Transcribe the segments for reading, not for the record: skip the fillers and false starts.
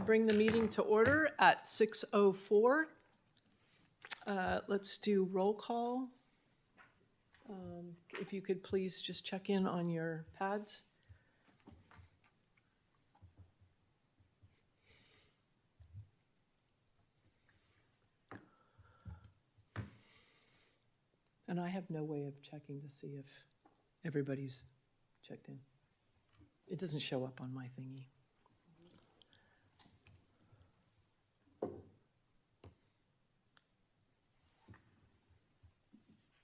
bring the meeting to order at 6:04. Let's do roll call. If you could please just check in on your pads. And I have no way of checking to see if everybody's checked in. It doesn't show up on my thingy.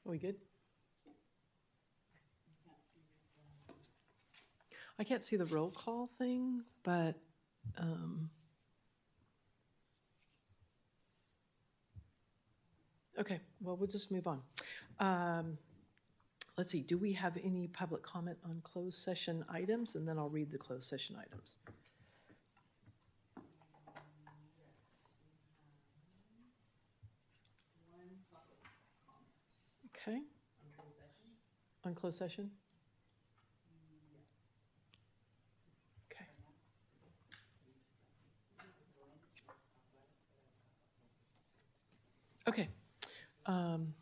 Are we good? I can't see the roll call thing, but okay, well, we'll just move on. Let's see, do we have any public comment on closed session items? And then I'll read the closed session items. Okay. On closed session? Okay. Okay. I'm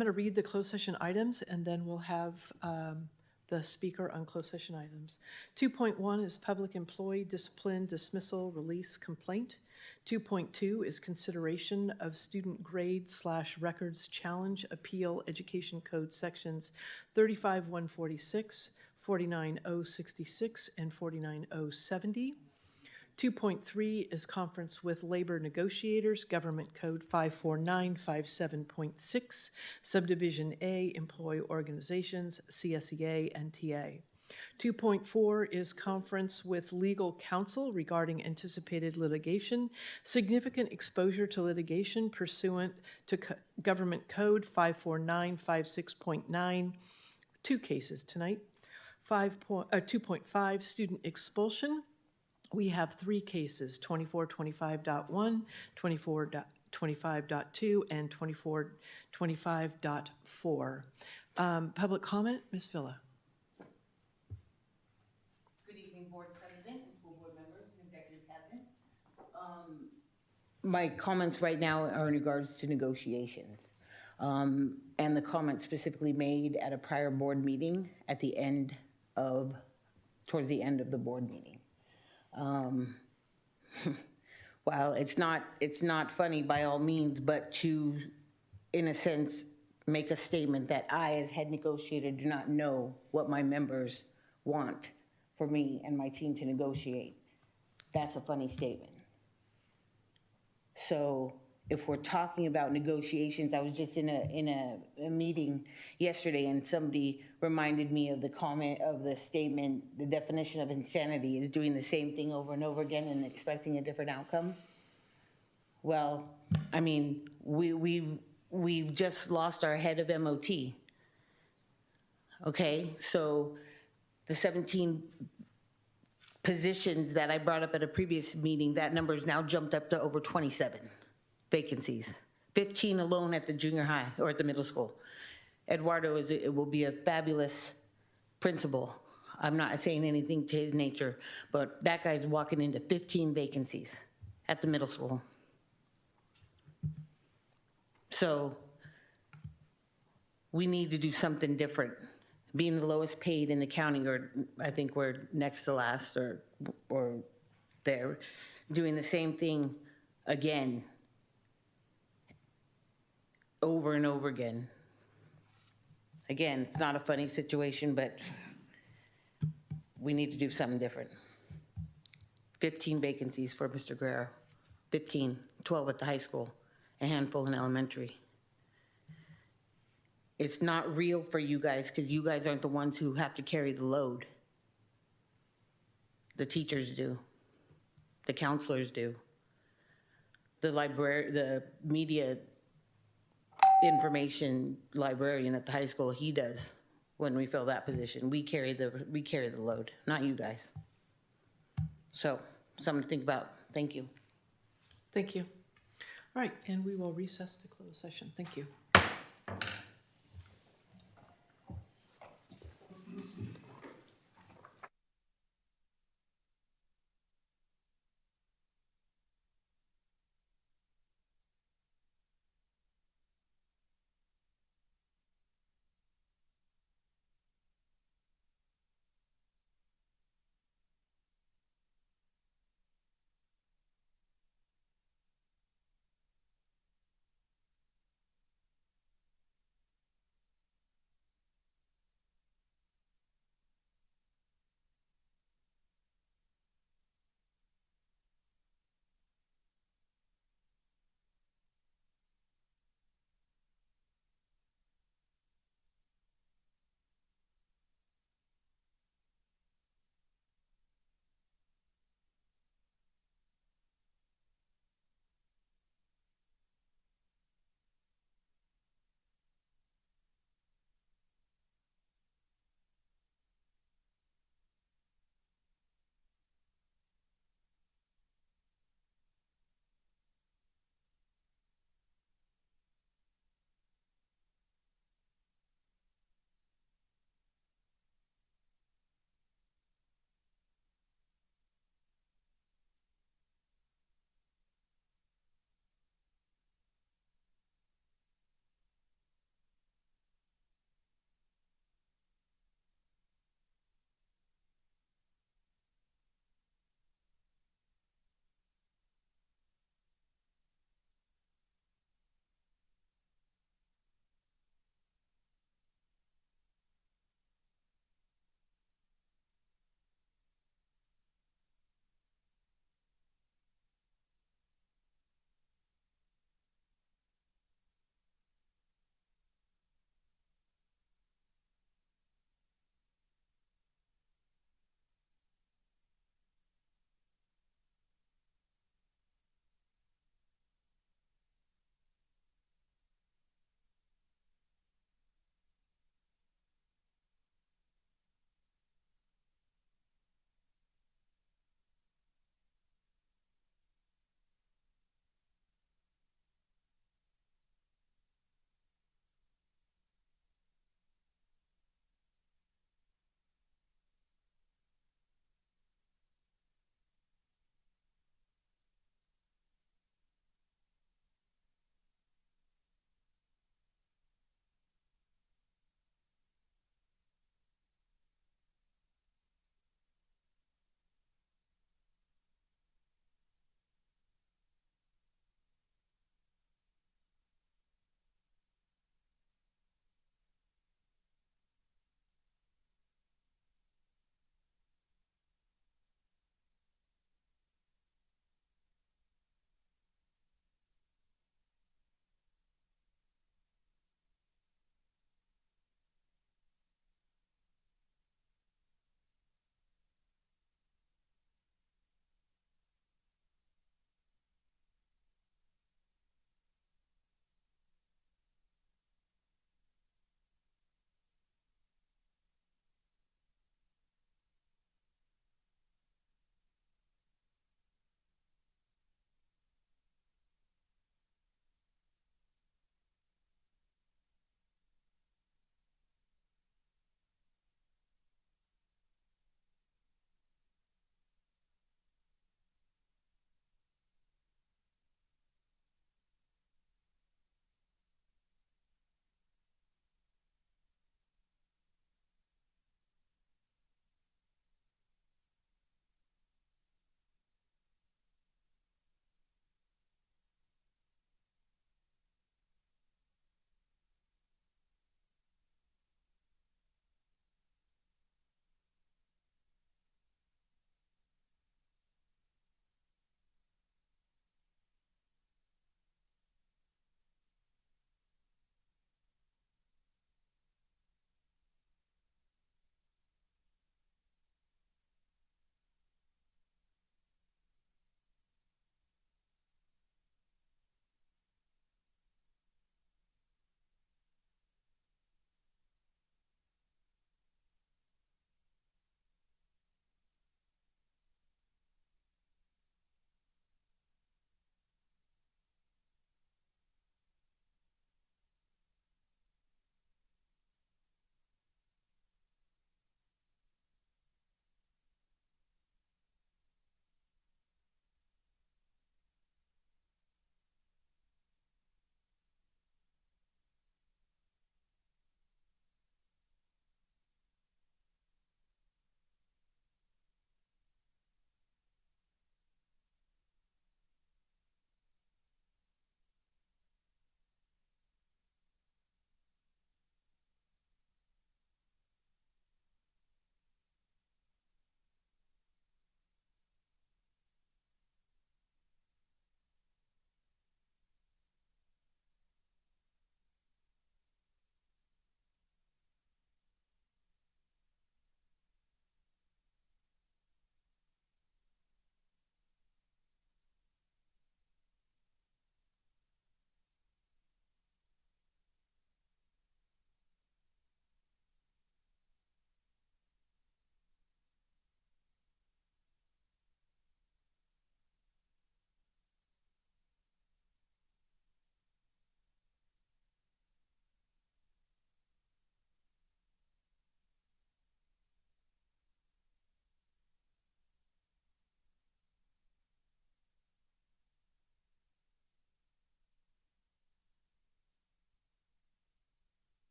going to read the closed session items, and then we'll have the speaker on closed session items. 2.1 is public employee discipline, dismissal, release, complaint. 2.2 is consideration of student grade/records challenge appeal education code sections 35-146, 49-066, and 49-070. 2.3 is conference with labor negotiators, Government Code 54957.6, Subdivision A, employee organizations, CSEA and TA. 2.4 is conference with legal counsel regarding anticipated litigation, significant exposure to litigation pursuant to Government Code 54956.9, 2 cases tonight. 2.5, student expulsion. We have 3 cases, 2425.1, 2425.2, and 2425.4. Public comment, Ms. Villa. Good evening, Board President and school board members and executive cabinet. My comments right now are in regards to negotiations. And the comments specifically made at a prior board meeting at the end of, towards the end of the board meeting. Well, it's not funny by all means, but to, in a sense, make a statement that I, as head negotiator, do not know what my members want for me and my team to negotiate. That's a funny statement. So if we're talking about negotiations, I was just in a meeting yesterday, and somebody reminded me of the comment of the statement, the definition of insanity is doing the same thing over and over again and expecting a different outcome. Well, I mean, we've just lost our head of MOT. Okay, so the 17 positions that I brought up at a previous meeting, that number is now jumped up to over 27 vacancies, 15 alone at the junior high or at the middle school. Eduardo will be a fabulous principal. I'm not saying anything to his nature, but that guy's walking into 15 vacancies at the middle school. So we need to do something different. Being the lowest paid in the county, or I think we're next to last, or there, doing the same thing again, over and over again. Again, it's not a funny situation, but we need to do something different. 15 vacancies for Mr. Guerrero, 15, 12 at the high school, a handful in elementary. It's not real for you guys because you guys aren't the ones who have to carry the load. The teachers do. The counselors do. The media information librarian at the high school, he does when we fill that position. We carry the load, not you guys. So, something to think about. Thank you. Thank you. All right, and we will recess to closed session. Thank you.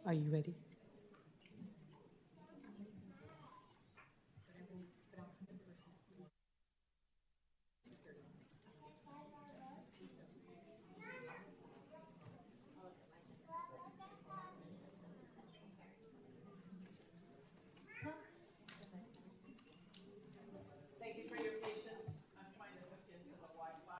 Are you ready? Thank you for your patience. I'm trying to hook into the Wi-Fi.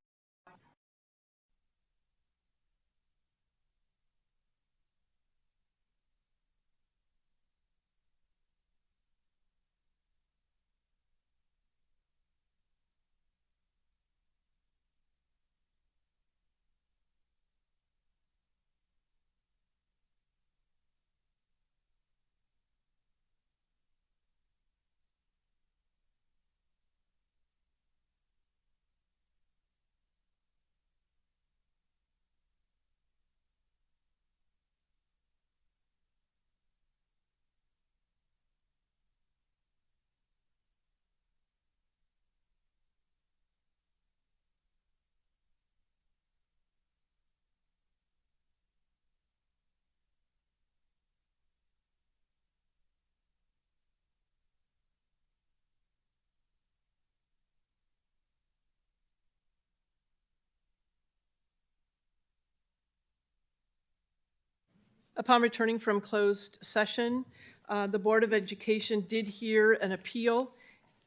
Upon returning from closed session, the Board of Education did hear an appeal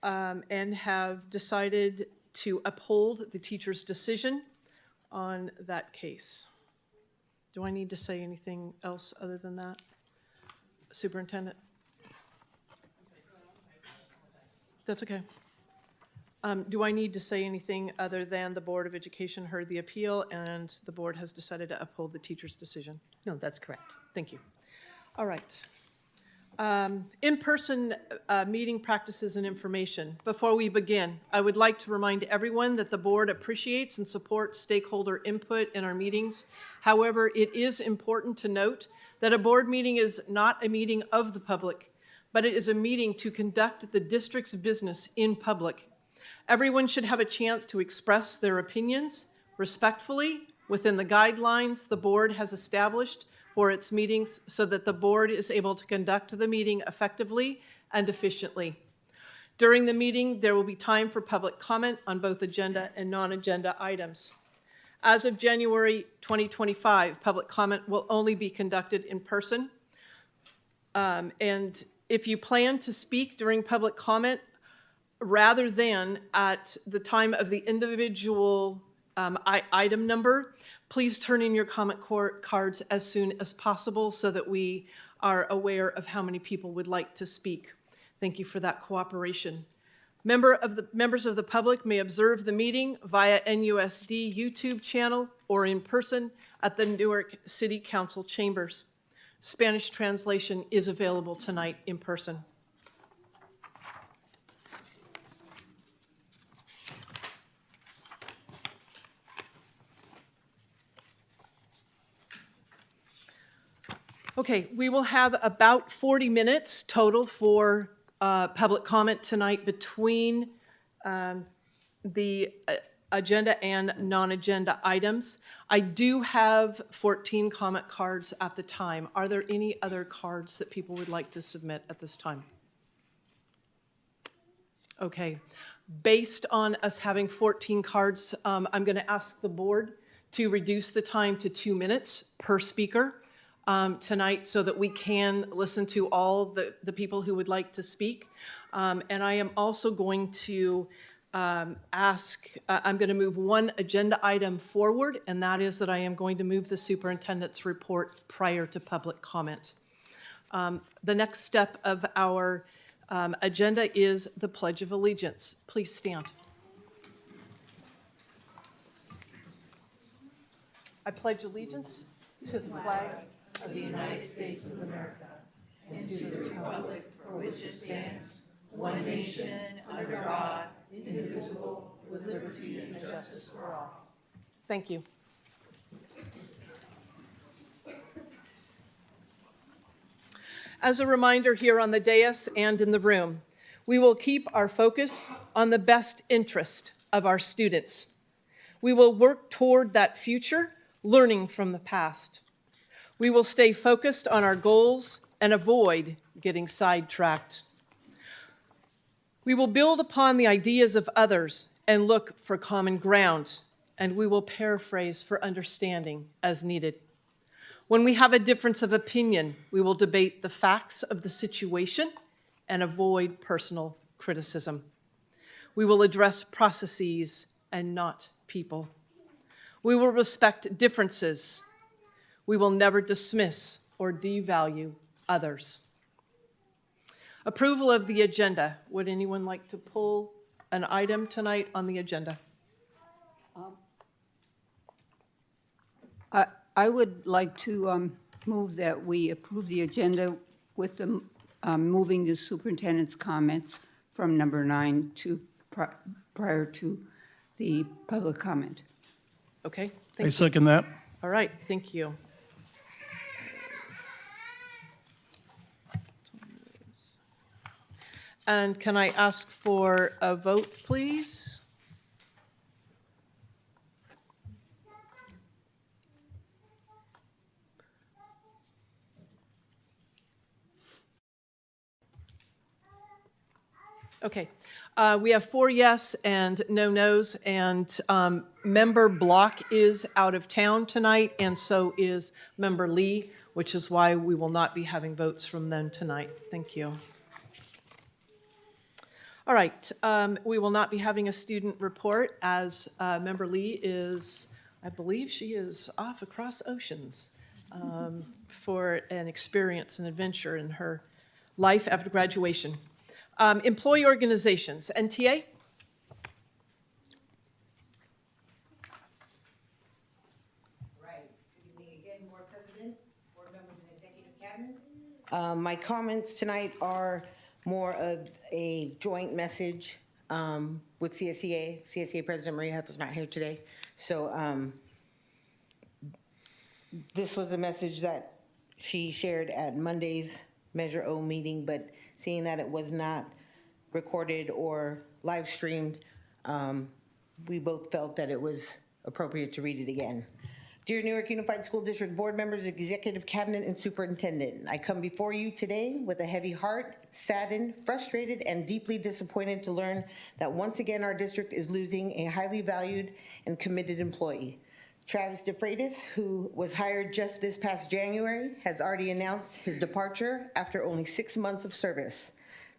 and have decided to uphold the teacher's decision on that case. Do I need to say anything else other than that, Superintendent? That's okay. Do I need to say anything other than the Board of Education heard the appeal and the board has decided to uphold the teacher's decision? No, that's correct. Thank you. All right. In-person meeting practices and information. Before we begin, I would like to remind everyone that the board appreciates and supports stakeholder input in our meetings. However, it is important to note that a board meeting is not a meeting of the public, but it is a meeting to conduct the district's business in public. Everyone should have a chance to express their opinions respectfully within the guidelines the board has established for its meetings so that the board is able to conduct the meeting effectively and efficiently. During the meeting, there will be time for public comment on both agenda and non-agenda items. As of January 2025, public comment will only be conducted in person. And if you plan to speak during public comment, rather than at the time of the individual item number, please turn in your comment cards as soon as possible so that we are aware of how many people would like to speak. Thank you for that cooperation. Members of the public may observe the meeting via NUSD YouTube channel or in person at the Newark City Council chambers. Spanish translation is available tonight in person. Okay, we will have about 40 minutes total for public comment tonight between the agenda and non-agenda items. I do have 14 comment cards at the time. Are there any other cards that people would like to submit at this time? Okay, based on us having 14 cards, I'm going to ask the board to reduce the time to 2 minutes per speaker tonight so that we can listen to all the people who would like to speak. And I am also going to I'm going to move one agenda item forward, and that is that I am going to move the superintendent's report prior to public comment. The next step of our agenda is the Pledge of Allegiance. Please stand. I pledge allegiance to the flag of the United States of America and to the republic for which it stands, one nation, under God, indivisible, with liberty and justice for all. Thank you. As a reminder here on the dais and in the room, we will keep our focus on the best interest of our students. We will work toward that future, learning from the past. We will stay focused on our goals and avoid getting sidetracked. We will build upon the ideas of others and look for common ground, and we will paraphrase for understanding as needed. When we have a difference of opinion, we will debate the facts of the situation and avoid personal criticism. We will address processes and not people. We will respect differences. We will never dismiss or devalue others. Approval of the agenda. Would anyone like to pull an item tonight on the agenda? I would like to move that we approve the agenda with the moving the superintendent's comments from number 9 to prior to the public comment. Okay, I thank you. second that. All right, thank you. And can I ask for a vote, please? Okay, we have 4 yes and no no's, and Member Block is out of town tonight, and so is Member Lee, which is why we will not be having votes from them tonight. Thank you. All right, we will not be having a student report as Member Lee is, I believe she is off across oceans for an experience and adventure in her life after graduation. Employee organizations, NTA? Right. Good evening again, Board President, Board members, and Executive Cabinet. My comments tonight are more of a joint message with CSEA. CSEA President Maria Huff is not here today. So this was a message that she shared at Monday's Measure O meeting, but seeing that it was not recorded or live streamed, we both felt that it was appropriate to read it again. Dear Newark Unified School District Board members, Executive Cabinet, and Superintendent, I come before you today with a heavy heart, saddened, frustrated, and deeply disappointed to learn that once again our district is losing a highly valued and committed employee. Travis DeFreitas, who was hired just this past January, has already announced his departure after only 6 months of service.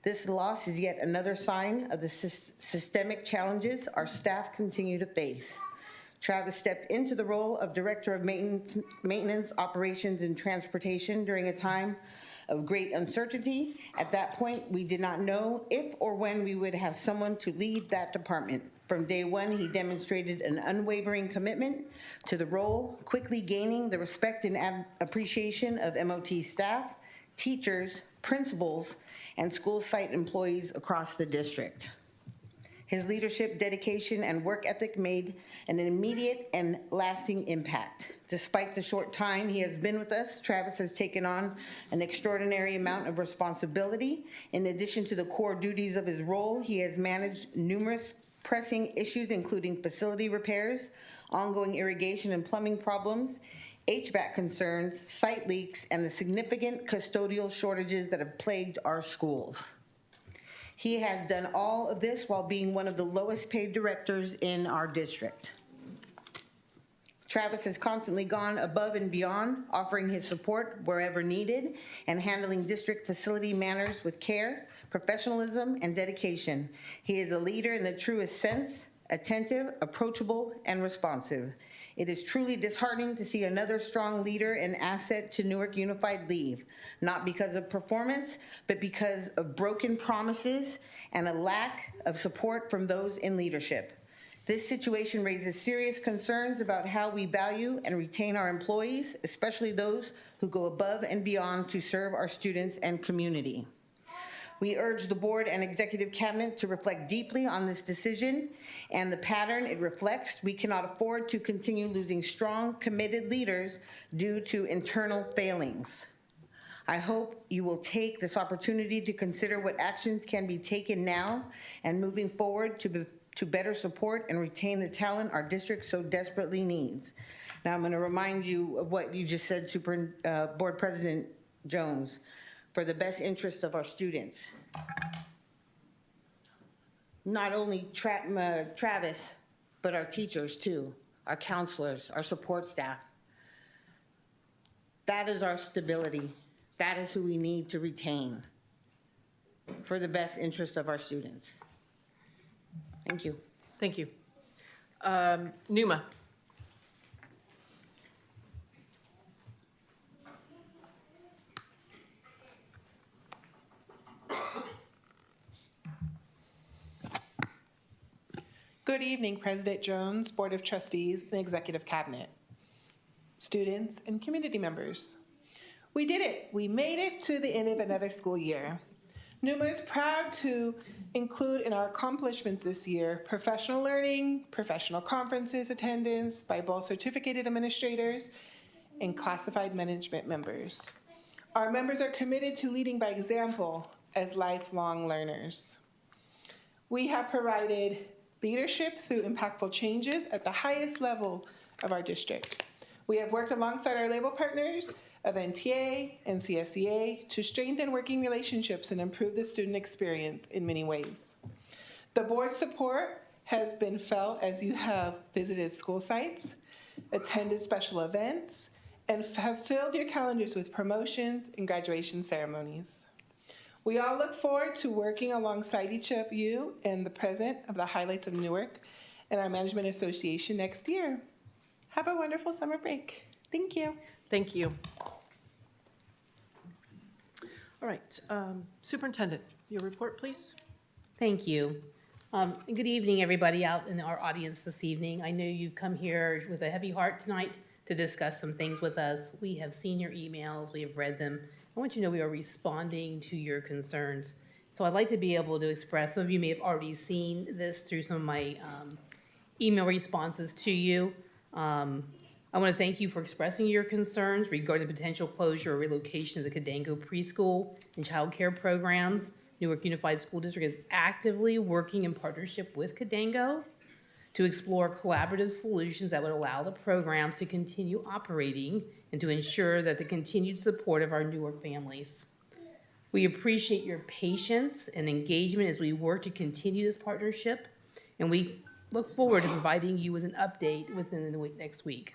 This loss is yet another sign of the systemic challenges our staff continue to face. Travis stepped into the role of Director of Maintenance, Operations, and Transportation during a time of great uncertainty. At that point, we did not know if or when we would have someone to lead that department. From day one, he demonstrated an unwavering commitment to the role, quickly gaining the respect and appreciation of MOT staff, teachers, principals, and school site employees across the district. His leadership, dedication, and work ethic made an immediate and lasting impact. Despite the short time he has been with us, Travis has taken on an extraordinary amount of responsibility. In addition to the core duties of his role, he has managed numerous pressing issues, including facility repairs, ongoing irrigation and plumbing problems, HVAC concerns, site leaks, and the significant custodial shortages that have plagued our schools. He has done all of this while being one of the lowest paid directors in our district. Travis has constantly gone above and beyond, offering his support wherever needed and handling district facility matters with care, professionalism, and dedication. He is a leader in the truest sense, attentive, approachable, and responsive. It is truly disheartening to see another strong leader and asset to Newark Unified leave, not because of performance, but because of broken promises and a lack of support from those in leadership. This situation raises serious concerns about how we value and retain our employees, especially those who go above and beyond to serve our students and community. We urge the board and executive cabinet to reflect deeply on this decision and the pattern it reflects. We cannot afford to continue losing strong, committed leaders due to internal failings. I hope you will take this opportunity to consider what actions can be taken now and moving forward to better support and retain the talent our district so desperately needs. Now, I'm going to remind you of what you just said, Board President Jones, for the best interest of our students. Not only Travis, but our teachers too, our counselors, our support staff. That is our stability. That is who we need to retain for the best interest of our students. Thank you. Thank you. Numa. Good evening, President Jones, Board of Trustees, and Executive Cabinet, students, and community members. We did it. We made it to the end of another school year. NUMA is proud to include in our accomplishments this year professional learning, professional conferences attendance by both certificated administrators and classified management members. Our members are committed to leading by example as lifelong learners. We have provided leadership through impactful changes at the highest level of our district. We have worked alongside our label partners of NTA and CSEA to strengthen working relationships and improve the student experience in many ways. The board's support has been felt as you have visited school sites, attended special events, and have filled your calendars with promotions and graduation ceremonies. We all look forward to working alongside each of you and the president of the Highlights of Newark and our Management Association next year. Have a wonderful summer break. Thank you. Thank you. All right, Superintendent, your report, please. Thank you. And good evening, everybody out in our audience this evening. I know you've come here with a heavy heart tonight to discuss some things with us. We have seen your emails, we have read them. I want you to know we are responding to your concerns. So I'd like to be able to express, some of you may have already seen this through some of my email responses to you. I want to thank you for expressing your concerns regarding the potential closure or relocation of the Cadango preschool and child care programs. Newark Unified School District is actively working in partnership with Cadango to explore collaborative solutions that would allow the programs to continue operating and to ensure that the continued support of our Newark families. We appreciate your patience and engagement as we work to continue this partnership, and we look forward to providing you with an update within the next week.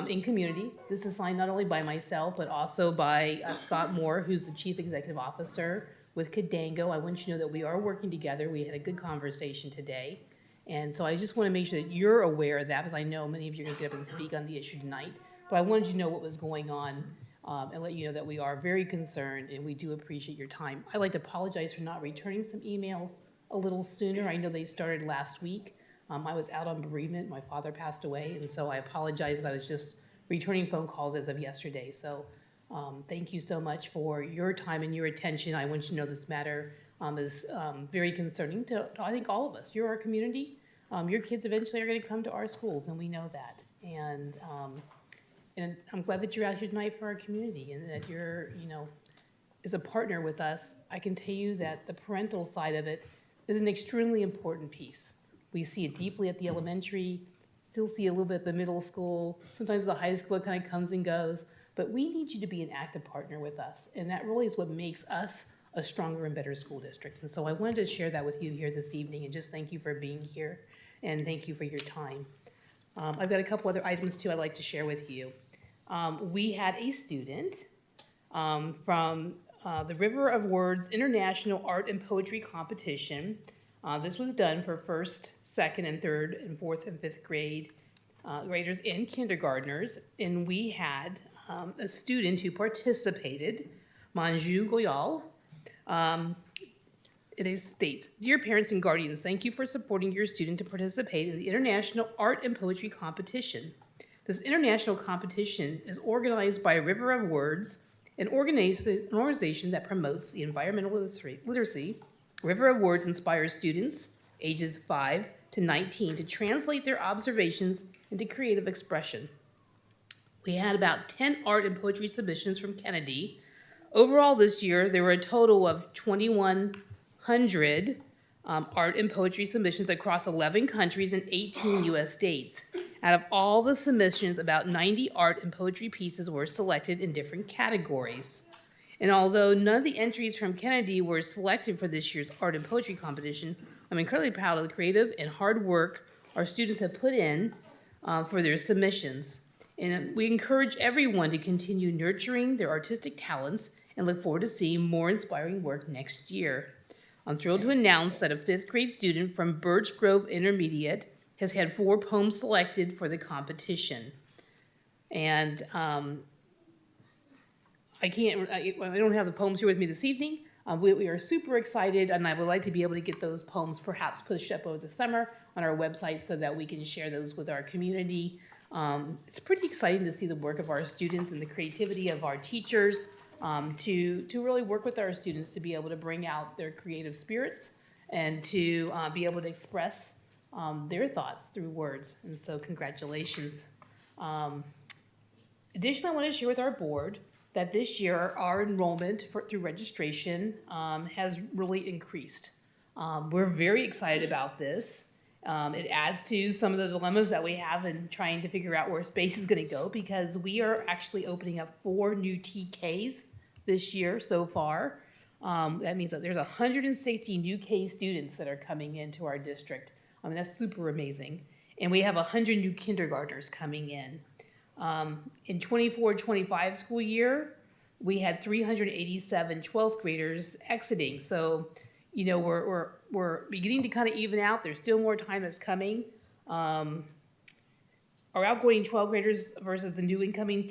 In community, this is signed not only by myself, but also by Scott Moore, who's the Chief Executive Officer with Cadango. I want you to know that we are working together. We had a good conversation today. And so I just want to make sure that you're aware of that, because I know many of you are going to get up and speak on the issue tonight. But I wanted you to know what was going on and let you know that we are very concerned and we do appreciate your time. I'd like to apologize for not returning some emails a little sooner. I know they started last week. I was out on bereavement. My father passed away, and so I apologize. I was just returning phone calls as of yesterday. So thank you so much for your time and your attention. I want you to know this matter is very concerning to, I think, all of us. You're our community. Your kids eventually are going to come to our schools, and we know that. And I'm glad that you're out here tonight for our community and that you're, as a partner with us. I can tell you that the parental side of it is an extremely important piece. We see it deeply at the elementary, still see a little bit at the middle school. Sometimes the high school kind of comes and goes. But we need you to be an active partner with us. And that really is what makes us a stronger and better school district. And so I wanted to share that with you here this evening and just thank you for being here and thank you for your time. I've got a couple other items too I'd like to share with you. We had a student from the River of Words International Art and Poetry Competition. This was done for first, second, and third, and fourth and fifth grade graders and kindergartners. And we had a student who participated, Manju Goyal. It states, "Dear parents and guardians, thank you for supporting your student to participate in the International Art and Poetry Competition. This international competition is organized by River of Words, an organization that promotes the environmental literacy. River of Words inspires students ages 5 to 19 to translate their observations into creative expression. We had about 10 art and poetry submissions from Kennedy. Overall this year, there were a total of 2,100 art and poetry submissions across 11 countries and 18 U.S. states. Out of all the submissions, about 90 art and poetry pieces were selected in different categories. And although none of the entries from Kennedy were selected for this year's art and poetry competition, I'm incredibly proud of the creative and hard work our students have put in for their submissions. And we encourage everyone to continue nurturing their artistic talents and look forward to seeing more inspiring work next year. I'm thrilled to announce that a 5th grade student from Birch Grove Intermediate has had 4 poems selected for the competition. And I don't have the poems here with me this evening. We are super excited, and I would like to be able to get those poems perhaps pushed up over the summer on our website so that we can share those with our community. It's pretty exciting to see the work of our students and the creativity of our teachers to really work with our students to be able to bring out their creative spirits and to be able to express their thoughts through words. And so congratulations. Additionally, I want to share with our board that this year our enrollment through registration has really increased. We're very excited about this. It adds to some of the dilemmas that we have in trying to figure out where space is going to go, because we are actually opening up 4 new TKs this year so far. That means that there's 160 new K students that are coming into our district. I mean, that's super amazing. And we have 100 new kindergartners coming in. In 24-25 school year, we had 387 12th graders exiting. So, you know, we're beginning to kind of even out. There's still more time that's coming. Our outgoing 12th graders versus the new incoming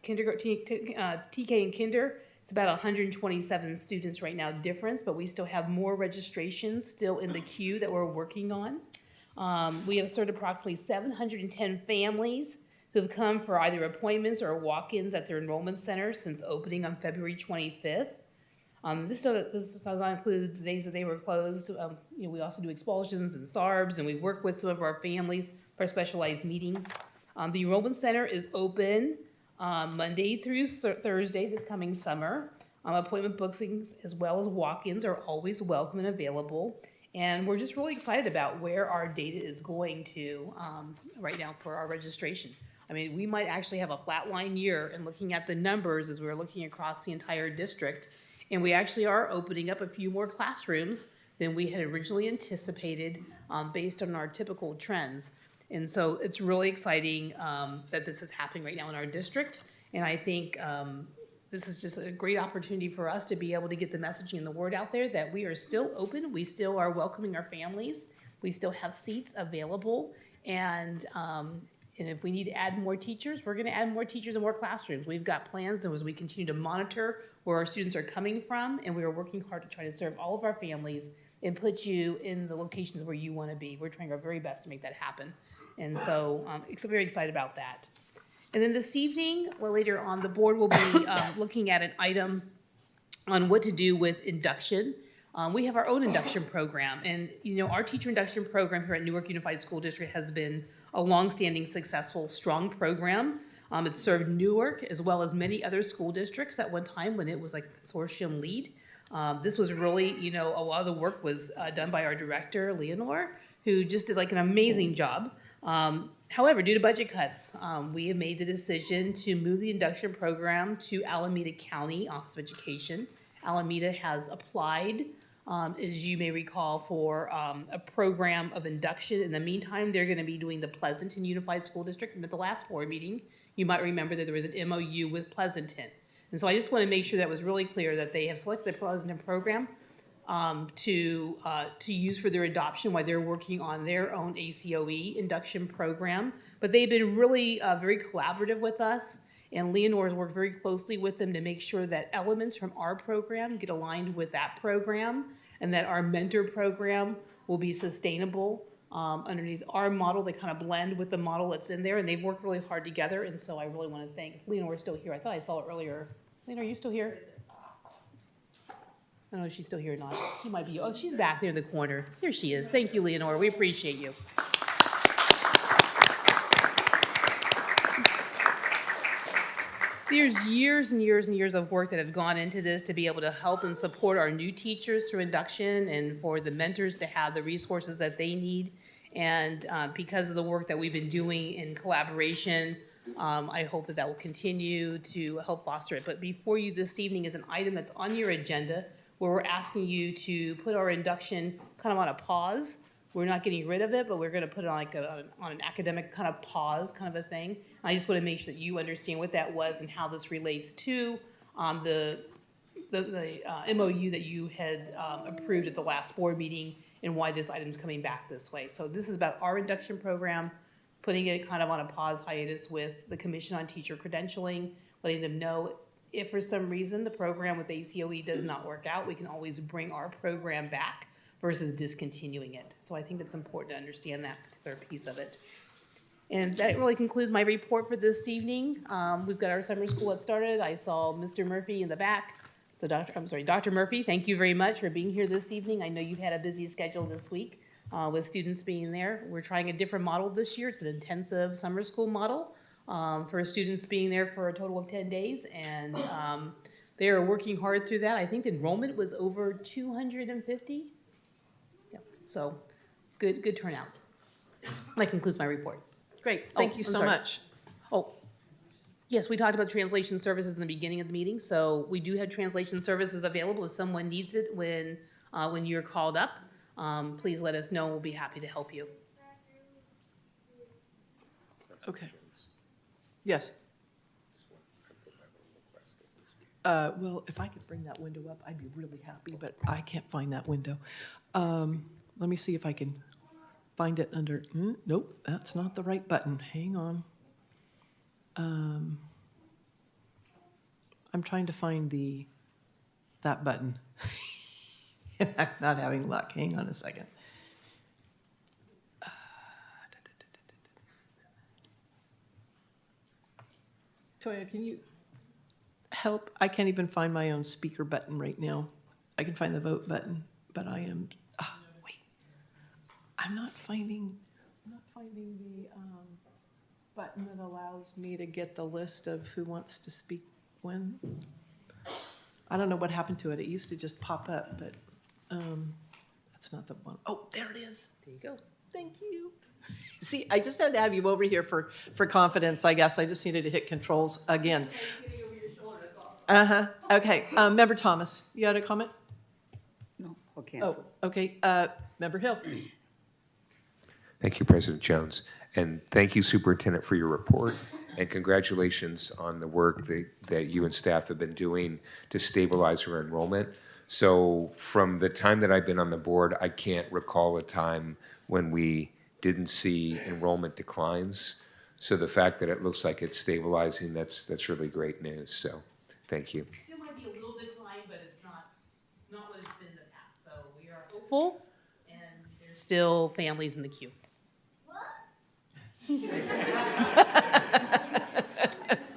kindergarten TK and kinder, it's about 127 students right now difference, but we still have more registrations still in the queue that we're working on. We have served approximately 710 families who've come for either appointments or walk-ins at their enrollment center since opening on February 25th. This does not include the days that they were closed. You know, we also do expulsions and SARBs, and we work with some of our families for specialized meetings. The enrollment center is open Monday through Thursday this coming summer. Appointment bookings as well as walk-ins are always welcome and available. And we're just really excited about where our data is going to right now for our registration. I mean, we might actually have a flatline year in looking at the numbers as we're looking across the entire district. And we actually are opening up a few more classrooms than we had originally anticipated based on our typical trends. And so it's really exciting that this is happening right now in our district. And I think this is just a great opportunity for us to be able to get the messaging and the word out there that we are still open. We still are welcoming our families. We still have seats available. And if we need to add more teachers, we're going to add more teachers and more classrooms. We've got plans as we continue to monitor where our students are coming from, and we are working hard to try to serve all of our families and put you in the locations where you want to be. We're trying our very best to make that happen. And so I'm very excited about that. And then this evening, well, later on, the board will be looking at an item on what to do with induction. We have our own induction program, and you know, our teacher induction program here at Newark Unified School District has been a longstanding, successful, strong program. It's served Newark as well as many other school districts at one time when it was like consortium lead. This was really, you know, a lot of the work was done by our director, Leonore, who just did like an amazing job. However, due to budget cuts, we have made the decision to move the induction program to Alameda County Office of Education. Alameda has applied, as you may recall, for a program of induction. In the meantime, they're going to be doing the Pleasanton Unified School District. And at the last board meeting, you might remember that there was an MOU with Pleasanton. And so I just want to make sure that was really clear that they have selected the Pleasanton program to use for their adoption while they're working on their own ACOE induction program. But they've been really very collaborative with us, and Leonore has worked very closely with them to make sure that elements from our program get aligned with that program, and that our mentor program will be sustainable underneath our model. They kind of blend with the model that's in there, and they've worked really hard together. And so I really want to thank, if Leonore's still here, I thought I saw her earlier. Leonore, are you still here? I don't know if she's still here or not. She might be. Oh, she's back there in the corner. There she is. Thank you, Leonore. We appreciate you. There's years and years and years of work that have gone into this to be able to help and support our new teachers through induction and for the mentors to have the resources that they need. And because of the work that we've been doing in collaboration, I hope that will continue to help foster it. But before you this evening is an item that's on your agenda where we're asking you to put our induction kind of on a pause. We're not getting rid of it, but we're going to put it on like on an academic kind of pause kind of a thing. I just want to make sure that you understand what that was and how this relates to the MOU that you had approved at the last board meeting and why this item's coming back this way. So this is about our induction program, putting it kind of on a pause hiatus with the Commission on Teacher Credentialing, letting them know if for some reason the program with ACOE does not work out, we can always bring our program back versus discontinuing it. So I think it's important to understand that particular piece of it. And that really concludes my report for this evening. We've got our summer school that started. I saw Mr. Murphy in the back. So Dr. Murphy, thank you very much for being here this evening. I know you've had a busy schedule this week with students being there. We're trying a different model this year. It's an intensive summer school model for students being there for a total of 10 days. And they are working hard through that. I think the enrollment was over 250. Yeah, so good turnout. That concludes my report. Great, thank you I'm so sorry. much. Oh, yes, we talked about translation services in the beginning of the meeting, so we do have translation services available if someone needs it when you're called up. Please let us know, we'll be happy to help you. Okay. Yes. Well, if I could bring that window up, I'd be really happy, but I can't find that window. Let me see if I can find it under, nope, that's not the right button. Hang on. I'm trying to find that button. And I'm not having luck. Hang on a second. Toya, can you help? I can't even find my own speaker button right now. I can find the vote button, but I am, wait. I'm not finding the button that allows me to get the list of who wants to speak when. I don't know what happened to it. It used to just pop up, but that's not the one. Oh, there it is. There you go. Thank you. See, I just had to have you over here for confidence, I guess. I just needed to hit controls again. Okay. Member Thomas, you had a comment? No, I'll cancel. Oh, okay. Member Hill. Thank you, President Jones. And thank you, Superintendent, for your report. And congratulations on the work that you and staff have been doing to stabilize our enrollment. So from the time that I've been on the board, I can't recall a time when we didn't see enrollment declines. So the fact that it looks like it's stabilizing, that's really great news. So thank you. There might be a little decline, but it's not what it's been in the past. So we are hopeful, and there's still families in the queue.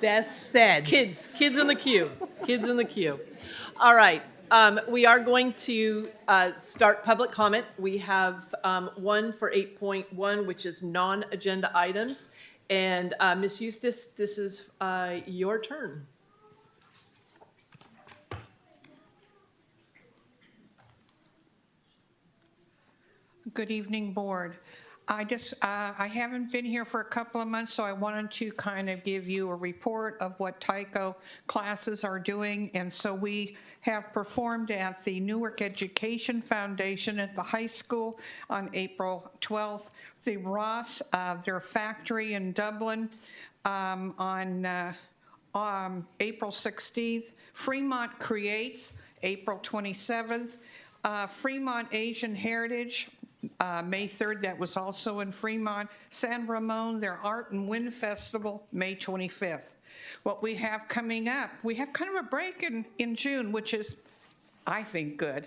That's said. Kids in the queue. Kids in the queue. All right. We are going to start public comment. We have one for 8.1, which is non-agenda items. And Ms. Eustace, this is your turn. Good evening, Board. I haven't been here for a couple of months, so I wanted to kind of give you a report of what TYCO classes are doing. And so we have performed at the Newark Education Foundation at the high school on April 12th, the Ross, their factory in Dublin on April 16th, Fremont Creates, April 27th, Fremont Asian Heritage, May 3rd, that was also in Fremont. San Ramon, their Art and Wind Festival, May 25th. What we have coming up, we have kind of a break in June, which is, I think, good.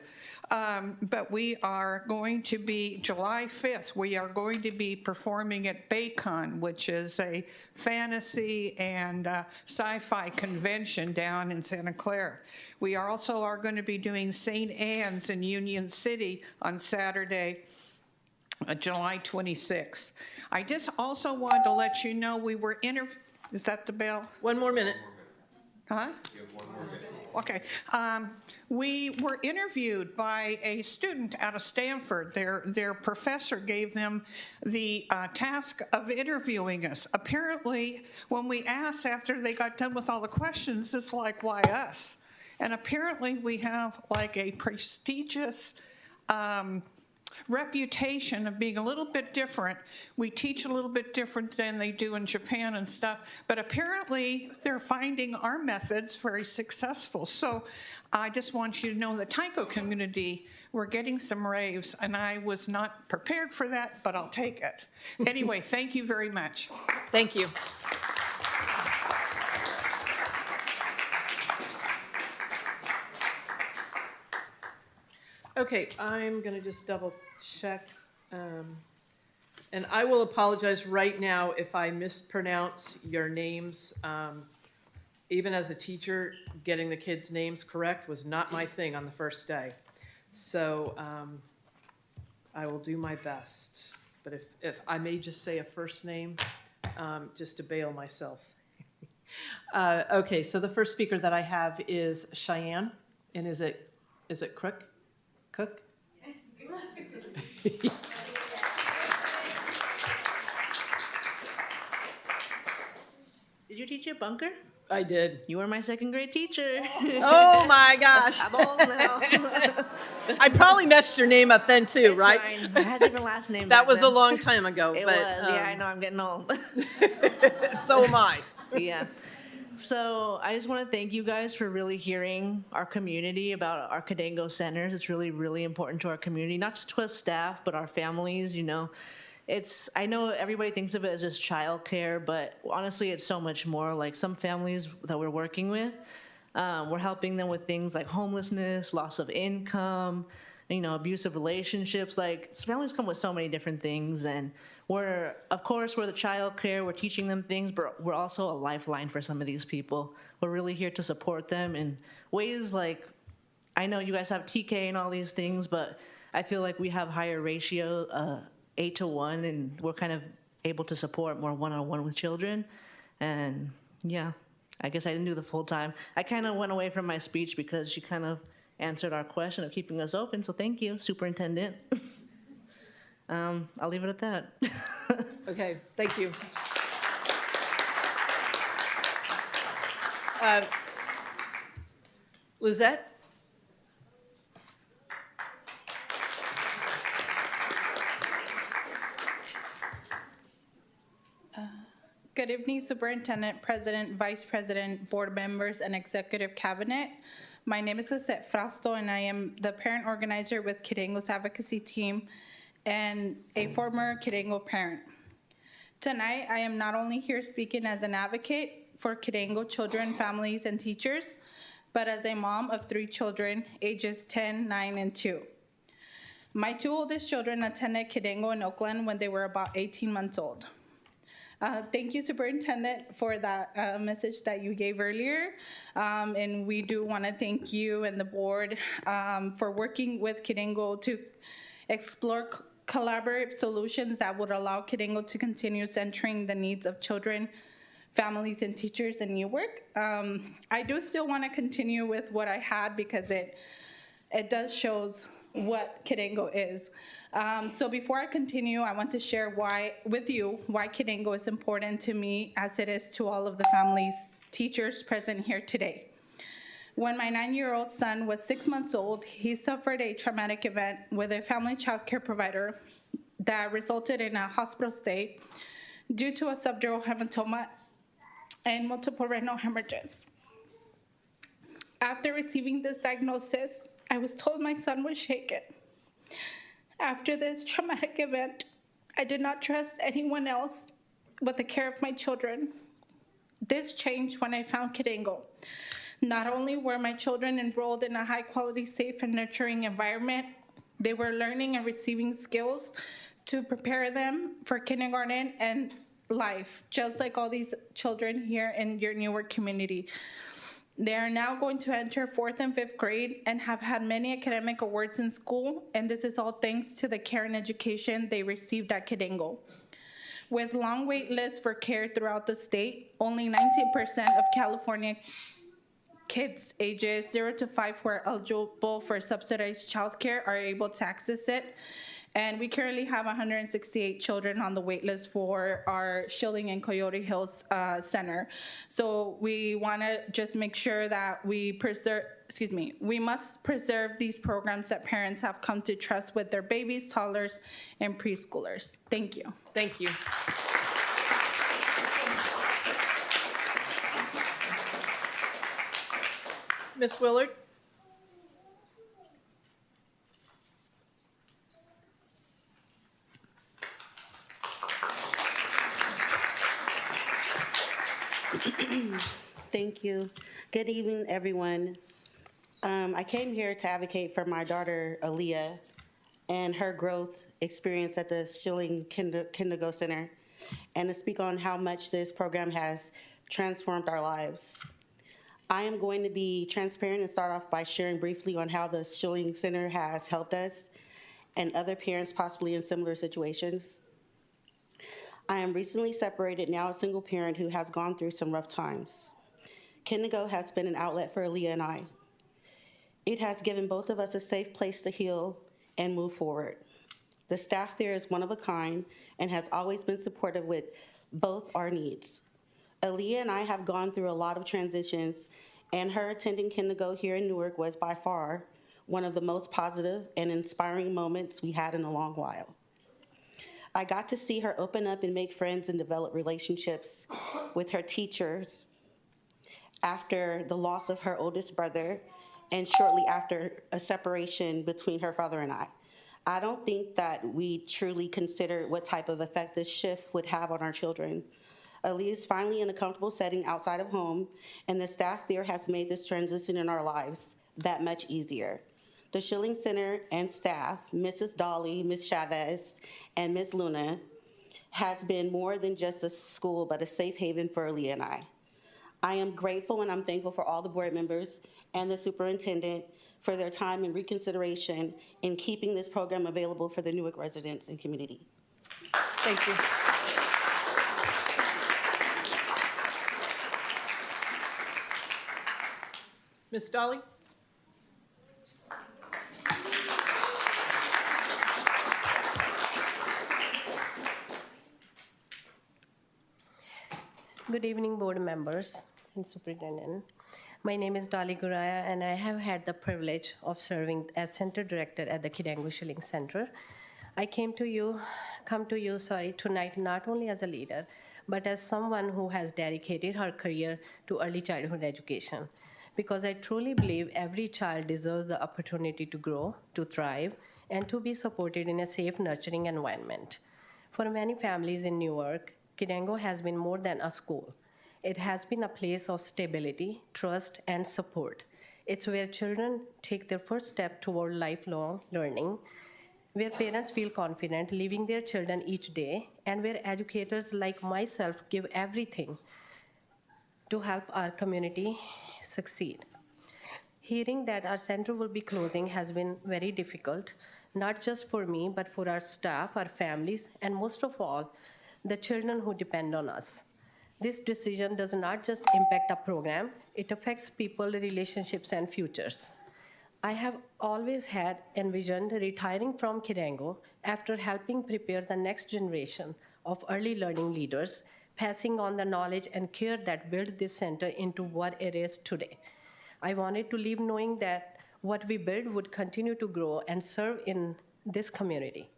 But we are going to be, July 5th, we are going to be performing at Baycon, which is a fantasy and sci-fi convention down in Santa Clara. We also are going to be doing St. Anne's in Union City on Saturday, July 26th. I just also wanted to let you know we were is that the bell? One more minute. Huh? Okay. We were interviewed by a student out of Stanford. Their professor gave them the task of interviewing us. Apparently, when we asked after they got done with all the questions, it's like, why us? And apparently we have like a prestigious reputation of being a little bit different. We teach a little bit different than they do in Japan and stuff, but apparently they're finding our methods very successful. So I just want you to know the Taiko community, we're getting some raves, and I was not prepared for that, but I'll take it. Anyway, thank you very much. Thank you. Okay, I'm going to just double check. And I will apologize right now if I mispronounce your names. Even as a teacher, getting the kids' names correct was not my thing on the first day. So I will do my best. But if I may just say a first name, just to bail myself. Okay, so the first speaker that I have is Cheyenne. And is it Cook? Cook? Did you teach at Bunker? I did. You were my second grade teacher. Oh my gosh. I'm old now. I probably messed your name up then too, It's right? fine. I had a different last name. That back was a then. long time ago. It but, was. Yeah, I know. I'm getting old. So am I. Yeah. So I just want to thank you guys for really hearing our community about our Kidengo centers. It's really, really important to our community, not just to us staff, but our families, you know. I know everybody thinks of it as just childcare, but honestly, it's so much more. Like some families that we're working with, we're helping them with things like homelessness, loss of income, you know, abusive relationships. Like families come with so many different things, and of course, we're the childcare. We're teaching them things, but we're also a lifeline for some of these people. We're really here to support them in ways like, I know you guys have TK and all these things, but I feel like we have higher ratio, 8-to-1, and we're kind of able to support more one-on-one with children. And yeah, I guess I didn't do the full time. I kind of went away from my speech because she kind of answered our question of keeping us open. So thank you, Superintendent. I'll leave it at that. Okay, thank you. Lizette? Good evening, Superintendent, President, Vice President, Board members, and Executive Cabinet. My name is Lizette Frausto, and I am the parent organizer with Kidengo's advocacy team and a former Kidengo parent. Tonight, I am not only here speaking as an advocate for Kidengo children, families, and teachers, but as a mom of 3 children, ages 10, 9, and 2. My 2 oldest children attended Kidengo in Oakland when they were about 18 months old. Thank you, Superintendent, for that message that you gave earlier. And we do want to thank you and the board for working with Kidengo to explore collaborative solutions that would allow Kidengo to continue centering the needs of children, families, and teachers in Newark. I do still want to continue with what I had because it does shows what Kidengo is. So before I continue, I want to share why Kidengo is important to me as it is to all of the families, teachers present here today. When my 9-year-old son was 6 months old, he suffered a traumatic event with a family child care provider that resulted in a hospital stay due to a subdural hematoma and multiple renal hemorrhages. After receiving this diagnosis, I was told my son was shaken. After this traumatic event, I did not trust anyone else with the care of my children. This changed when I found Kidengo. Not only were my children enrolled in a high-quality, safe, and nurturing environment, they were learning and receiving skills to prepare them for kindergarten and life, just like all these children here in your Newark community. They are now going to enter 4th and 5th grade and have had many academic awards in school, and this is all thanks to the care and education they received at Kidengo. With long wait lists for care throughout the state, only 19% of California kids ages 0 to 5 who are eligible for subsidized childcare are able to access it. And we currently have 168 children on the wait list for our Schilling and Coyote Hills Center. So we want to just make sure that we must preserve these programs that parents have come to trust with their babies, toddlers, and preschoolers. Thank you. Thank you. Ms. Willard? Thank you. Good evening, everyone. I came here to advocate for my daughter, Aaliyah, and her growth experience at the Schilling Kindergarten Center, and to speak on how much this program has transformed our lives. I am going to be transparent and start off by sharing briefly on how the Schilling Center has helped us and other parents possibly in similar situations. I am recently separated, now a single parent who has gone through some rough times. Kindergarten has been an outlet for Aaliyah and I. It has given both of us a safe place to heal and move forward. The staff there is one of a kind and has always been supportive with both our needs. Aaliyah and I have gone through a lot of transitions, and her attending kindergarten here in Newark was by far one of the most positive and inspiring moments we had in a long while. I got to see her open up and make friends and develop relationships with her teachers after the loss of her oldest brother and shortly after a separation between her father and I. I don't think that we truly considered what type of effect this shift would have on our children. Aaliyah is finally in a comfortable setting outside of home, and the staff there has made this transition in our lives that much easier. The Schilling Center and staff, Mrs. Dolly, Ms. Chavez, and Ms. Luna, has been more than just a school, but a safe haven for Aaliyah and I. I am grateful and I'm thankful for all the board members and the superintendent for their time and reconsideration in keeping this program available for the Newark residents and community. Thank you. Ms. Dolly? Good evening, board members and superintendent. My name is Dolly Guraya, and I have had the privilege of serving as center director at the Kidango Schilling Center. I come to you tonight not only as a leader, but as someone who has dedicated her career to early childhood education, because I truly believe every child deserves the opportunity to grow, to thrive, and to be supported in a safe, nurturing environment. For many families in Newark, Kidango has been more than a school. It has been a place of stability, trust, and support. It's where children take their first step toward lifelong learning, where parents feel confident leaving their children each day, and where educators like myself give everything to help our community succeed. Hearing that our center will be closing has been very difficult, not just for me, but for our staff, our families, and most of all, the children who depend on us. This decision does not just impact a program, it affects people, relationships, and futures. I have always had envisioned retiring from Kidango after helping prepare the next generation of early learning leaders, passing on the knowledge and care that built this center into what it is today. I wanted to leave knowing that what we build would continue to grow and serve in this community.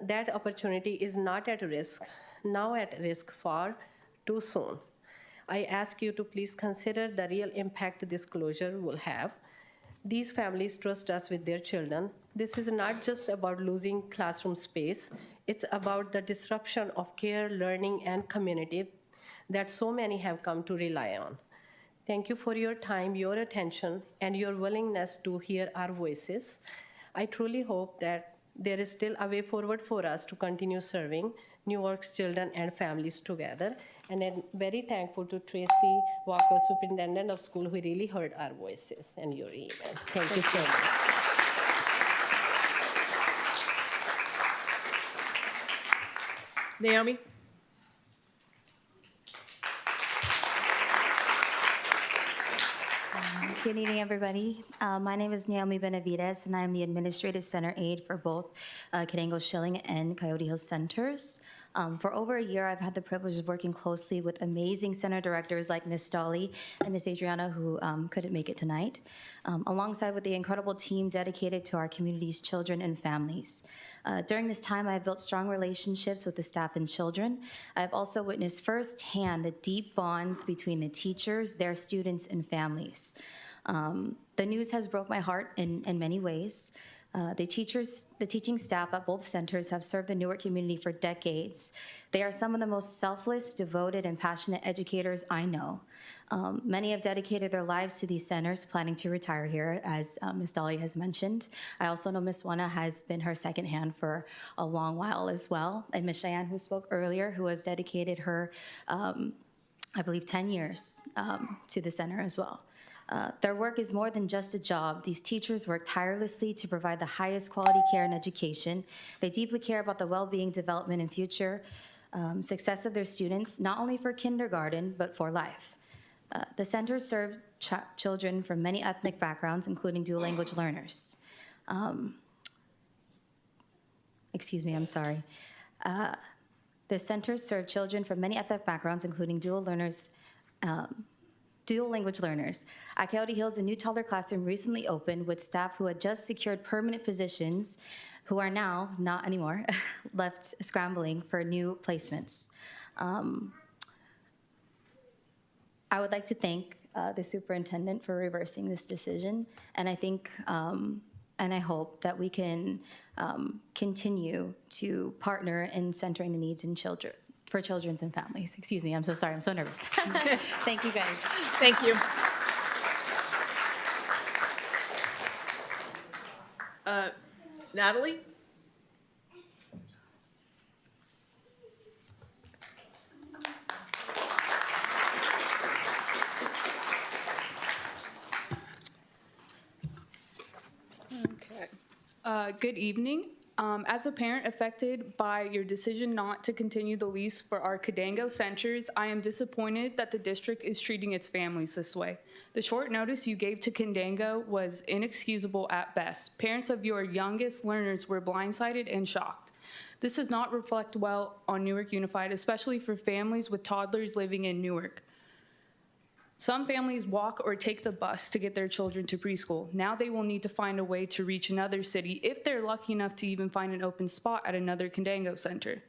That opportunity is not at risk, now at risk far too soon. I ask you to please consider the real impact this closure will have. These families trust us with their children. This is not just about losing classroom space, it's about the disruption of care, learning, and community that so many have come to rely on. Thank you for your time, your attention, and your willingness to hear our voices. I truly hope that there is still a way forward for us to continue serving Newark's children and families together. And I'm very thankful to Tracy Walker, Superintendent of School, who really heard our voices and your email. Thank you so much. Naomi? Good evening, everybody. My name is Naomi Benavides, and I am the Administrative Center Aide for both Cadango Schilling and Coyote Hills Centers. For over a year, I've had the privilege of working closely with amazing center directors like Ms. Dolly and Ms. Adriana, who couldn't make it tonight, alongside with the incredible team dedicated to our community's children and families. During this time, I've built strong relationships with the staff and children. I've also witnessed firsthand the deep bonds between the teachers, their students, and families. The news has broke my heart in many ways. The teaching staff at both centers have served the Newark community for decades. They are some of the most selfless, devoted, and passionate educators I know. Many have dedicated their lives to these centers, planning to retire here, as Ms. Dolly has mentioned. I also know Ms. Wana has been her second hand for a long while as well. And Ms. Cheyenne, who spoke earlier, who has dedicated her, I believe, 10 years to the center as well. Their work is more than just a job. These teachers work tirelessly to provide the highest quality care and education. They deeply care about the well-being, development, and future success of their students, not only for kindergarten, but for life. The centers serve children from many ethnic backgrounds, including dual language learners. Excuse me, I'm sorry. The centers serve children from many ethnic backgrounds, including dual language learners. At Coyote Hills, a new toddler classroom recently opened with staff who had just secured permanent positions, who are now, not anymore, left scrambling for new placements. I would like to thank the superintendent for reversing this decision, and I think, and I hope that we can continue to partner in centering the needs in children, for children and families. Excuse me, I'm so sorry, I'm so nervous. Thank you, guys. Thank you. Natalie? Okay. Good evening. As a parent affected by your decision not to continue the lease for our Cadango centers, I am disappointed that the district is treating its families this way. The short notice you gave to Cadango was inexcusable at best. Parents of your youngest learners were blindsided and shocked. This does not reflect well on Newark Unified, especially for families with toddlers living in Newark. Some families walk or take the bus to get their children to preschool. Now they will need to find a way to reach another city if they're lucky enough to even find an open spot at another Cadango center.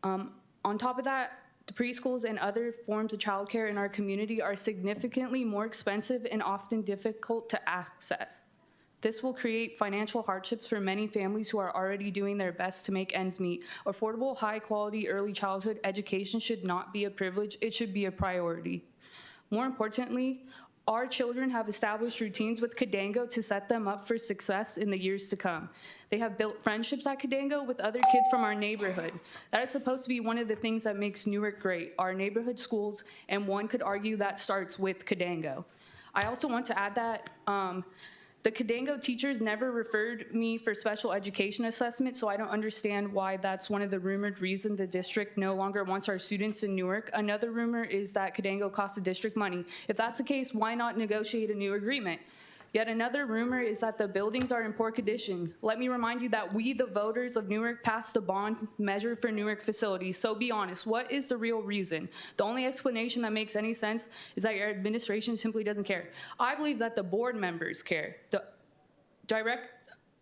On top of that, the preschools and other forms of childcare in our community are significantly more expensive and often difficult to access. This will create financial hardships for many families who are already doing their best to make ends meet. Affordable, high-quality early childhood education should not be a privilege, it should be a priority. More importantly, our children have established routines with Cadango to set them up for success in the years to come. They have built friendships at Cadango with other kids from our neighborhood. That is supposed to be one of the things that makes Newark great, our neighborhood schools, and one could argue that starts with Cadango. I also want to add that the Cadango teachers never referred me for special education assessment, so I don't understand why that's one of the rumored reasons the district no longer wants our students in Newark. Another rumor is that Cadango costs the district money. If that's the case, why not negotiate a new agreement? Yet another rumor is that the buildings are in poor condition. Let me remind you that we, the voters of Newark, passed the bond measure for Newark facilities. So be honest, what is the real reason? The only explanation that makes any sense is that your administration simply doesn't care. I believe that the board members care.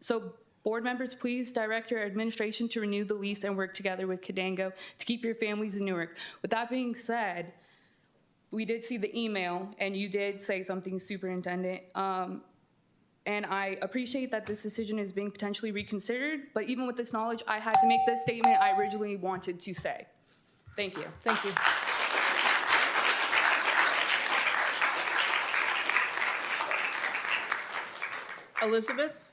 So board members, please direct your administration to renew the lease and work together with Cadango to keep your families in Newark. With that being said, we did see the email, and you did say something, Superintendent, and I appreciate that this decision is being potentially reconsidered, but even with this knowledge, I had to make the statement I originally wanted to say. Thank you. Thank you. Elizabeth?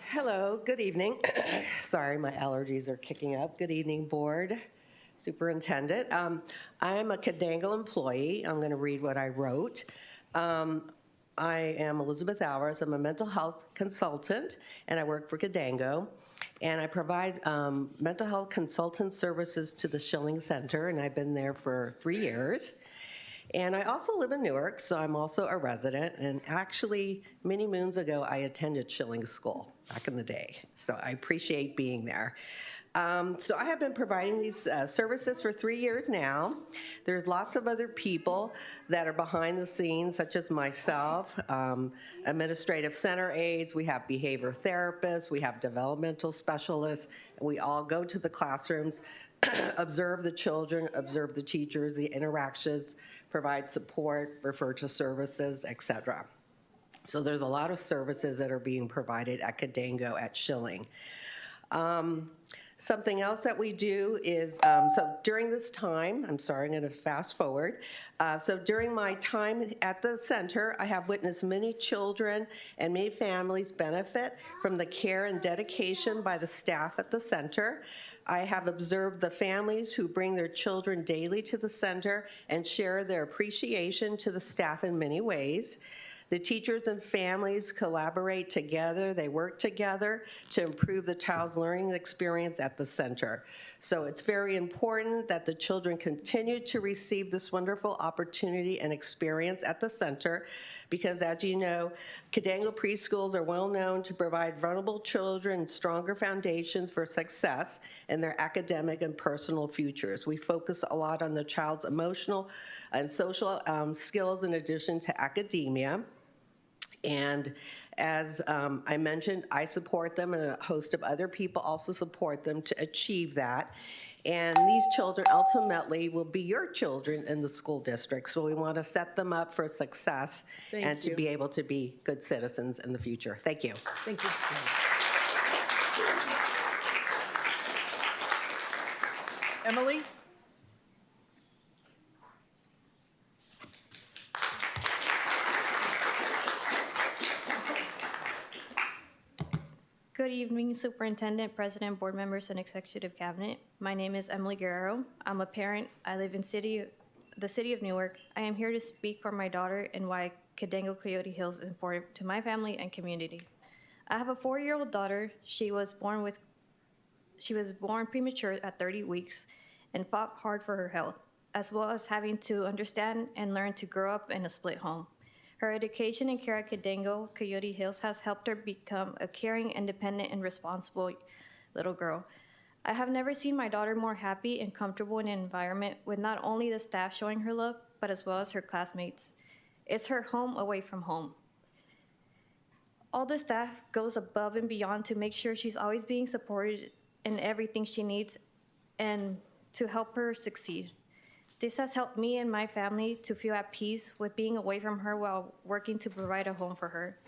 Hello, good evening. Sorry, my allergies are kicking up. Good evening, board, superintendent. I'm a Cadango employee. I'm going to read what I wrote. I am Elizabeth Hours. I'm a mental health consultant, and I work for Cadango. And I provide mental health consultant services to the Schilling Center, and I've been there for 3 years. And I also live in Newark, so I'm also a resident. And actually, many moons ago, I attended Schilling School back in the day. So I appreciate being there. So I have been providing these services for 3 years now. There's lots of other people that are behind the scenes, such as myself, administrative center aides, we have behavior therapists, we have developmental specialists. We all go to the classrooms, observe the children, observe the teachers, the interactions, provide support, refer to services, etc. So there's a lot of services that are being provided at Cadango at Schilling. Something else that we do is, so during this time, I'm sorry, I'm going to fast forward. So during my time at the center, I have witnessed many children and many families benefit from the care and dedication by the staff at the center. I have observed the families who bring their children daily to the center and share their appreciation to the staff in many ways. The teachers and families collaborate together, they work together to improve the child's learning experience at the center. So it's very important that the children continue to receive this wonderful opportunity and experience at the center because, as you know, Cadango preschools are well known to provide vulnerable children stronger foundations for success in their academic and personal futures. We focus a lot on the child's emotional and social skills in addition to academia. And as I mentioned, I support them, and a host of other people also support them to achieve that. And these children ultimately will be your children in the school district. So we want to set them up for success and to be able to be good citizens in the future. Thank you. Thank you. Emily? Good evening, Superintendent, President, board members, and Executive Cabinet. My name is Emily Guerrero. I'm a parent. I live in the city of Newark. I am here to speak for my daughter and why Cadango Coyote Hills is important to my family and community. I have a 4-year-old daughter. She was born premature at 30 weeks and fought hard for her health, as well as having to understand and learn to grow up in a split home. Her education and care at Cadango Coyote Hills has helped her become a caring, independent, and responsible little girl. I have never seen my daughter more happy and comfortable in an environment with not only the staff showing her love, but as well as her classmates. It's her home away from home. All the staff goes above and beyond to make sure she's always being supported in everything she needs and to help her succeed. This has helped me and my family to feel at peace with being away from her while working to provide a home for her.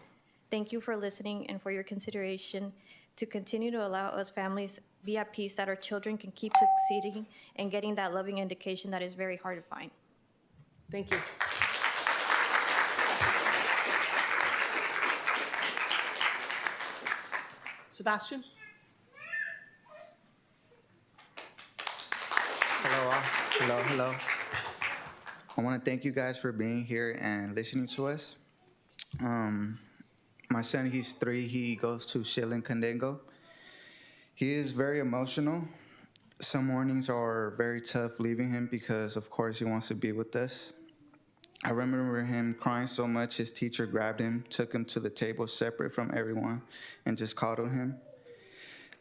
Thank you for listening and for your consideration to continue to allow us families be at peace that our children can keep succeeding and getting that loving education that is very hard to find. Thank you. Sebastian? Hello. I want to thank you guys for being here and listening to us. My son, he's 3. He goes to Schilling Cadango. He is very emotional. Some mornings are very tough leaving him because, of course, he wants to be with us. I remember him crying so much, his teacher grabbed him, took him to the table separate from everyone, and just coddled him.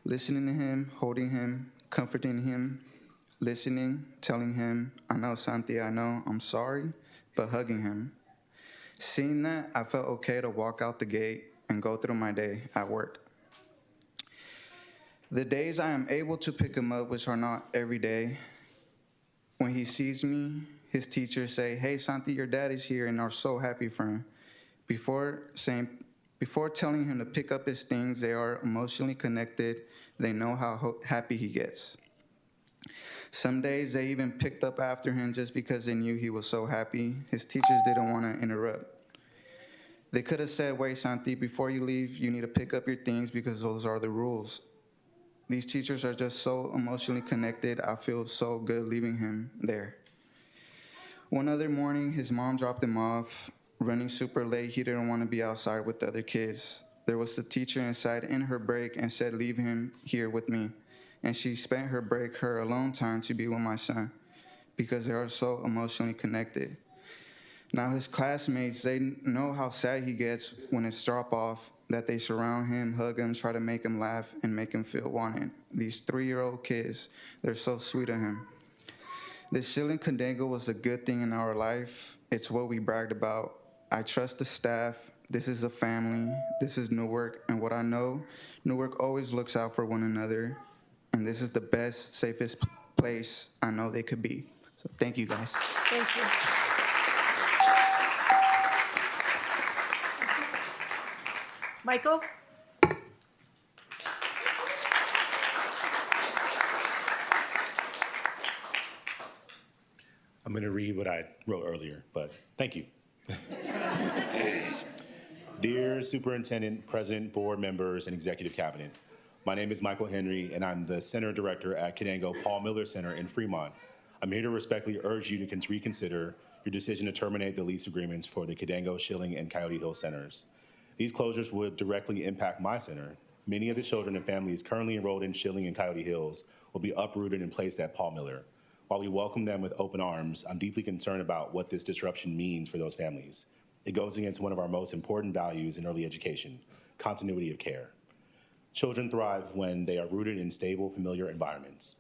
Listening to him, holding him, comforting him, listening, telling him, I know, Santi, I know, I'm sorry, but hugging him. Seeing that, I felt okay to walk out the gate and go through my day at work. The days I am able to pick him up, which are not every day, when he sees me, his teachers say, hey, Santi, your dad is here, and are so happy for him. Before telling him to pick up his things, they are emotionally connected. They know how happy he gets. Some days they even picked up after him just because they knew he was so happy. His teachers didn't want to interrupt. They could have said, wait, Santi, before you leave, you need to pick up your things because those are the rules. These teachers are just so emotionally connected. I feel so good leaving him there. One other morning, his mom dropped him off. running super late. He didn't want to be outside with the other kids. There was a teacher inside in her break and said, leave him here with me. And she spent her break, her alone time, to be with my son because they are so emotionally connected. Now his classmates, they know how sad he gets when it's drop off, that they surround him, hug him, try to make him laugh and make him feel wanted. These 3-year-old kids, they're so sweet of him. The shilling Kandango was a good thing in our life. It's what we bragged about. I trust the staff. This is a family. This is Newark. And what I know, Newark always looks out for one another. And this is the best, safest place I know they could be. So thank you, guys. Thank you. Michael? I'm going to read what I wrote earlier, but thank you. Dear Superintendent, President, Board members, and Executive Cabinet, my name is Michael Henry, and I'm the Center Director at Kandango Paul Miller Center in Fremont. I'm here to respectfully urge you to reconsider your decision to terminate the lease agreements for the Kandango, Schilling, and Coyote Hill centers. These closures would directly impact my center. Many of the children and families currently enrolled in Schilling and Coyote Hills will be uprooted and placed at Paul Miller. While we welcome them with open arms, I'm deeply concerned about what this disruption means for those families. It goes against one of our most important values in early education, continuity of care. Children thrive when they are rooted in stable, familiar environments.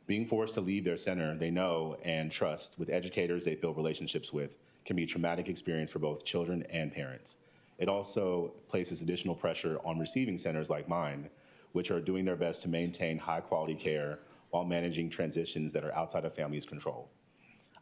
Being forced to leave their center they know and trust with educators they build relationships with can be a traumatic experience for both children and parents. It also places additional pressure on receiving centers like mine, which are doing their best to maintain high-quality care while managing transitions that are outside of families' control.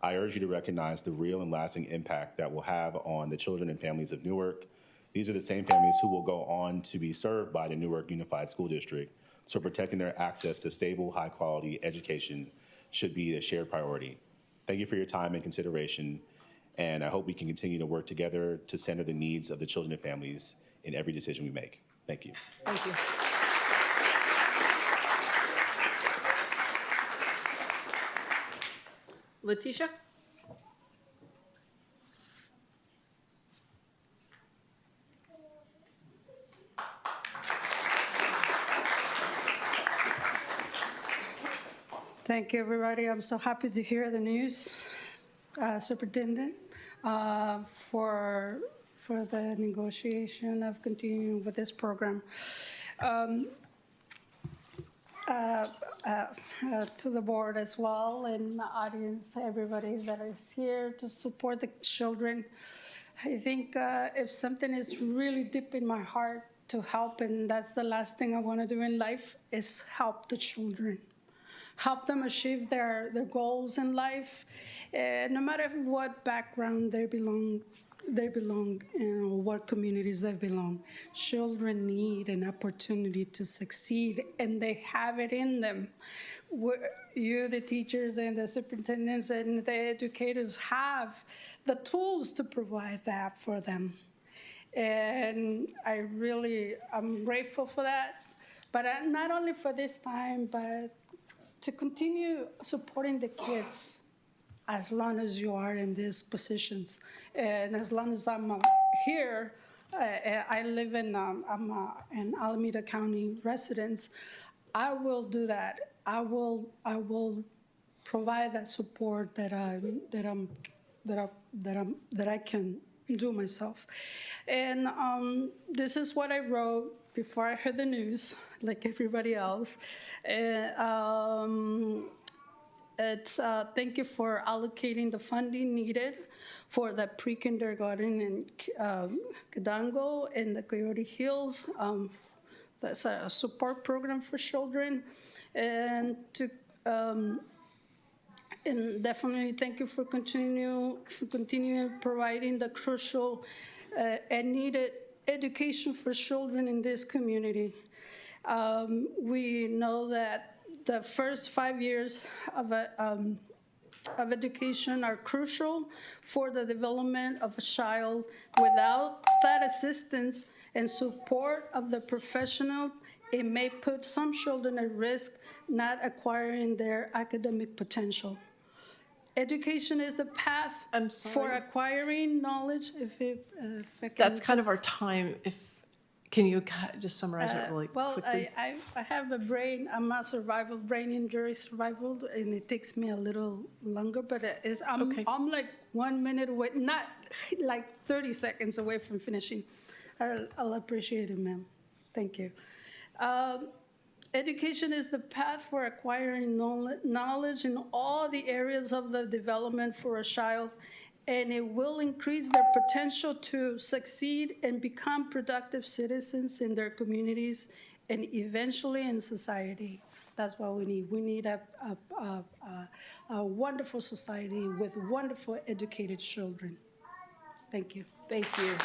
I urge you to recognize the real and lasting impact that will have on the children and families of Newark. These are the same families who will go on to be served by the Newark Unified School District, so protecting their access to stable, high-quality education should be a shared priority. Thank you for your time and consideration, and I hope we can continue to work together to center the needs of the children and families in every decision we make. Thank you. Thank you. Letitia? Thank you, everybody. I'm so happy to hear the news, Superintendent, for the negotiation of continuing with this program. To the board as well, and the audience, everybody that is here to support the children. I think if something is really deep in my heart to help, and that's the last thing I want to do in life, is help the children. Help them achieve their goals in life, no matter what background they belong, what communities they belong. Children need an opportunity to succeed, and they have it in them. You, the teachers and the superintendents and the educators, have the tools to provide that for them. And I'm grateful for that. But not only for this time, but to continue supporting the kids as long as you are in these positions. And as long as I'm here, I live I'm an Alameda County resident, I will do that. I will provide that support that I can do myself. And this is what I wrote before I heard the news, like everybody else. It's thank you for allocating the funding needed for the pre-kindergarten in Kandango and the Coyote Hills. That's a support program for children, and and definitely thank you for continuing providing the crucial and needed education for children in this community. We know that the first 5 years of education are crucial for the development of a child. Without that assistance and support of the professional, it may put some children at risk not acquiring their academic potential. Education is the path for acquiring knowledge. If I can That's kind of just- our time. Can you just summarize it really Well, quickly? I have a brain, I'm a survival, brain injury survival, and it takes me a little longer, but I'm like 1 minute away, not like 30 seconds away from finishing. I'll appreciate it, ma'am. Thank you. Education is the path for acquiring knowledge in all the areas of the development for a child, and it will increase their potential to succeed and become productive citizens in their communities and eventually in society. That's what we need. We need a wonderful society with wonderful educated children. Thank you. Thank you.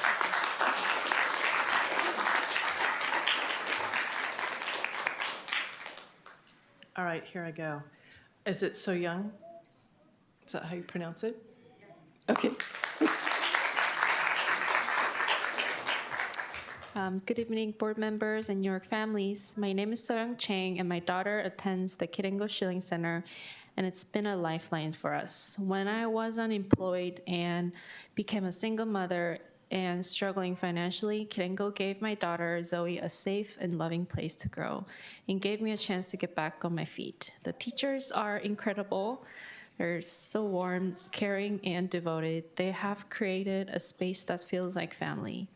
All right, here I go. Is it So Young? Is that how you pronounce it? Okay. Good evening, board members and your families. My name is Soyoung Chang, and my daughter attends the Kirengo Schilling Center, and it's been a lifeline for us. When I was unemployed and became a single mother and struggling financially, Kirengo gave my daughter Zoe a safe and loving place to grow and gave me a chance to get back on my feet. The teachers are incredible. They're so warm, caring, and devoted. They have created a space that feels like family.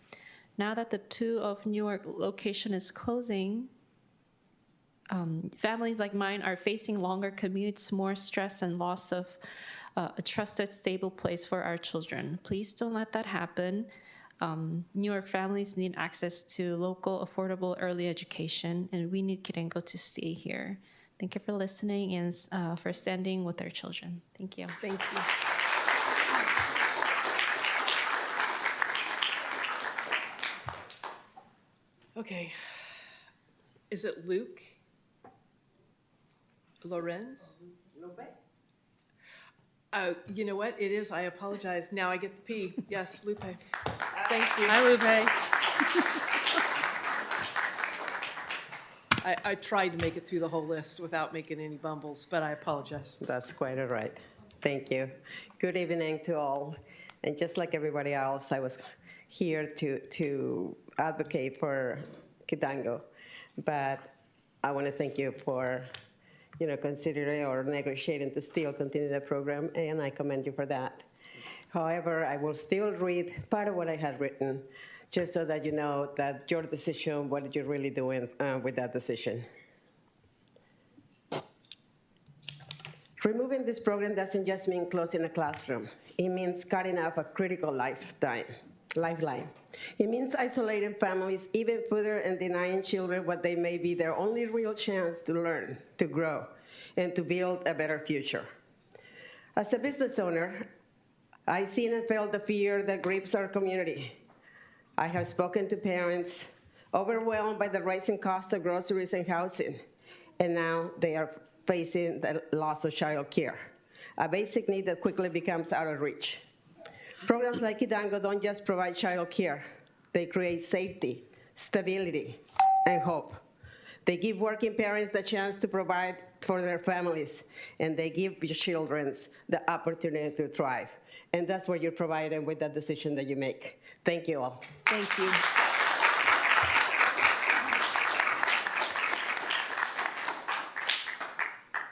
Now that the 2 of Newark location is closing, families like mine are facing longer commutes, more stress, and loss of a trusted, stable place for our children. Please don't let that happen. Newark families need access to local, affordable early education, and we need Kirengo to stay here. Thank you for listening and for standing with our children. Thank you. Thank you. Okay. Is it Luke? Lorenz? Oh, you know what? It is. I apologize. Now I get the P. Yes, Lupe. Thank you. Hi, Lupe. I tried to make it through the whole list without making any bumbles, but I apologize. That's quite all right. Thank you. Good evening to all. And just like everybody else, I was here to advocate for Kidango. But I want to thank you for considering or negotiating to still continue the program, and I commend you for that. However, I will still read part of what I had written, just so that you know that your decision, what you're really doing with that decision. Removing this program doesn't just mean closing a classroom. It means cutting off a critical lifeline. It means isolating families even further and denying children what they may be their only real chance to learn, to grow, and to build a better future. As a business owner, I've seen and felt the fear that grips our community. I have spoken to parents overwhelmed by the rising cost of groceries and housing, and now they are facing the loss of child care, a basic need that quickly becomes out of reach. Programs like Kidango don't just provide child care. They create safety, stability, and hope. They give working parents the chance to provide for their families, and they give children the opportunity to thrive. And that's what you're providing with that decision that you make. Thank you all. Thank you.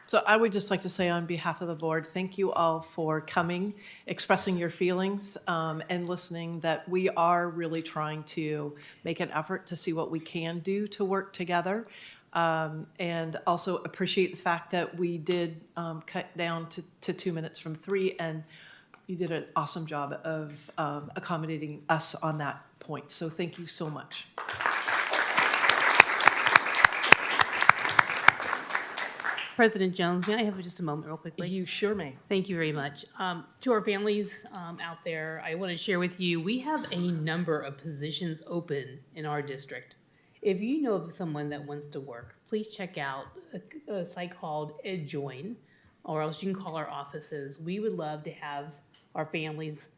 So I would just like to say on behalf of the board, thank you all for coming, expressing your feelings, and listening, that we are really trying to make an effort to see what we can do to work together. And also appreciate the fact that we did cut down to 2 minutes from 3, and you did an awesome job of accommodating us on that point. So thank you so much. President Jones, may I have just a moment real quickly? You sure may. Thank you very much. To our families out there, I want to share with you, we have a number of positions open in our district. If you know of someone that wants to work, please check out a site called EdJoin, or else you can call our offices. We would love to have our families,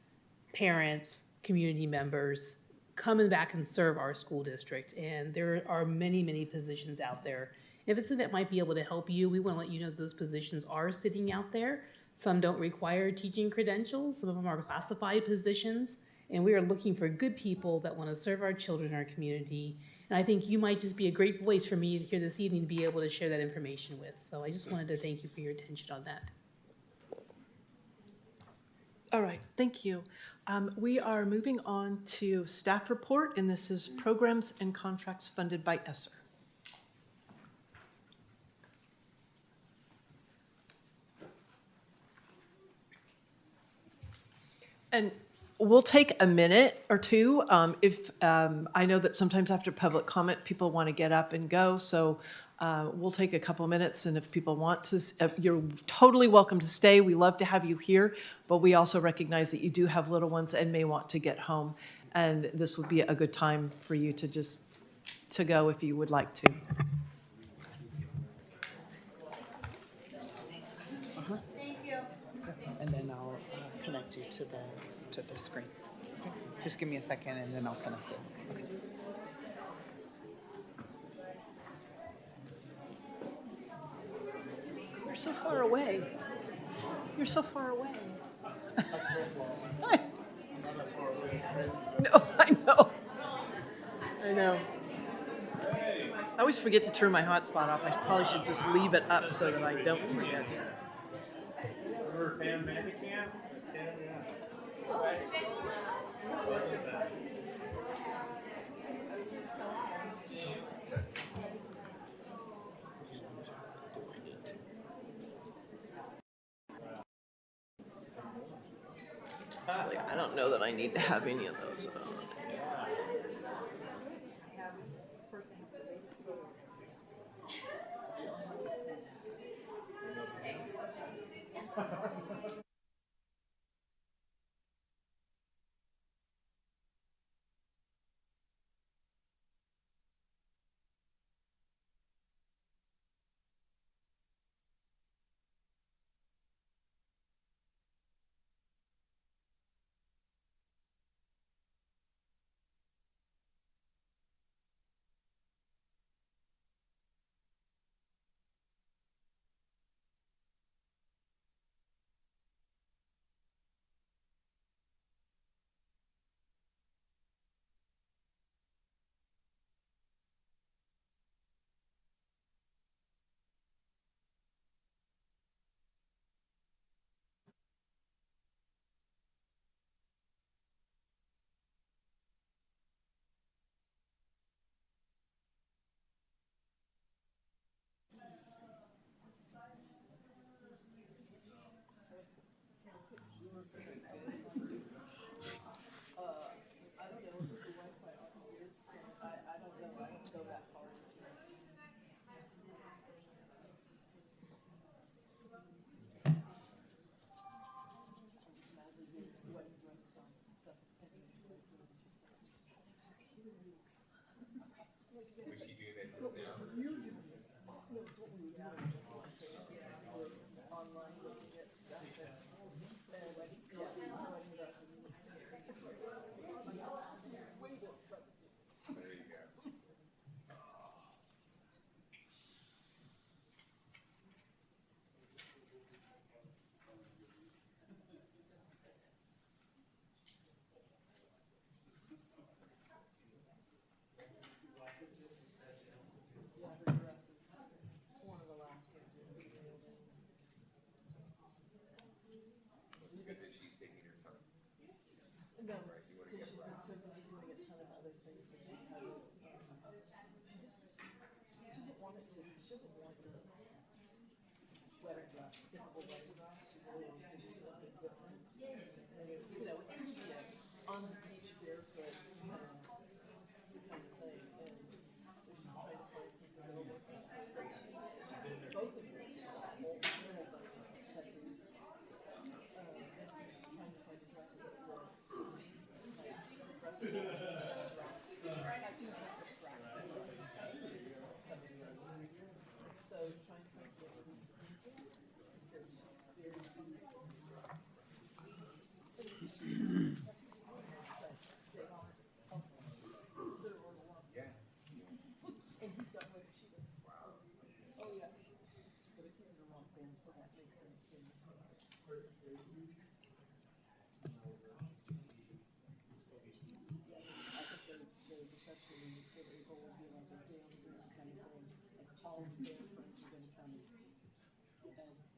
parents, community members come back and serve our school district. And there are many, many positions out there. If it's something that might be able to help you, we want to let you know those positions are sitting out there. Some don't require teaching credentials. Some of them are classified positions. And we are looking for good people that want to serve our children in our community. And I think you might just be a great voice for me here this evening to be able to share that information with. So I just wanted to thank you for your attention on that. All right, thank you. We are moving on to staff report, and this is programs and contracts funded by ESSER. And we'll take a minute or two. If I know that sometimes after public comment, people want to get up and go, so we'll take a couple minutes. And if people want to, you're totally welcome to stay. We love to have you here, but we also recognize that you do have little ones and may want to get home. And this would be a good time for you to just to go if you would like to. Thank you. And then I'll connect you to the screen. Okay. Just give me a second and then I'll connect it. Okay. You're so far away. You're so far away. No, I know. I know. I always forget to turn my hotspot off. I probably should just leave it up so that I don't forget. Actually, I don't know that I need to have any of those.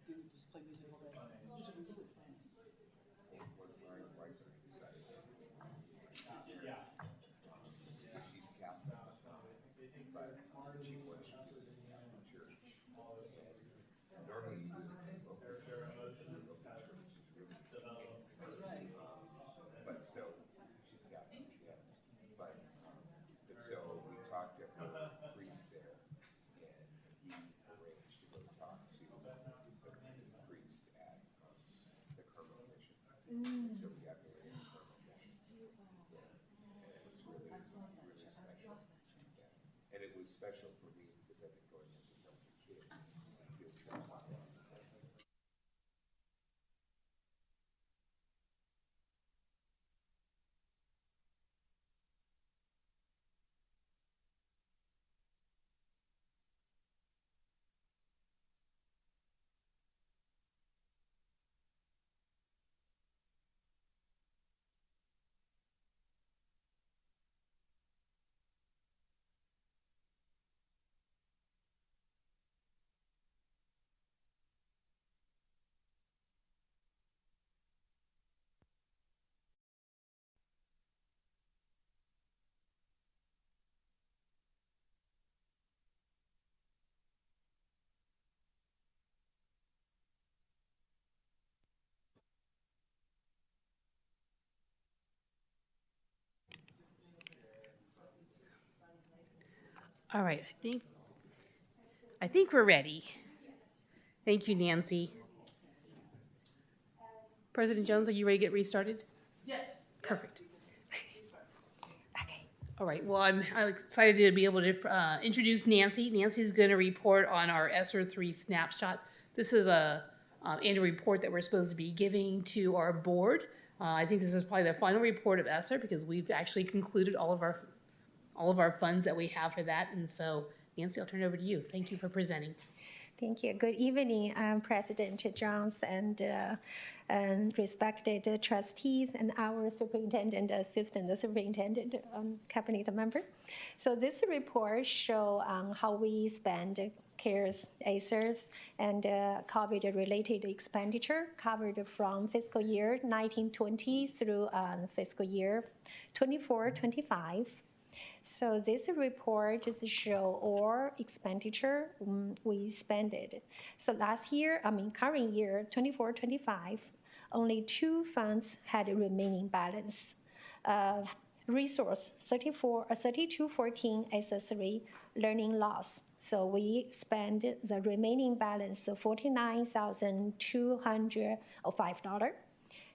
do just play music all day, which will be really fun. She's Catholic, but she worships in the Catholic Church. And normally you do the local church is really but so she's Catholic, yeah. But so we talked to her priest there, and he arranged to go talk to the priest at the Carmel mission. So we got married at the Carmel mission. Yeah. And it was really, really special. Yeah. And it was special for me because I've been going there since I was a kid. Field trips like that. All right, I think we're ready. Thank you, Nancy. President Jones, are you ready to get restarted? Yes. Perfect. Okay. All right, well, I'm excited to be able to introduce Nancy. Nancy's going to report on our ESSER 3 snapshot. This is a annual report that we're supposed to be giving to our board. I think this is probably the final report of ESSER because we've actually concluded all of our funds that we have for that. And so, Nancy, I'll turn it over to you. Thank you for presenting. Thank you. Good evening, President Jones and respected trustees and our superintendent, assistant superintendent, cabinet member. So this report shows how we spend CARES, ESSERs, and COVID-related expenditure covered from fiscal year 1920 through fiscal year 24-25. So this report just show all expenditure we spent it. So current year, 24-25, only 2 funds had a remaining balance. Resource 3214 accessory learning loss. So we spend the remaining balance of $49,205.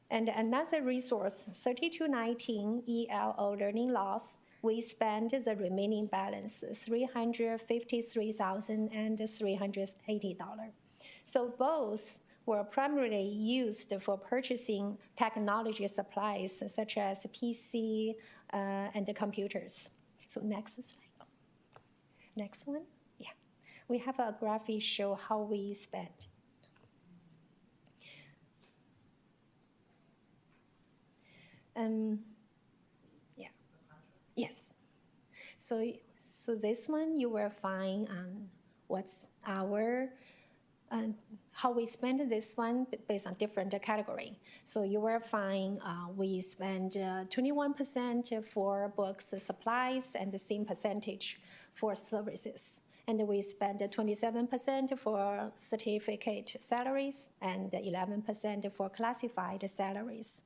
And another resource, 3219 ELO learning loss, we spent the remaining balance, $353,380. So both were primarily used for purchasing technology supplies such as PC and the computers. So next slide. Next one. Yeah. We have a graphic show how we spent. Yeah. Yes. So this one you will find what's our how we spend this one based on different category. So you will find we spend 21% for books and supplies and the same percentage for services. And we spend 27% for certificate salaries and 11% for classified salaries.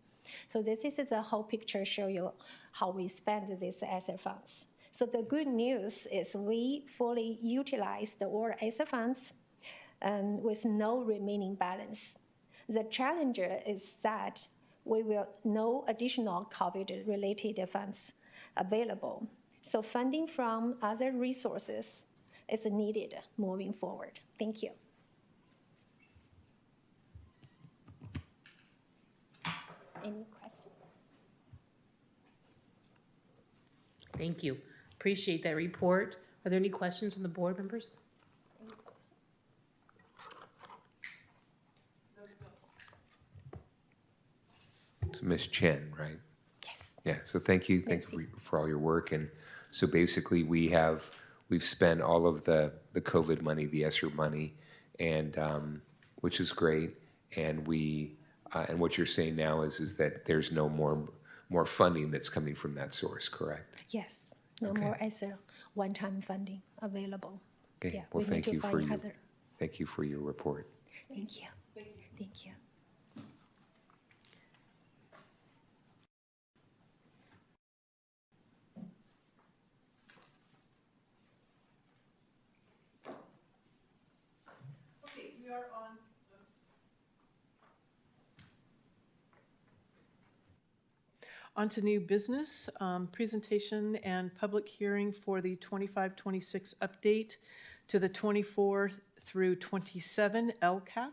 So this is the whole picture, show you how we spend these ESSER funds. So the good news is we fully utilized all ESSER funds with no remaining balance. The challenge is that we will no additional COVID-related funds available. So funding from other resources is needed moving forward. Thank you. Any questions? Thank you. Appreciate that report. Are there any questions from the board members? Ms. Chen, right? Yes. Yeah, so thank you for all your work. And so basically, we've spent all of the COVID money, the ESSER money, and which is great. And and what you're saying now is that there's no more funding that's coming from that source, correct? Yes. No Okay. more ESSER one-time funding available. Okay. Yeah, Well, we need to find other. thank you for your report. Thank you. Thank you. Okay, we are on to new business, presentation and public hearing for the 25-26 update to the 24 through 27 LCAP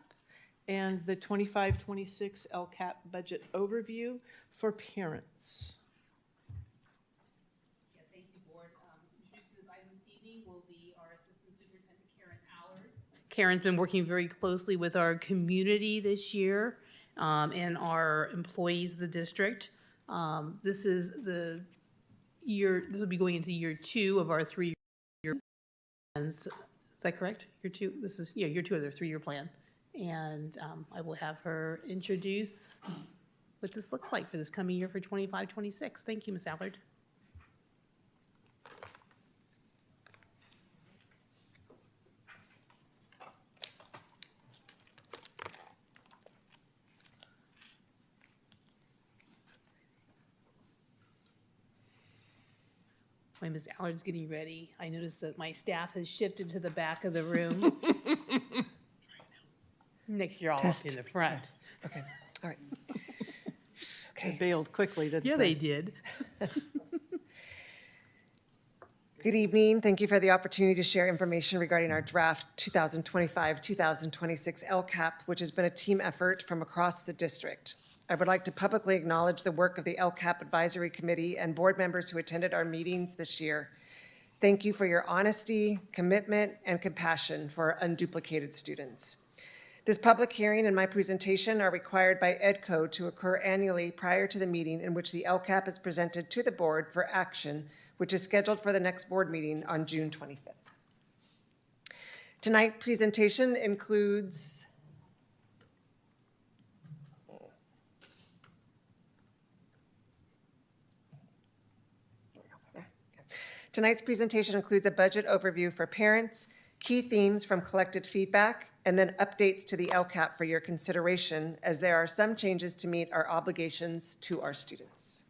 and the 25-26 LCAP budget overview for parents. Yeah, thank you, Board. Introducing this item this evening will be our Assistant Superintendent, Karen Allard. Karen's been working very closely with our community this year and our employees of the district. This is the year, this will be going into year 2 of our 3-year plans. Is that correct? Year 2? This is, yeah, year 2 of their 3-year plan. And I will have her introduce what this looks like for this coming year for 25-26. Thank you, Ms. Allard. While Ms. Allard's getting ready, I noticed that my staff has shifted to the back of the room. Next year, I'll Test. in the front. Okay, all right. They bailed quickly, didn't they? Yeah, they did. Good evening. Thank you for the opportunity to share information regarding our draft 2025-2026 LCAP, which has been a team effort from across the district. I would like to publicly acknowledge the work of the LCAP Advisory Committee and board members who attended our meetings this year. Thank you for your honesty, commitment, and compassion for unduplicated students. This public hearing and my presentation are required by EDCO to occur annually prior to the meeting in which the LCAP is presented to the board for action, which is scheduled for the next board meeting on June 25th. Tonight's presentation includes a budget overview for parents, key themes from collected feedback, and then updates to the LCAP for your consideration, as there are some changes to meet our obligations to our students.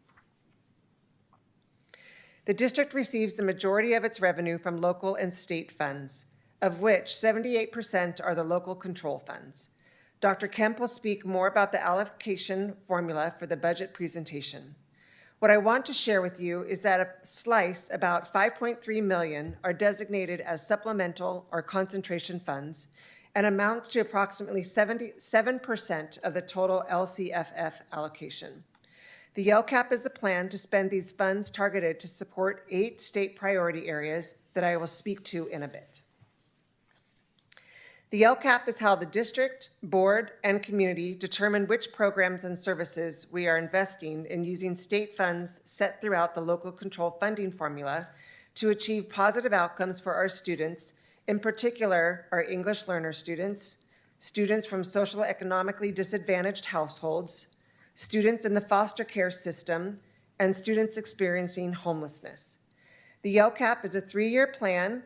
The district receives the majority of its revenue from local and state funds, of which 78% are the local control funds. Dr. Kemp will speak more about the allocation formula for the budget presentation. What I want to share with you is that a slice, about $5.3 million, are designated as supplemental or concentration funds and amounts to approximately 77% of the total LCFF allocation. The LCAP is a plan to spend these funds targeted to support 8 state priority areas that I will speak to in a bit. The LCAP is how the district, board, and community determine which programs and services we are investing in using state funds set throughout the local control funding formula to achieve positive outcomes for our students, in particular our English learner students, students from socioeconomically disadvantaged households, students in the foster care system, and students experiencing homelessness. The LCAP is a 3-year plan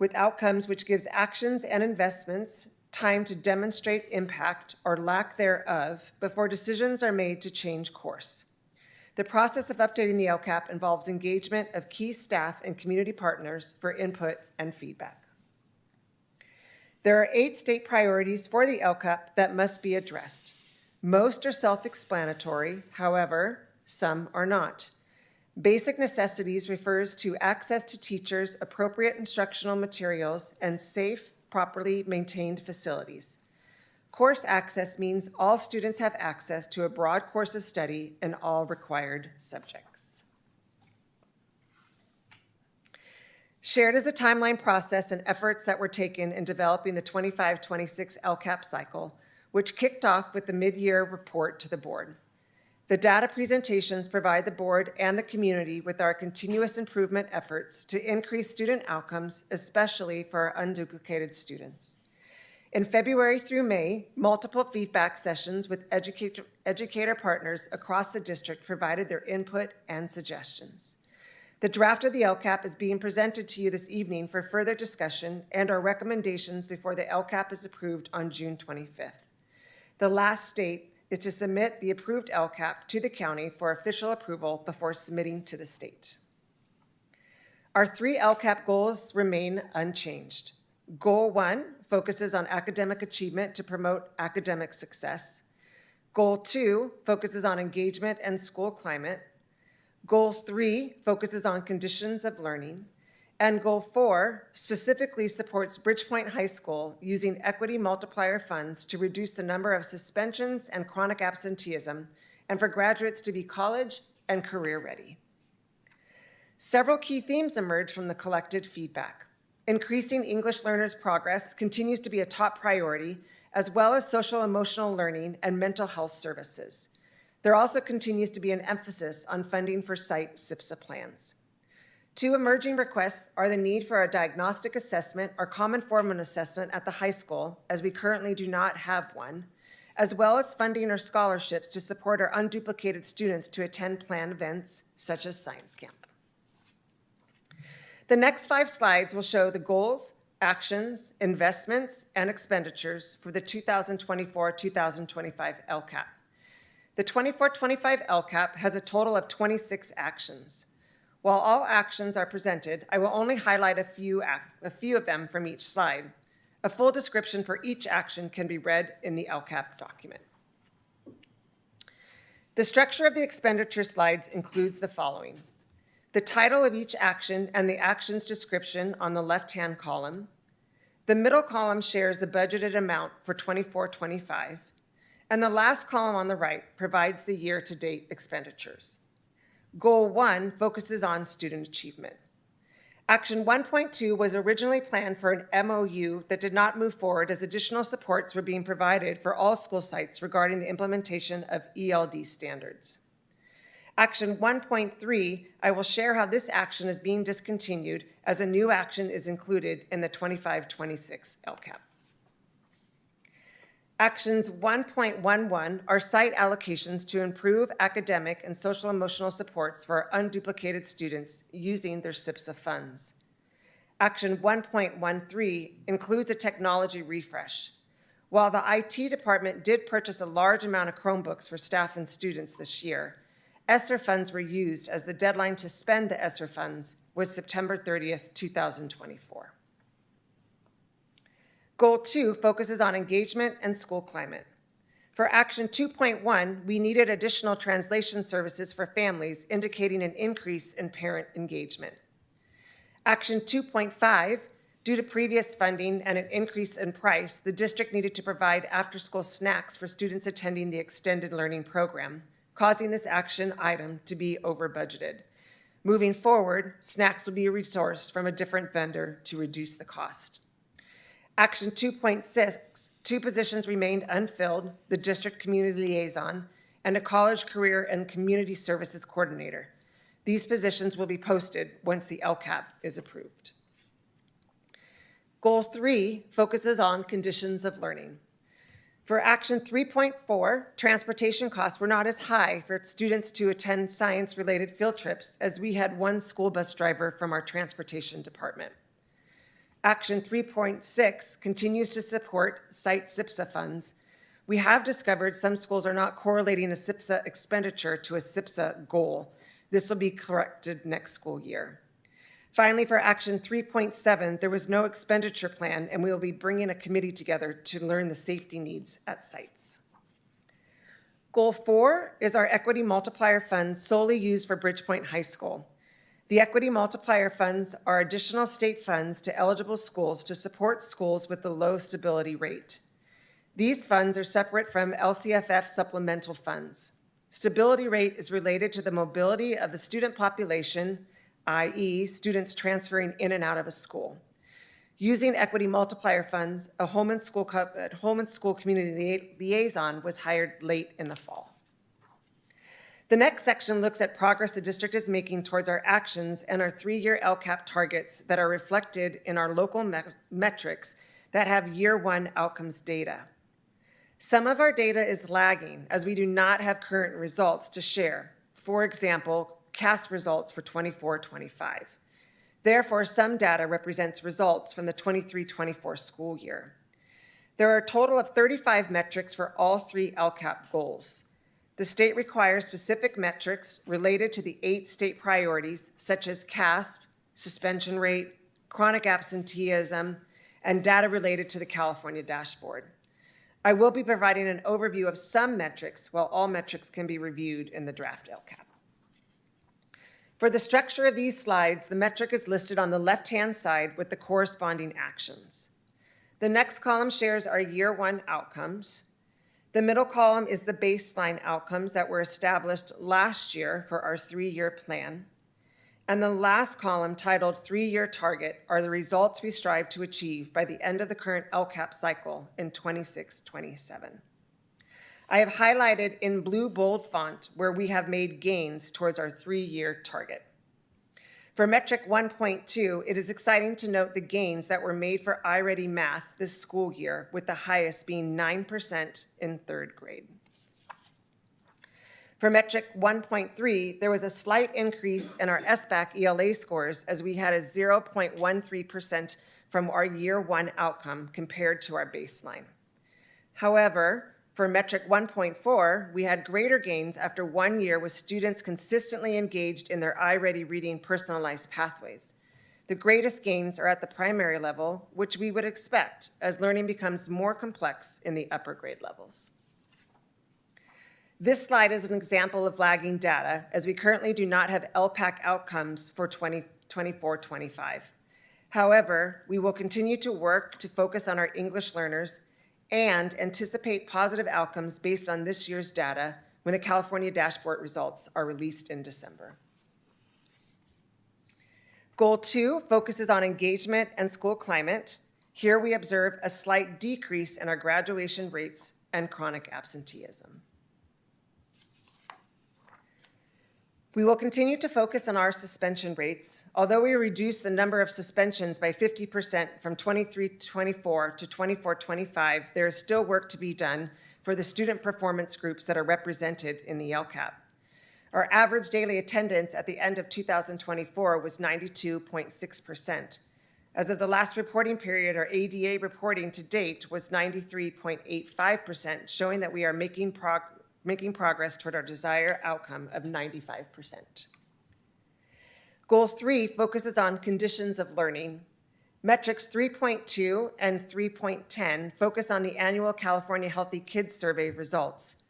with outcomes which gives actions and investments time to demonstrate impact or lack thereof before decisions are made to change course. The process of updating the LCAP involves engagement of key staff and community partners for input and feedback. There are 8 state priorities for the LCAP that must be addressed. Most are self-explanatory, however, some are not. Basic necessities refers to access to teachers, appropriate instructional materials, and safe, properly maintained facilities. Course access means all students have access to a broad course of study in all required subjects. Shared is a timeline process and efforts that were taken in developing the 25-26 LCAP cycle, which kicked off with the mid-year report to the board. The data presentations provide the board and the community with our continuous improvement efforts to increase student outcomes, especially for our unduplicated students. In February through May, multiple feedback sessions with educator partners across the district provided their input and suggestions. The draft of the LCAP is being presented to you this evening for further discussion and our recommendations before the LCAP is approved on June 25th. The last date is to submit the approved LCAP to the county for official approval before submitting to the state. Our 3 LCAP goals remain unchanged. Goal 1 focuses on academic achievement to promote academic success. Goal 2 focuses on engagement and school climate. Goal 3 focuses on conditions of learning. And Goal 4 specifically supports Bridgepoint High School using equity multiplier funds to reduce the number of suspensions and chronic absenteeism, and for graduates to be college and career ready. Several key themes emerge from the collected feedback. Increasing English learners' progress continues to be a top priority, as well as social emotional learning and mental health services. There also continues to be an emphasis on funding for site SIPSA plans. 2 emerging requests are the need for a diagnostic assessment or common form of assessment at the high school, as we currently do not have one, as well as funding or scholarships to support our unduplicated students to attend planned events such as science camp. The next 5 slides will show the goals, actions, investments, and expenditures for the 2024-2025 LCAP. The 24-25 LCAP has a total of 26 actions. While all actions are presented, I will only highlight a few of them from each slide. A full description for each action can be read in the LCAP document. The structure of the expenditure slides includes the following: the title of each action and the action's description on the left-hand column. The middle column shares the budgeted amount for 24-25. And the last column on the right provides the year-to-date expenditures. Goal 1 focuses on student achievement. Action 1.2 was originally planned for an MOU that did not move forward, as additional supports were being provided for all school sites regarding the implementation of ELD standards. Action 1.3, I will share how this action is being discontinued as a new action is included in the 25-26 LCAP. Actions 1.11 are site allocations to improve academic and social emotional supports for our unduplicated students using their SIPSA funds. Action 1.13 includes a technology refresh. While the IT department did purchase a large amount of Chromebooks for staff and students this year, ESSER funds were used as the deadline to spend the ESSER funds was September 30th, 2024. Goal 2 focuses on engagement and school climate. For Action 2.1, we needed additional translation services for families, indicating an increase in parent engagement. Action 2.5, due to previous funding and an increase in price, the district needed to provide after-school snacks for students attending the extended learning program, causing this action item to be over budgeted. Moving forward, snacks will be resourced from a different vendor to reduce the cost. Action 2.6, 2 positions remained unfilled: the district community liaison and a college career and community services coordinator. These positions will be posted once the LCAP is approved. Goal 3 focuses on conditions of learning. For Action 3.4, transportation costs were not as high for students to attend science-related field trips, as we had 1 school bus driver from our transportation department. Action 3.6 continues to support site SIPSA funds. We have discovered some schools are not correlating a SIPSA expenditure to a SIPSA goal. This will be corrected next school year. Finally, for Action 3.7, there was no expenditure plan, and we will be bringing a committee together to learn the safety needs at sites. Goal 4 is our equity multiplier funds solely used for Bridgepoint High School. The equity multiplier funds are additional state funds to eligible schools to support schools with the low stability rate. These funds are separate from LCFF supplemental funds. Stability rate is related to the mobility of the student population, i.e., students transferring in and out of a school. Using equity multiplier funds, a home and school community liaison was hired late in the fall. The next section looks at progress the district is making towards our actions and our 3-year LCAP targets that are reflected in our local metrics that have year 1 outcomes data. Some of our data is lagging as we do not have current results to share. For example, CAS results for 24-25. Therefore, some data represents results from the 23-24 school year. There are a total of 35 metrics for all 3 LCAP goals. The state requires specific metrics related to the 8 state priorities, such as CASP, suspension rate, chronic absenteeism, and data related to the California dashboard. I will be providing an overview of some metrics, while all metrics can be reviewed in the draft LCAP. For the structure of these slides, the metric is listed on the left-hand side with the corresponding actions. The next column shares our year 1 outcomes. The middle column is the baseline outcomes that were established last year for our 3-year plan. And the last column, titled 3-year target, are the results we strive to achieve by the end of the current LCAP cycle in 26-27. I have highlighted in blue bold font where we have made gains towards our 3-year target. For metric 1.2, it is exciting to note the gains that were made for iReady Math this school year, with the highest being 9% in 3rd grade. For metric 1.3, there was a slight increase in our SBAC ELA scores as we had a 0.13% from our year 1 outcome compared to our baseline. However, for metric 1.4, we had greater gains after 1 year with students consistently engaged in their iReady reading personalized pathways. The greatest gains are at the primary level, which we would expect as learning becomes more complex in the upper grade levels. This slide is an example of lagging data, as we currently do not have LPAC outcomes for 2024-25. However, we will continue to work to focus on our English learners and anticipate positive outcomes based on this year's data when the California dashboard results are released in December. Goal 2 focuses on engagement and school climate. Here we observe a slight decrease in our graduation rates and chronic absenteeism. We will continue to focus on our suspension rates. Although we reduced the number of suspensions by 50% from 23-24 to 24-25, there is still work to be done for the student performance groups that are represented in the LCAP. Our average daily attendance at the end of 2024 was 92.6%. As of the last reporting period, our ADA reporting to date was 93.85%, showing that we are making progress toward our desired outcome of 95%. Goal 3 focuses on conditions of learning. Metrics 3.2 and 3.10 focus on the annual California Healthy Kids Survey results.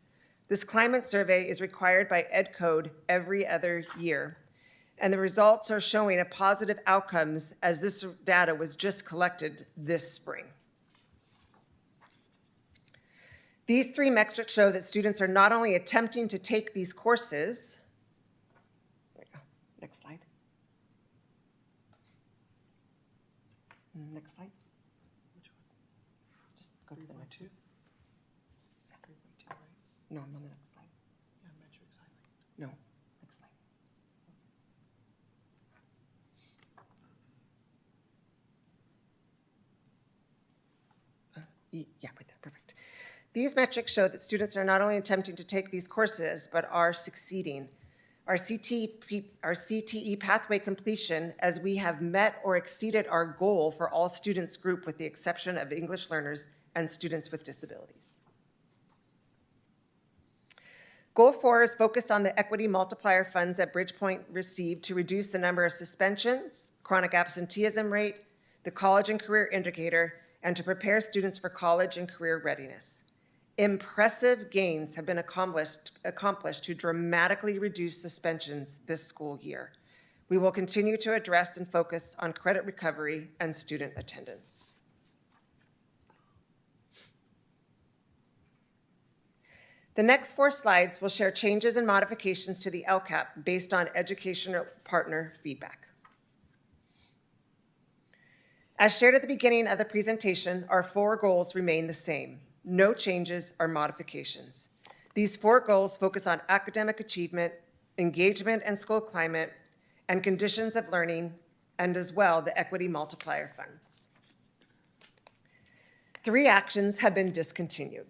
This climate survey is required by Ed Code every other year, and the results are showing a positive outcomes as this data was just collected this spring. These 3 metrics show that students are not only attempting to take these courses, there we go, next slide. Next slide. Which one? Just go to the next one. 3.2, right? No, I'm on the next slide. Yeah, metrics highlight. No, next slide. Yeah, right there, perfect. These metrics show that students are not only attempting to take these courses, but are succeeding. Our CTE pathway completion, as we have met or exceeded our goal for all students group with the exception of English learners and students with disabilities. Goal 4 is focused on the equity multiplier funds that Bridgepoint received to reduce the number of suspensions, chronic absenteeism rate, the college and career indicator, and to prepare students for college and career readiness. Impressive gains have been accomplished to dramatically reduce suspensions this school year. We will continue to address and focus on credit recovery and student attendance. The next 4 slides will share changes and modifications to the LCAP based on educational partner feedback. As shared at the beginning of the presentation, our 4 goals remain the same. No changes or modifications. These 4 goals focus on academic achievement, engagement and school climate, and conditions of learning, and as well the equity multiplier funds. 3 actions have been discontinued.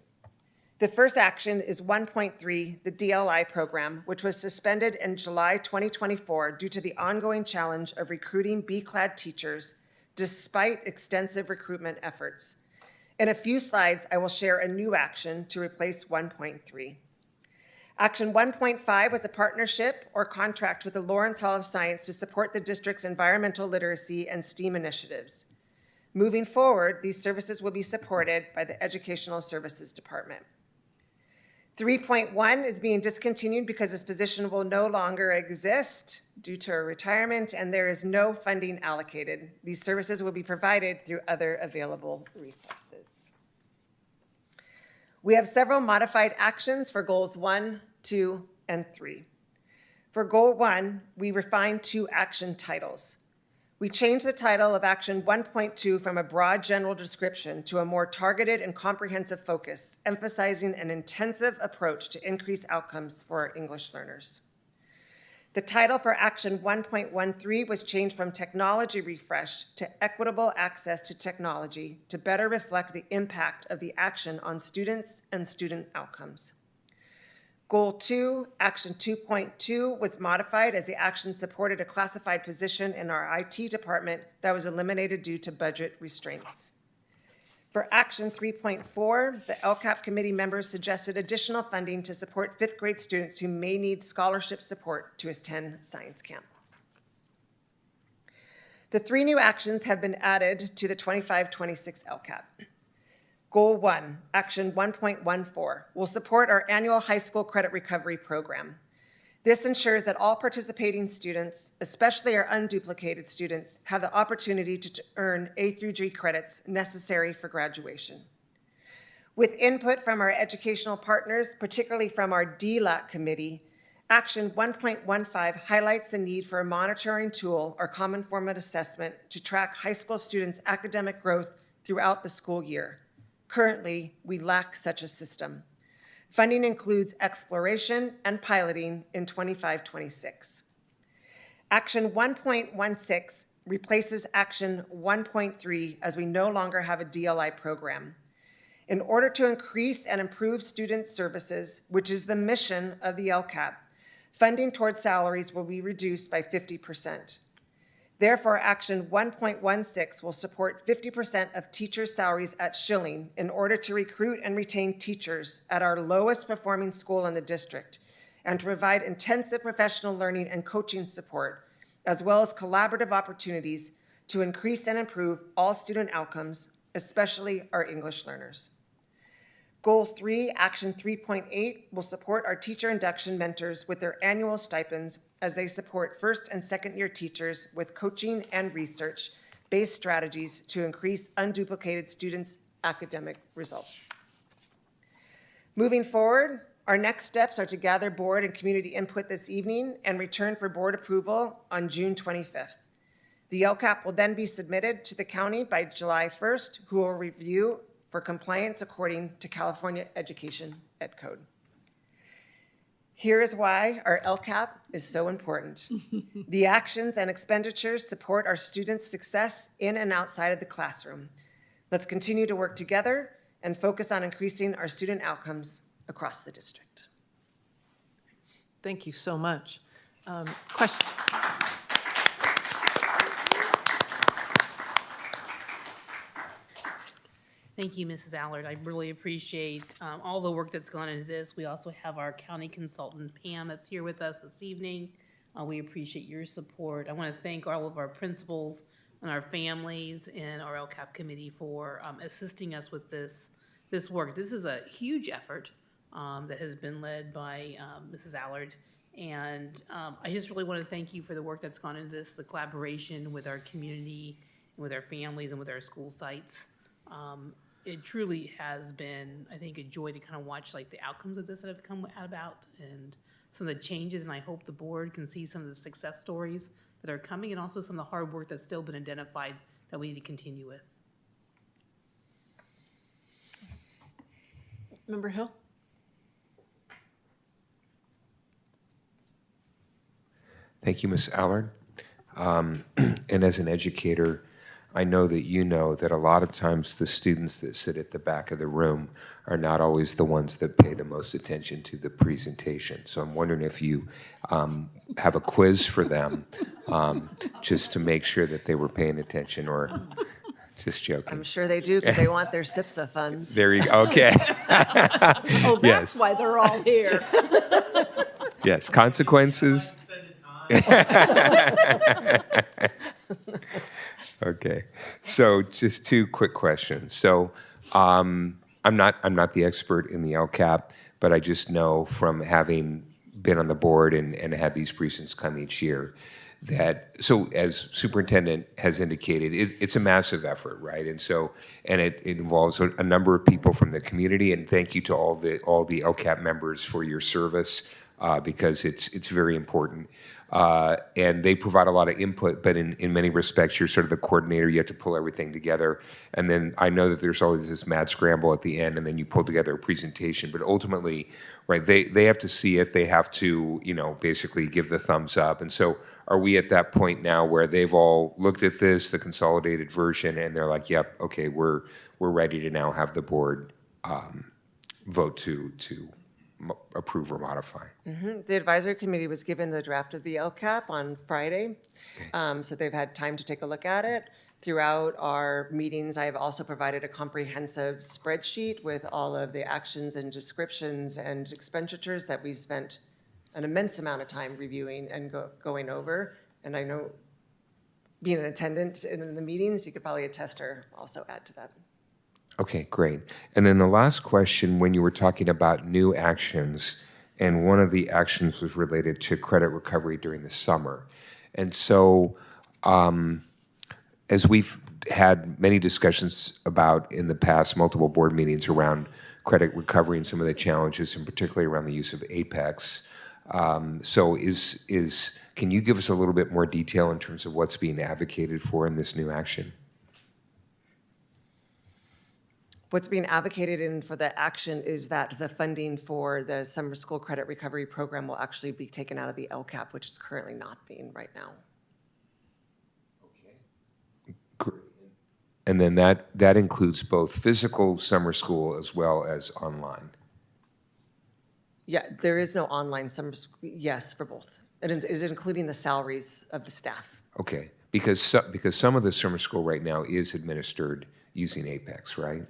The first action is 1.3, the DLI program, which was suspended in July 2024 due to the ongoing challenge of recruiting B-clad teachers despite extensive recruitment efforts. In a few slides, I will share a new action to replace 1.3. Action 1.5 was a partnership or contract with the Lawrence Hall of Science to support the district's environmental literacy and STEAM initiatives. Moving forward, these services will be supported by the Educational Services Department. 3.1 is being discontinued because this position will no longer exist due to a retirement, and there is no funding allocated. These services will be provided through other available resources. We have several modified actions for goals 1, 2, and 3. For goal 1, we refined 2 action titles. We changed the title of action 1.2 from a broad general description to a more targeted and comprehensive focus, emphasizing an intensive approach to increase outcomes for our English learners. The title for action 1.13 was changed from technology refresh to equitable access to technology to better reflect the impact of the action on students and student outcomes. Goal 2, action 2.2, was modified as the action supported a classified position in our IT department that was eliminated due to budget restraints. For action 3.4, the LCAP committee members suggested additional funding to support 5th grade students who may need scholarship support to attend science camp. The 3 new actions have been added to the 25-26 LCAP. Goal 1, action 1.14, will support our annual high school credit recovery program. This ensures that all participating students, especially our unduplicated students, have the opportunity to earn A through G credits necessary for graduation. With input from our educational partners, particularly from our DLAC committee, action 1.15 highlights the need for a monitoring tool or common format assessment to track high school students' academic growth throughout the school year. Currently, we lack such a system. Funding includes exploration and piloting in 25-26. Action 1.16 replaces action 1.3 as we no longer have a DLI program. In order to increase and improve student services, which is the mission of the LCAP, funding towards salaries will be reduced by 50%. Therefore, action 1.16 will support 50% of teachers' salaries at Schilling in order to recruit and retain teachers at our lowest performing school in the district and to provide intensive professional learning and coaching support, as well as collaborative opportunities to increase and improve all student outcomes, especially our English learners. Goal 3, action 3.8, will support our teacher induction mentors with their annual stipends as they support first and second year teachers with coaching and research-based strategies to increase unduplicated students' academic results. Moving forward, our next steps are to gather board and community input this evening and return for board approval on June 25th. The LCAP will then be submitted to the county by July 1st, who will review for compliance according to California Education Ed Code. Here is why our LCAP is so important. The actions and expenditures support our students' success in and outside of the classroom. Let's continue to work together and focus on increasing our student outcomes across the district. Thank you so much. Question? Thank you, Mrs. Allard. I really appreciate all the work that's gone into this. We also have our county consultant, Pam, that's here with us this evening. We appreciate your support. I want to thank all of our principals and our families and our LCAP committee for assisting us with this work. This is a huge effort that has been led by Mrs. Allard. And I just really want to thank you for the work that's gone into this, the collaboration with our community, and with our families, and with our school sites. It truly has been, I think, a joy to kind of watch like the outcomes of this that have come about and some of the changes, and I hope the board can see some of the success stories that are coming and also some of the hard work that's still been identified that we need to continue with. Member Hill? Thank you, Ms. Allard. And as an educator, I know that a lot of times the students that sit at the back of the room are not always the ones that pay the most attention to the presentation. So I'm wondering if you have a quiz for them just to make sure that they were paying attention, or just joking. I'm sure they do, because they want their SIPSA funds. There you go. Okay. Oh, that's Yes. why they're all here. Yes, consequences. Okay, so just two quick questions. So I'm not the expert in the LCAP, but I just know from having been on the board and had these precincts come each year that, so as superintendent has indicated, it's a massive effort, right? And so, and it involves a number of people from the community, and thank you to all the LCAP members for your service, because it's very important. And they provide a lot of input, but in many respects, you're sort of the coordinator. You have to pull everything together. And then I know that there's always this mad scramble at the end, and then you pull together a presentation. But ultimately, right, they have to see it. They have to, basically give the thumbs up. And so are we at that point now where they've all looked at this, the consolidated version, and they're like, yep, okay, we're ready to now have the board vote to approve or modify? The advisory committee was given the draft of the LCAP on Friday, so they've had time to take a look at it. Throughout our meetings, I have also provided a comprehensive spreadsheet with all of the actions and descriptions and expenditures that we've spent an immense amount of time reviewing and going over. And I know, being an attendant in the meetings, you could probably attest or also add to that. Okay, great. And then the last question, when you were talking about new actions, and one of the actions was related to credit recovery during the summer. And so, as we've had many discussions about in the past, multiple board meetings around credit recovery and some of the challenges, and particularly around the use of Apex. So can you give us a little bit more detail in terms of what's being advocated for in this new action? What's being advocated in for the action is that the funding for the summer school credit recovery program will actually be taken out of the LCAP, which is currently not being right now. And then that includes both physical summer school as well as online. Yeah, there is no online summer school. Yes, for both. It is including the salaries of the staff. Okay, because some of the summer school right now is administered using Apex, right?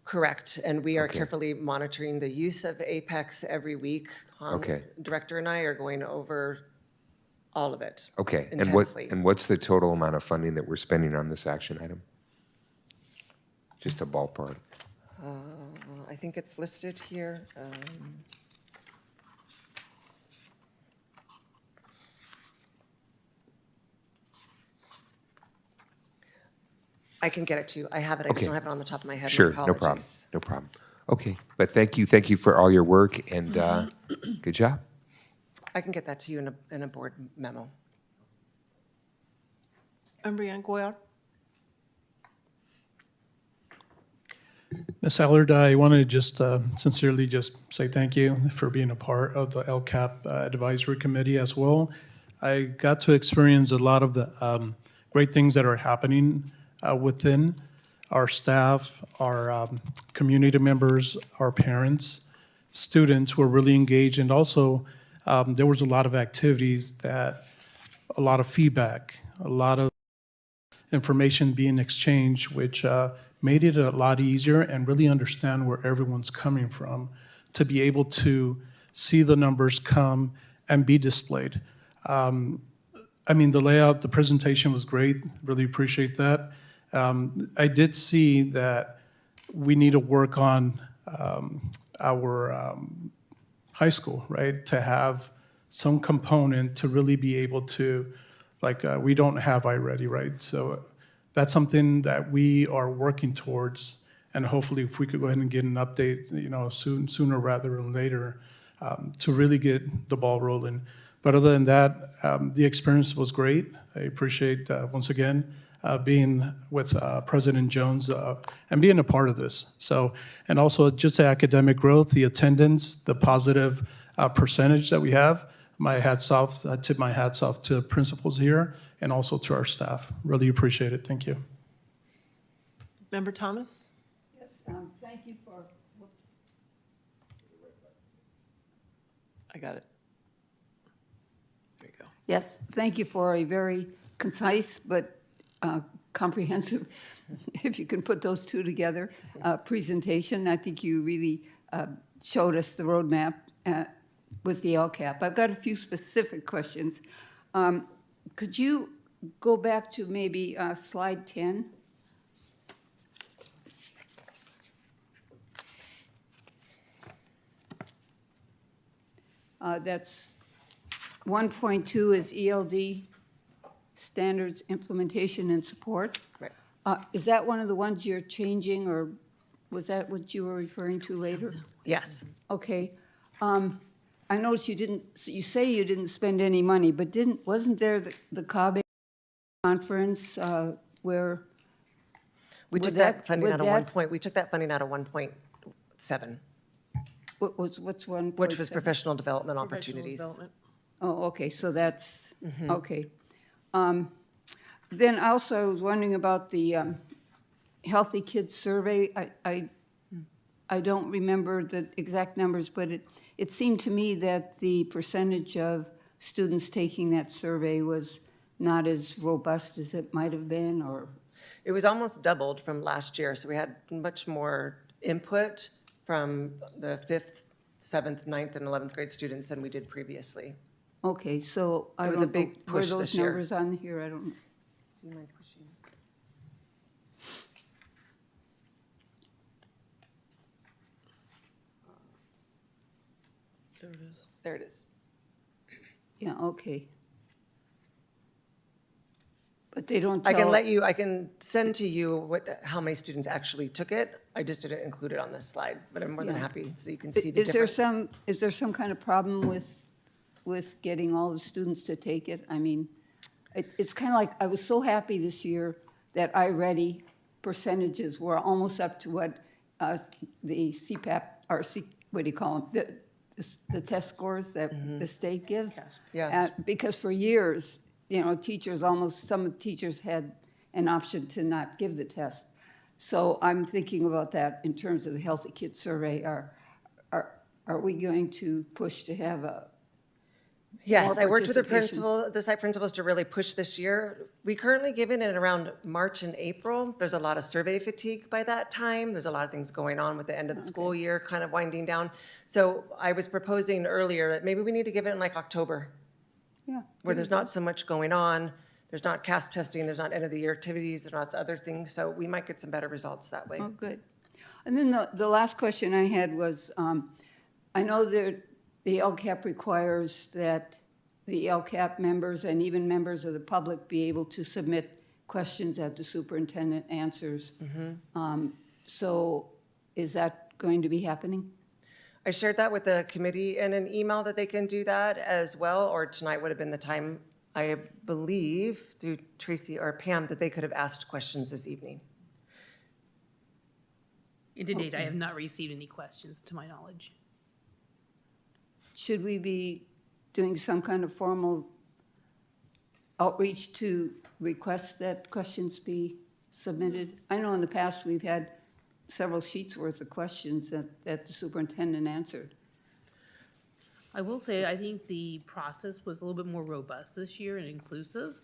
Correct, and we are carefully monitoring the use of Apex every week. Director and I are going over all of it. Okay, intensely. and what's the total amount of funding that we're spending on this action item? Just a ballpark. I think it's listed here. I can get it to you. I have it. I just don't have it on the top of my head. Sure, My no problem, apologies. no problem. Okay, but thank you for all your work, and good job. I can get that to you in a board memo. Brianne Goyard. Ms. Allard, I wanted to just sincerely just say thank you for being a part of the LCAP Advisory Committee as well. I got to experience a lot of the great things that are happening within our staff, our community members, our parents, students who are really engaged, and also there was a lot of activities a lot of feedback, a lot of information being exchanged, which made it a lot easier and really understand where everyone's coming from to be able to see the numbers come and be displayed. I mean, the layout, the presentation was great, really appreciate that. I did see that we need to work on our high school, right? To have some component to really be able to, like, we don't have iReady, right? So that's something that we are working towards, and hopefully if we could go ahead and get an update, sooner rather than later, to really get the ball rolling. But other than that, the experience was great. I appreciate, once again, being with President Jones and being a part of this. So, and also just the academic growth, the attendance, the positive percentage that we have I tip my hats off to principals here and also to our staff. Really appreciate it. Thank you. Member Thomas? Yes, thank you for, whoops. I got it. There you go. Yes, thank you for a very concise but comprehensive, if you can put those two together, presentation. I think you really showed us the roadmap with the LCAP. I've got a few specific questions. Could you go back to maybe slide 10? That's 1.2 is ELD standards implementation and support. Right. Is that one of the ones you're changing, or was that what you were referring to later? Yes. Okay. I noticed you say you didn't spend any money, but wasn't there the CABE conference where? We took that funding out of 1 point. We took that funding out of 1.7. What's one? Which was professional development opportunities. Development. Oh, okay, so that's, okay. Then also, I was wondering about the Healthy Kids Survey. I don't remember the exact numbers, but it seemed to me that the percentage of students taking that survey was not as robust as it might have been, or? It was almost doubled from last year, so we had much more input from the 5th, 7th, 9th, and 11th grade students than we did previously. Okay, so I It was a don't know, big push were this those year. numbers on here? I don't know. Do you mind pushing? There it is. There it is. Yeah, okay. But they don't I tell. I can send to you how many students actually took it. I just didn't include it on this slide, but I'm more than Yeah. happy so you can see the Is there difference. is there some kind of problem with getting all the students to take it? I mean, it's kind of like, I was so happy this year that iReady percentages were almost up to what the CPAP, or what do you call them? The test scores that the state gives. Yeah. Because for years, teachers some teachers had an option to not give the test. So I'm thinking about that in terms of the Healthy Kids Survey. Are we going to push to have a Yes, more I worked with participation? the site principals to really push this year. We currently give it in around March and April. There's a lot of survey fatigue by that time. There's a lot of things going on with the end of the school year kind of winding down. So I was proposing earlier that maybe we need to give it in like October, Yeah. where there's not so much going on. There's not CASP testing, there's not end of the year activities, there's not other things. So we might get some better results that way. Oh, good. And then the last question I had was, I know that the LCAP requires that the LCAP members and even members of the public be able to submit questions that the superintendent answers. So is that going to be happening? I shared that with the committee in an email that they can do that as well, or tonight would have been the time, I believe, through Tracy or Pam, that they could have asked questions this evening. And to date, I have not received any questions, to my knowledge. Should we be doing some kind of formal outreach to request that questions be submitted? I know in the past we've had several sheets worth of questions that the superintendent answered. I will say, I think the process was a little bit more robust this year and inclusive.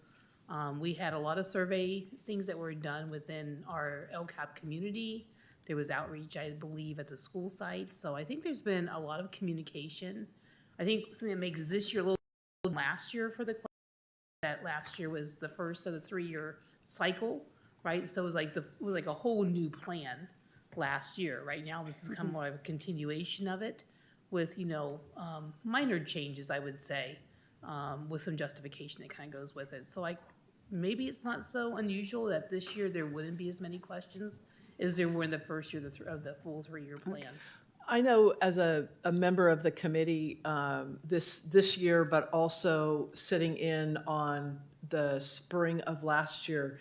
We had a lot of survey things that were done within our LCAP community. There was outreach, I believe, at the school site. So I think there's been a lot of communication. I think something that makes this year a little last year for the question, that last year was the first of the 3-year cycle, right? So it was like a whole new plan last year. Right now, this is kind of more of a continuation of it with, minor changes, I would say, with some justification that kind of goes with it. So maybe it's not so unusual that this year there wouldn't be as many questions as there were in the first year of the full 3-year plan. I know as a member of the committee this year, but also sitting in on the spring of last year,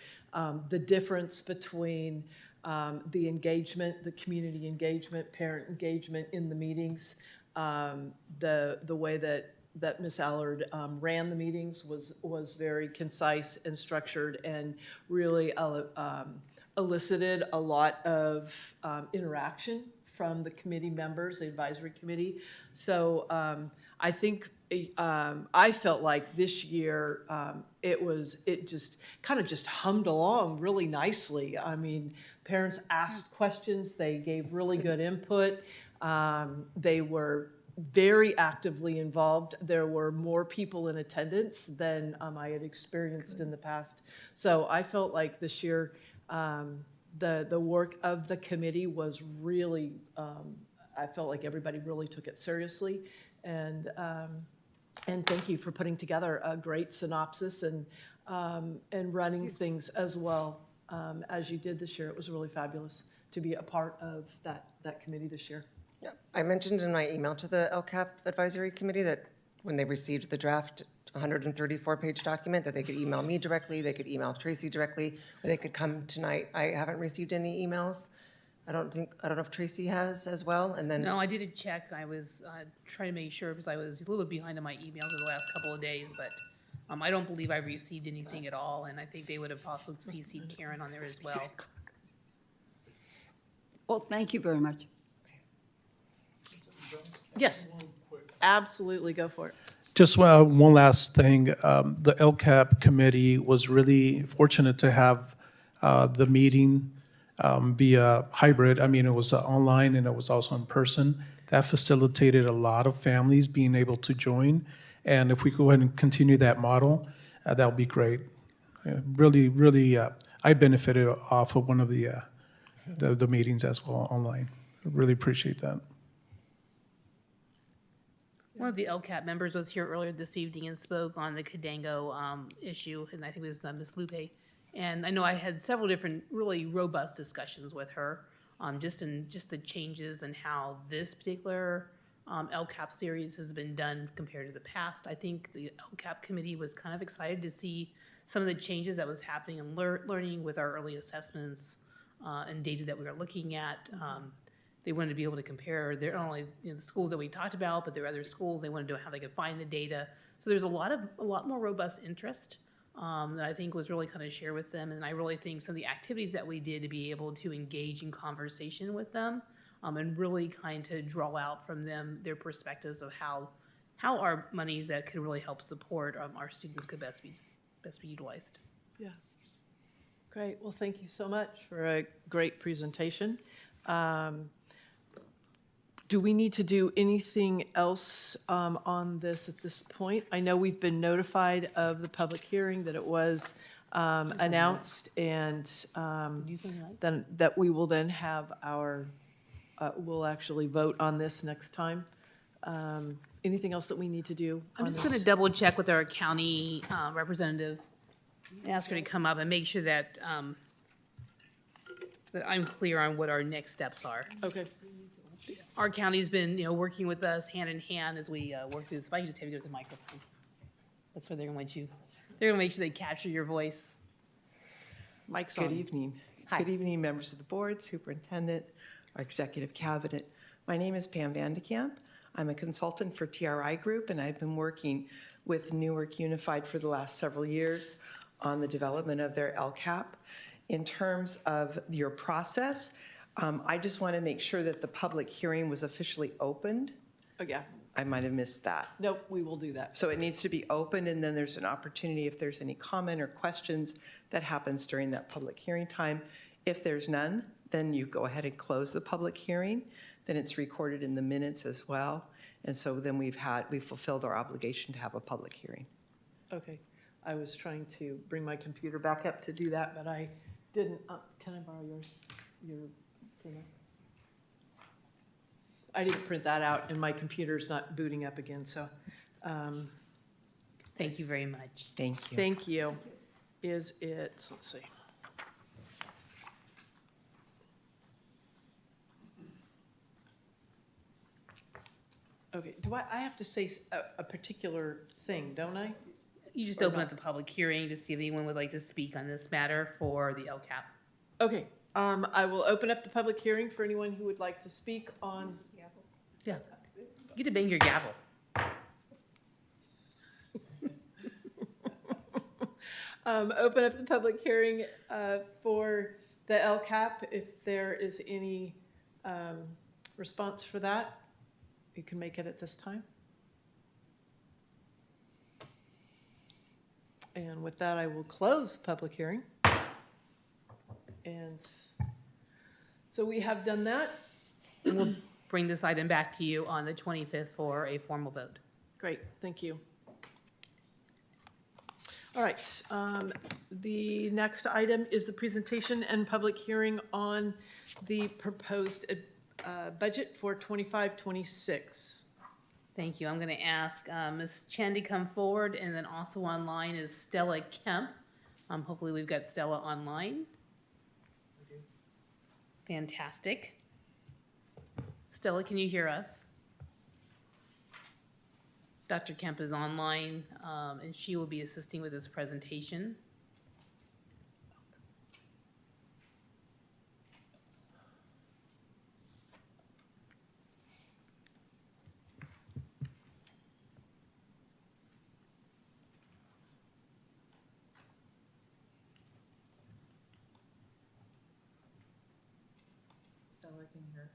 the difference between the engagement, the community engagement, parent engagement in the meetings, the way that that Ms. Allard ran the meetings was very concise and structured and really elicited a lot of interaction from the committee members, the advisory committee. So I think I felt like this year it just kind of just hummed along really nicely. I mean, parents asked questions, they gave really good input. They were very actively involved. There were more people in attendance than I had experienced in the past. So I felt like this year the work of the committee was really, I felt like everybody really took it seriously. And thank you for putting together a great synopsis and running things as well as you did this year. It was really fabulous to be a part of that committee this year. Yeah, I mentioned in my email to the LCAP advisory committee that when they received the draft 134-page document, that they could email me directly, they could email Tracy directly, or they could come tonight. I haven't received any emails. I don't know if Tracy has as well, and then. No, I did check. I was trying to make sure because I was a little bit behind on my emails over the last couple of days, but I don't believe I received anything at all, and I think they would have also CC'd Karen on there as well. Well, thank you very much. Yes, absolutely, go for it. Just one last thing. The LCAP committee was really fortunate to have the meeting via hybrid. I mean, it was online and it was also in person. That facilitated a lot of families being able to join. And if we go ahead and continue that model, that would be great. Really, I benefited off of one of the meetings as well online. I really appreciate that. One of the LCAP members was here earlier this evening and spoke on the Cadango issue, and I think it was Ms. Lupe. And I know I had several different really robust discussions with her, just the changes and how this particular LCAP series has been done compared to the past. I think the LCAP committee was kind of excited to see some of the changes that was happening and learning with our early assessments and data that we were looking at. They wanted to be able to compare their not only the schools that we talked about, but there are other schools. They wanted to know how they could find the data. So there's a lot more robust interest that I think was really kind of shared with them. And I really think some of the activities that we did to be able to engage in conversation with them and really kind of draw out from them their perspectives of how our monies that could really help support our students could best be utilized. Yeah. Great. Well, thank you so much for a great presentation. Do we need to do anything else on this at this point? I know we've been notified of the public hearing, that it was announced, and then that we will then have our, we'll actually vote on this next time. Anything else that we need to do? I'm just going to double check with our county representative and ask her to come up and make sure that that I'm clear on what our next steps are. Okay. Our county's been, working with us hand in hand as we work through this. If I can just have you go to the microphone. That's where they're going to want you. They're going to make sure they capture your voice. Mike's on. Good evening. Hi. Good evening, members of the board, superintendent, our executive cabinet. My name is Pam Vandekamp. I'm a consultant for TRI Group, and I've been working with Newark Unified for the last several years on the development of their LCAP. In terms of your process, I just want to make sure that the public hearing was officially opened. Oh, yeah. I might have missed that. Nope, we will do that. So it needs to be opened, and then there's an opportunity if there's any comment or questions that happens during that public hearing time. If there's none, then you go ahead and close the public hearing. Then it's recorded in the minutes as well. And so then we've fulfilled our obligation to have a public hearing. Okay. I was trying to bring my computer back up to do that, but I didn't. Can I borrow yours? Your printer? I didn't print that out, and my computer's not booting up again, so. Thank you very much. Thank you. Thank you. Is it, let's see. Okay, do I have to say a particular thing, don't I? You just open up the public hearing to see if anyone would like to speak on this matter for the LCAP. Okay, I will open up the public hearing for anyone who would like to speak on. Yeah, you get to bang your gavel. Open up the public hearing for the LCAP. If there is any response for that, you can make it at this time. And with that, I will close the public hearing. And so we have done that. And we'll bring this item back to you on the 25th for a formal vote. Great, thank you. All right, the next item is the presentation and public hearing on the proposed budget for 25-26. Thank you. I'm going to ask Ms. Chen to come forward, and then also online is Stella Kemp. Hopefully we've got Stella online. Fantastic. Stella, can you hear us? Dr. Kemp is online, and she will be assisting with this presentation. Stella, can you hear?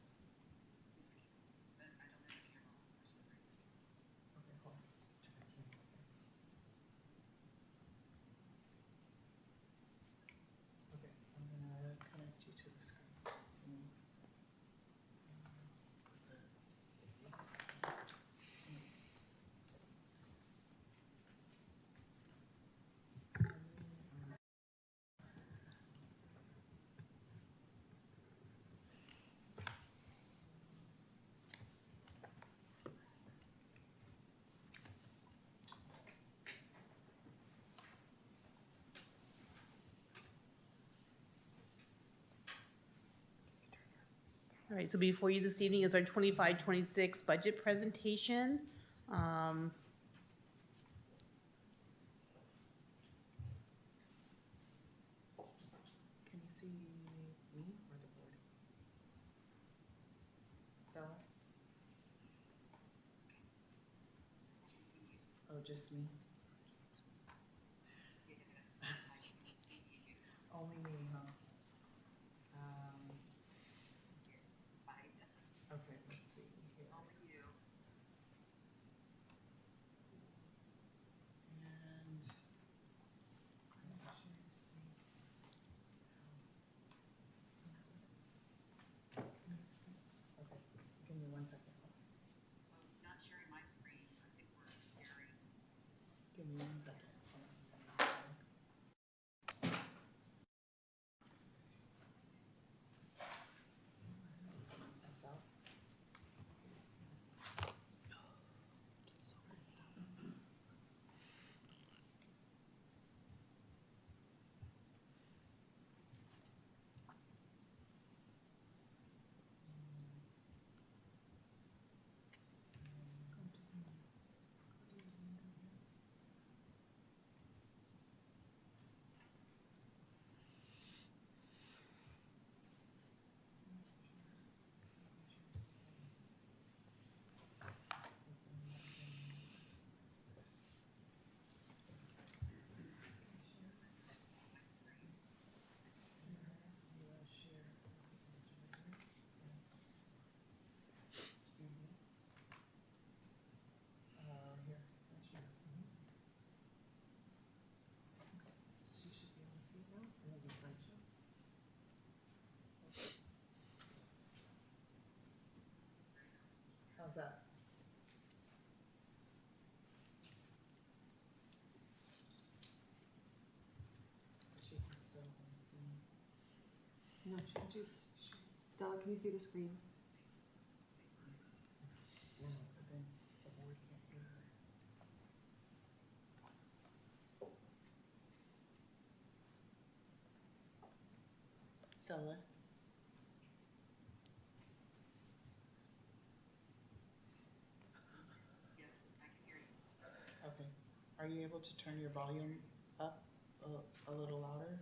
Okay, I'm gonna connect you to the screen. All right, so before you this evening is our 25-26 budget presentation. Can you see me or the board? Stella? Oh, just me? Only me, huh? Okay, let's see here. And okay, give me 1 second. Not sharing my screen. I think we're sharing. Give me 1 second. That's out. How's that? She can still see me. No, she can just, Stella, can you see the screen? No, but then the board can't hear her. Stella? Yes, I can hear you. Okay. Are you able to turn your volume up a little louder?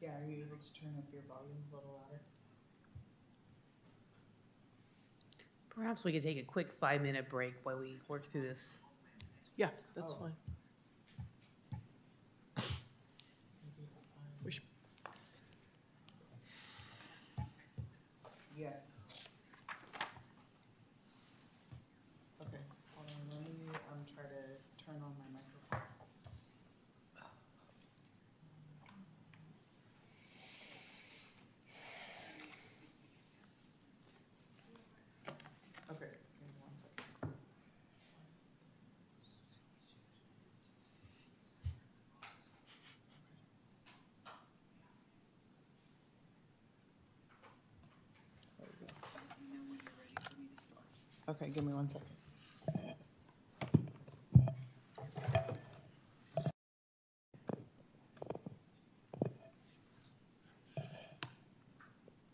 Yeah, are you able to turn up your volume a little louder? Perhaps we could take a quick 5-minute break while we work through this. Yeah, that's fine. We should- Yes. Okay, hold on, let me, try to turn on my microphone. Okay, give me 1 second. There we go. Okay, give me 1 second.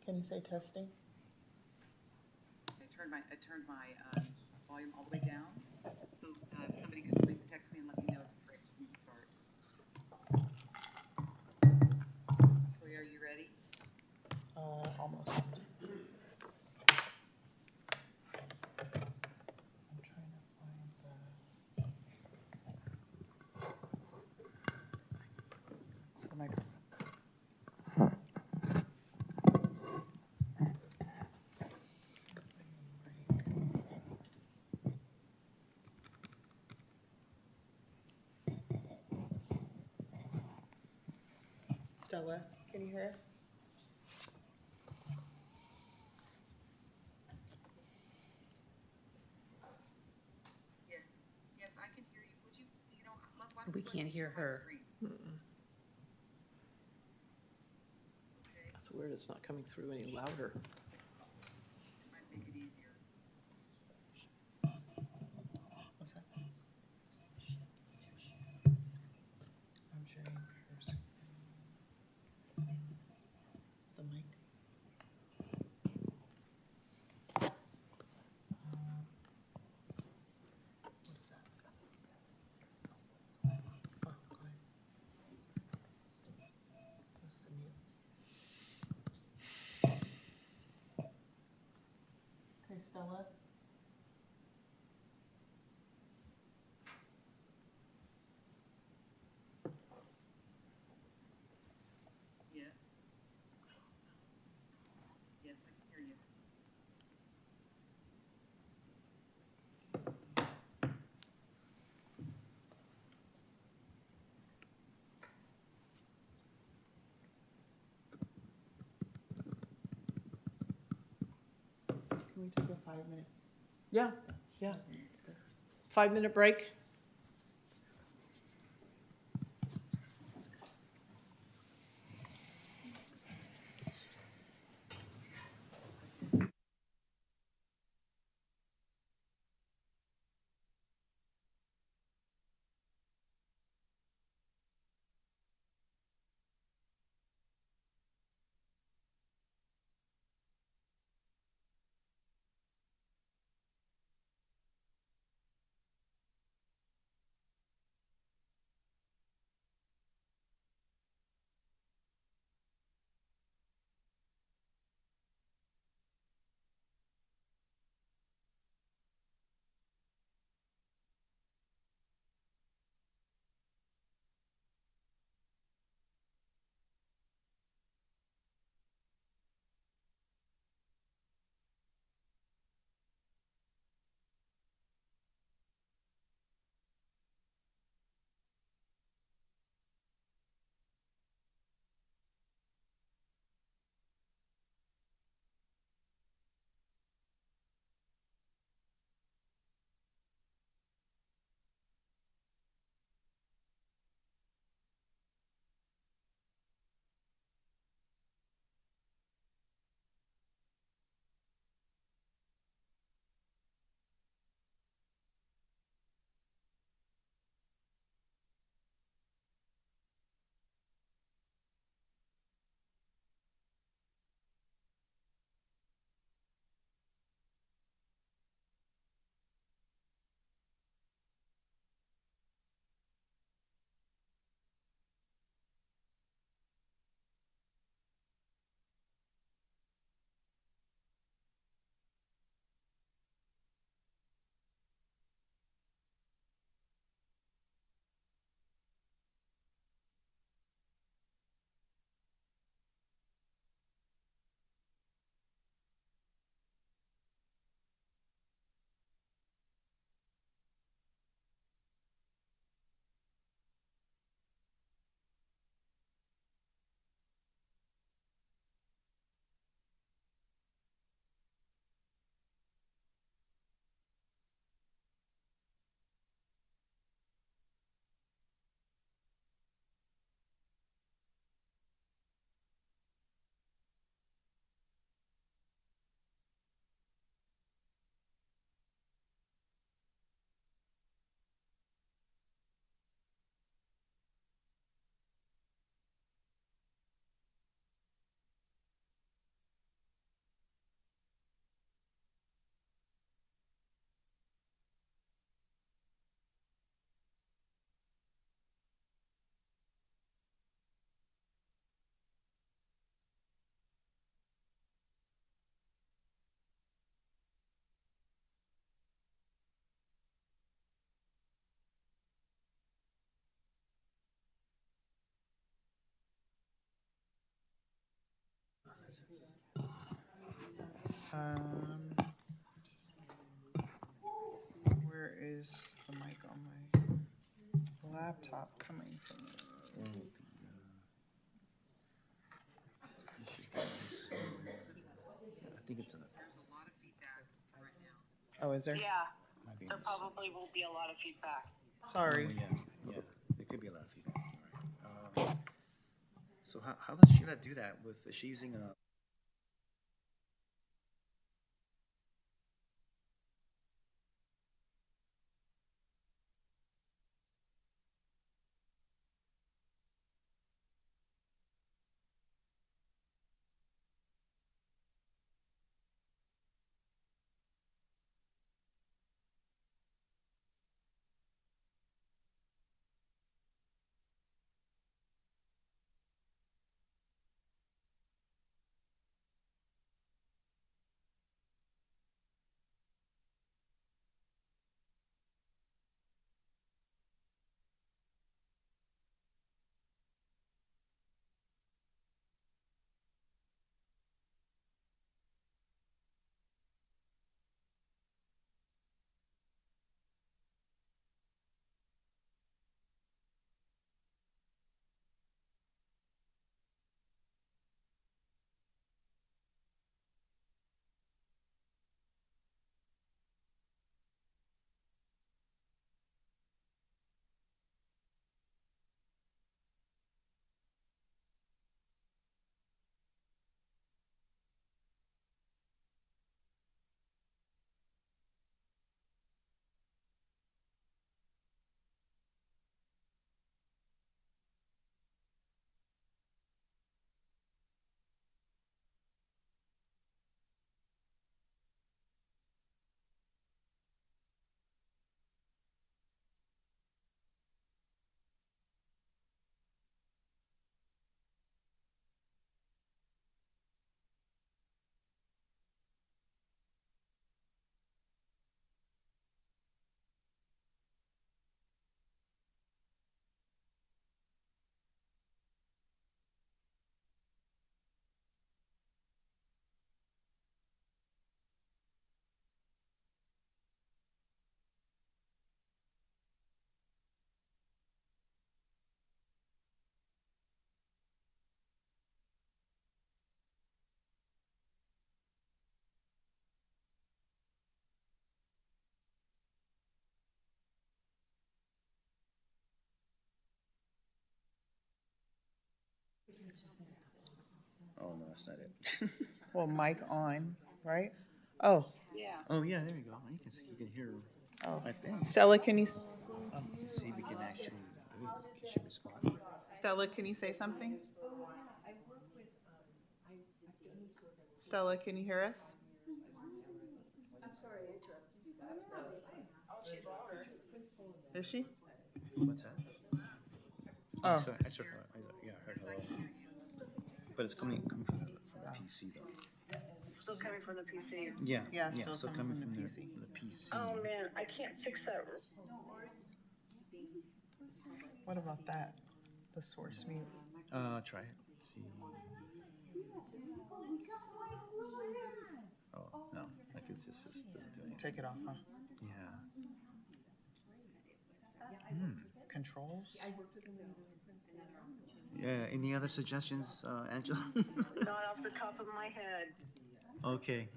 Can you say testing? I turned my volume all the way down. So if somebody could please text me and let me know if the break can start. Toy, are you ready? Almost. I'm trying to find the microphone. Stella, can you hear us? Yes, I can hear you. Would you, why We can't hear her. It's weird, it's not coming through any louder. might make it easier. What's that? I'm sharing her screen. The mic. What is that? Oh, go ahead. What's the mute? Okay, Stella. Yes. Yes, I can hear you. Can we take a 5-minute? Yeah, yeah. 5-minute break. Where is the mic on my laptop coming from? I think it's in the. Oh, is there? Yeah, there probably will be a lot of feedback. Sorry. Oh, yeah, there could be a lot of feedback. All right. So how does Sheila do that with, is she using a? Oh, no, that's not it. Well, mic on, right? Oh, Yeah. Oh, yeah, there you go. You can hear, oh. I think. Stella, can you, Let's see if we can actually, can she respond? Stella, can you say something? Stella, can you hear us? I'm sorry I interrupted you guys. She's louder. Is she? What's that? Oh. I saw her. Yeah, I heard hello. But it's coming from the PC though. It's still coming from the PC. Yeah, Yeah, yeah, still coming coming from from the the PC. PC. Oh, man, I can't fix that. What about that? The source mute. Try it. Let's see. Oh no, like it's just doesn't do anything. Take it off, huh? Yeah. Controls? Yeah. Any other suggestions, Angela? Not off the top of my head. Okay,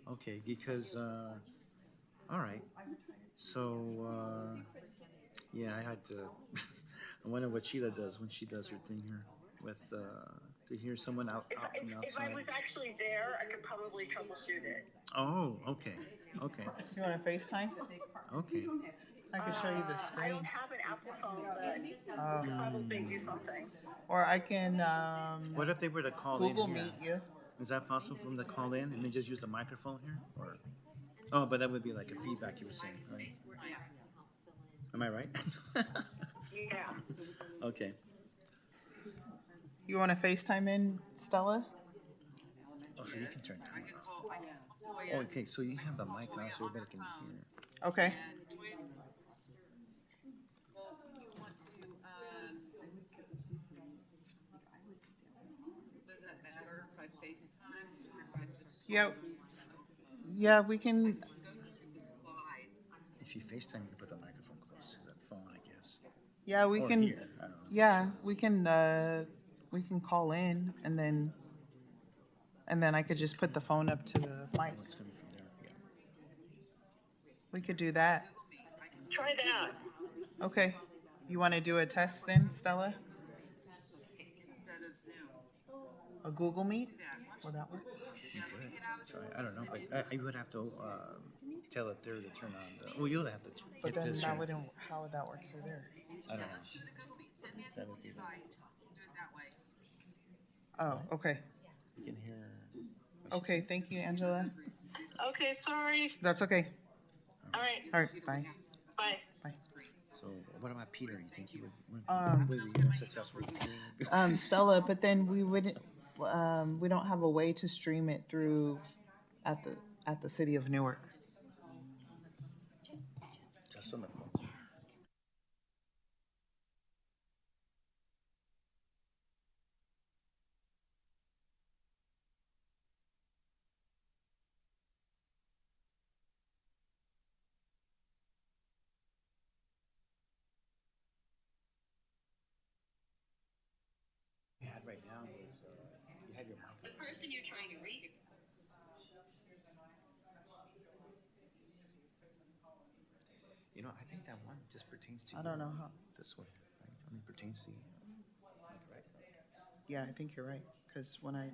because all right. So yeah, I had to. I wonder what Sheila does when she does her thing here with to hear someone out from outside. If I was actually there, I could probably troubleshoot it. Oh, okay. You want to FaceTime? Okay. I can show you the I screen. don't have an Apple phone, but I could probably do something. Or I can What if they were to call Google in here? Meet you. Is that possible for them to call in and then just use the microphone here? Or oh, but that would be like a feedback you were saying, right? Am I right? Yeah. Okay. You want to FaceTime in, Stella? Oh, so you can turn that one off. Oh, okay, so you have the mic on so everybody can hear. Okay. Does that matter by FaceTime? Yeah, we can, If you FaceTime, you can put the microphone close to the phone, I guess. yeah, we Or can, here, I don't know. yeah, we can call in and then I could just put the phone up to the mic. It's coming from there, yeah. We could do that. Try that. Okay. You want to do a test then, Stella? Instead of Zoom. A Google Meet? Will that work? You could try. I don't know, but you would have to tell it there to turn on the. Oh, you'll have to But hit then this. that Here. wouldn't, how would that work through there? I don't know. That would be the. Oh, okay. You can hear. Okay, thank you, Angela. Okay, sorry. That's okay. All right. All right, bye. Bye. Bye. So what about Peter? You think he would Um, be more successful? Stella, but then we wouldn't, we don't have a way to stream it through at the city of Newark. Just on the phone. You had right now was you had your mic. The person you're trying to reach. You know, I think that one just pertains to. I don't know how. This one, right? Only pertains to you. Right? Yeah, I think you're right, because when I.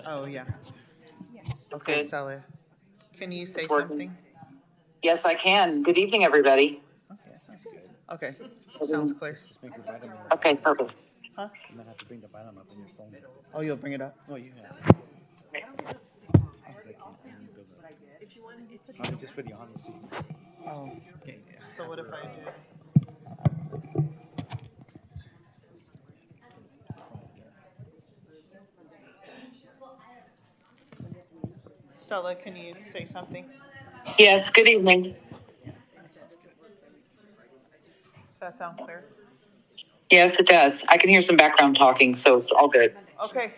Oh, yeah. Okay, Good. Stella, can you say It's working. something? Yes, I can. Good evening, everybody. Okay, sounds good. Okay, sounds clear. Just make your vitamin. Okay, perfect. Huh? You might have to bring the vitamin up on your phone. Oh, you'll bring it up? No, you have to. Because I can't hear you. If you want, Just for the honesty. Oh, Okay, yeah. so what if I do? Stella, can you say something? Yes, good evening. Does that sound clear? Yes, it does. I can hear some background talking, so it's all good. Okay.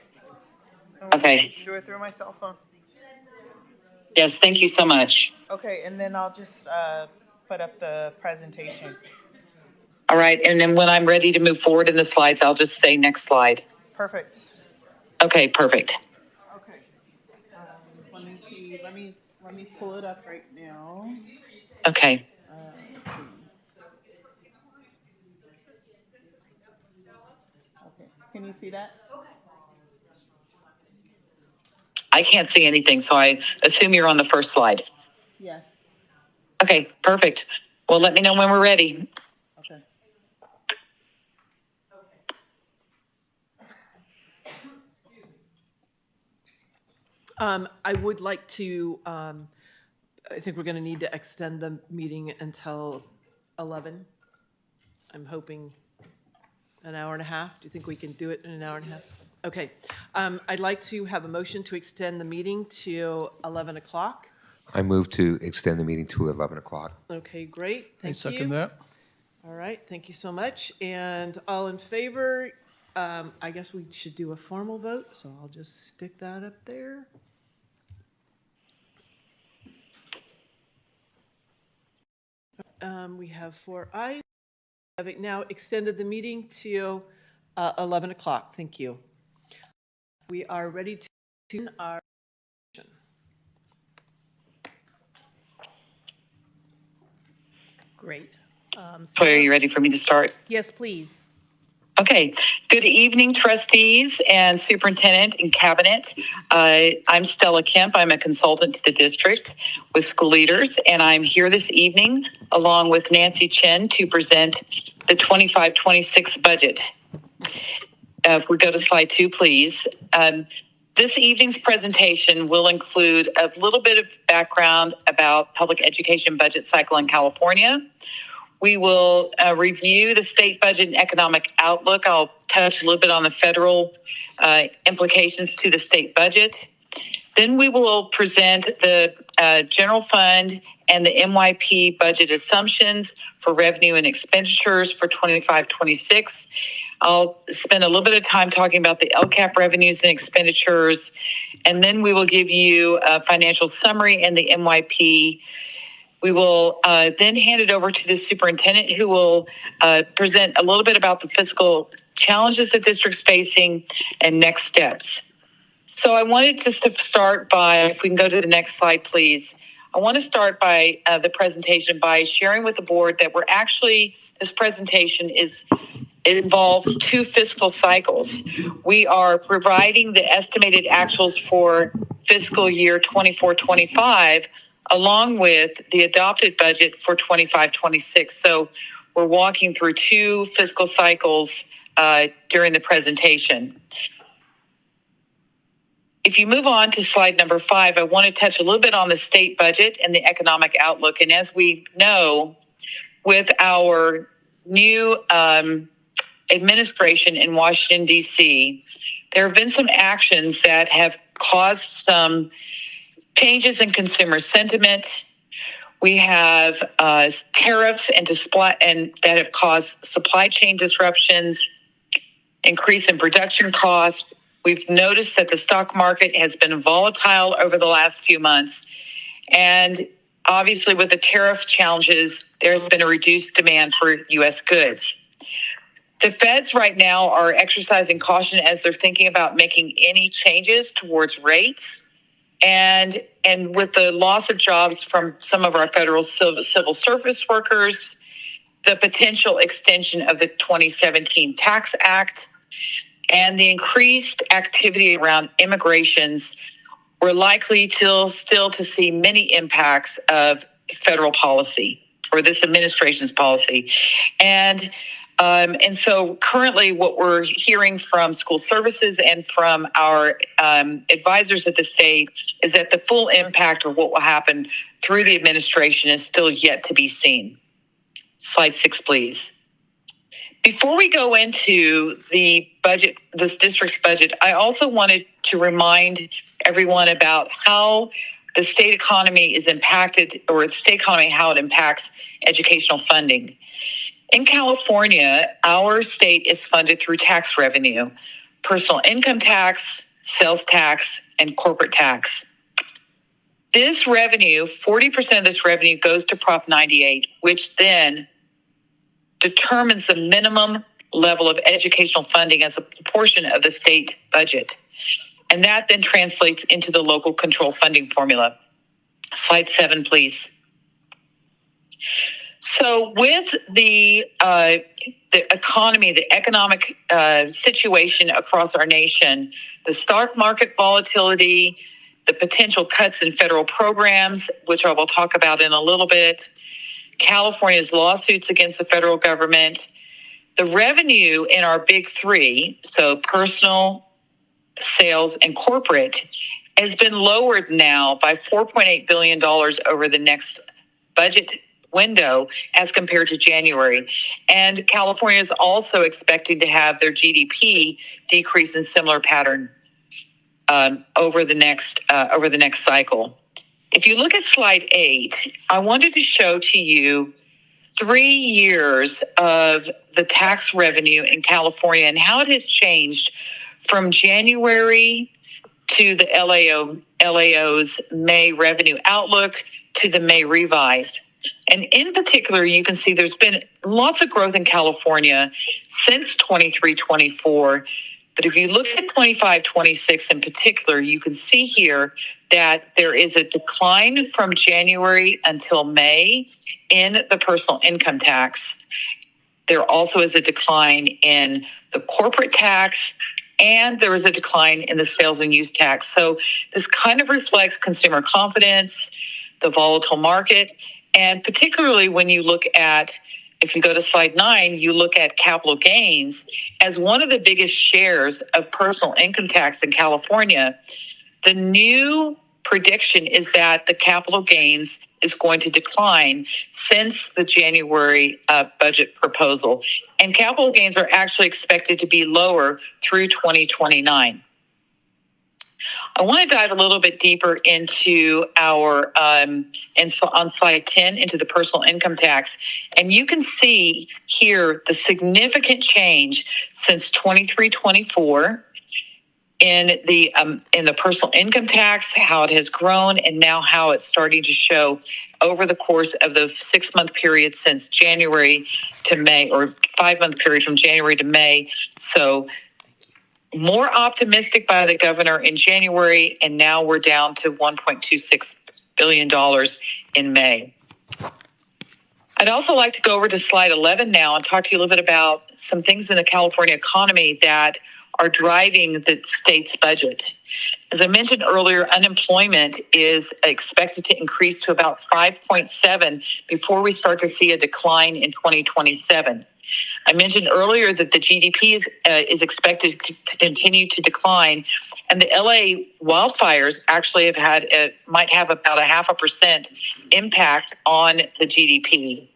Okay. Do it through my cell phone. Yes, thank you so much. Okay, and then I'll just put up the presentation. All right, and then when I'm ready to move forward in the slides, I'll just say next slide. Perfect. Okay, perfect. Okay. Let me see. Let me pull it up right now. Okay. Okay. Can you see that? I can't see anything, so I assume you're on the first slide. Yes. Okay, perfect. Well, let me know when we're ready. Okay. I would like to, I think we're going to need to extend the meeting until 11. I'm hoping an hour and a half. Do you think we can do it in an hour and a half? Okay. I'd like to have a motion to extend the meeting to 11 o'clock. I move to extend the meeting to 11 o'clock. Okay, great. I Thank you. second that. All right, thank you so much. And all in favor, I guess we should do a formal vote, so I'll just stick that up there. We have 4 ayes. Having now extended the meeting to 11 o'clock. Thank you. We are ready to begin our session. Great. Are you ready for me to start? Yes, please. Okay. Good evening, trustees and superintendent and cabinet. I'm Stella Kemp. I'm a consultant to the district with school leaders, and I'm here this evening along with Nancy Chen to present the 25-26 budget. If we go to slide 2, please. This evening's presentation will include a little bit of background about public education budget cycle in California. We will review the state budget and economic outlook. I'll touch a little bit on the federal implications to the state budget. Then we will present the general fund and the MYP budget assumptions for revenue and expenditures for 25-26. I'll spend a little bit of time talking about the LCAP revenues and expenditures, and then we will give you a financial summary and the MYP. We will then hand it over to the superintendent, who will present a little bit about the fiscal challenges the district's facing and next steps. So I wanted just to start by, if we can go to the next slide, please. I want to start by the presentation by sharing with the board that we're actually, this presentation it involves 2 fiscal cycles. We are providing the estimated actuals for fiscal year 24-25 along with the adopted budget for 25-26. So we're walking through 2 fiscal cycles during the presentation. If you move on to slide number 5, I want to touch a little bit on the state budget and the economic outlook. And as we know, with our new administration in Washington, D.C., there have been some actions that have caused some changes in consumer sentiment. We have tariffs and that have caused supply chain disruptions, increase in production costs. We've noticed that the stock market has been volatile over the last few months. And obviously with the tariff challenges, there's been a reduced demand for U.S. goods. The feds right now are exercising caution as they're thinking about making any changes towards rates. And with the loss of jobs from some of our federal civil service workers, the potential extension of the 2017 Tax Act, and the increased activity around immigrations, we're likely still to see many impacts of federal policy or this administration's policy. And so currently what we're hearing from school services and from our advisors at the state is that the full impact of what will happen through the administration is still yet to be seen. Slide 6, please. Before we go into the budget, this district's budget, I also wanted to remind everyone about how the state economy is impacted, or the state economy, how it impacts educational funding. In California, our state is funded through tax revenue, personal income tax, sales tax, and corporate tax. This revenue, 40% of this revenue goes to Prop 98, which then determines the minimum level of educational funding as a proportion of the state budget. And that then translates into the local control funding formula. Slide 7, please. So with the economy, the economic situation across our nation, the stock market volatility, the potential cuts in federal programs, which I will talk about in a little bit, California's lawsuits against the federal government, the revenue in our big 3, so personal, sales, and corporate, has been lowered now by $4.8 billion over the next budget window as compared to January. And California is also expecting to have their GDP decrease in similar pattern over the next cycle. If you look at slide 8, I wanted to show to you 3 years of the tax revenue in California and how it has changed from January to the LAO's May revenue outlook to the May revise. And in particular, you can see there's been lots of growth in California since 23-24. But if you look at 25-26 in particular, you can see here that there is a decline from January until May in the personal income tax. There also is a decline in the corporate tax, and there was a decline in the sales and use tax. So this kind of reflects consumer confidence, the volatile market, and particularly when you look at, if you go to slide 9, you look at capital gains as one of the biggest shares of personal income tax in California. The new prediction is that the capital gains is going to decline since the January budget proposal. And capital gains are actually expected to be lower through 2029. I want to dive a little bit deeper into our, on slide 10, into the personal income tax. And you can see here the significant change since 23-24 in the personal income tax, how it has grown, and now how it's starting to show over the course of the 6-month period since January to May, or 5-month period from January to May. So more optimistic by the governor in January, and now we're down to $1.26 billion in May. I'd also like to go over to slide 11 now and talk to you a little bit about some things in the California economy that are driving the state's budget. As I mentioned earlier, unemployment is expected to increase to about 5.7 before we start to see a decline in 2027. I mentioned earlier that the GDP is expected to continue to decline, and the LA wildfires actually might have about 0.5% impact on the GDP.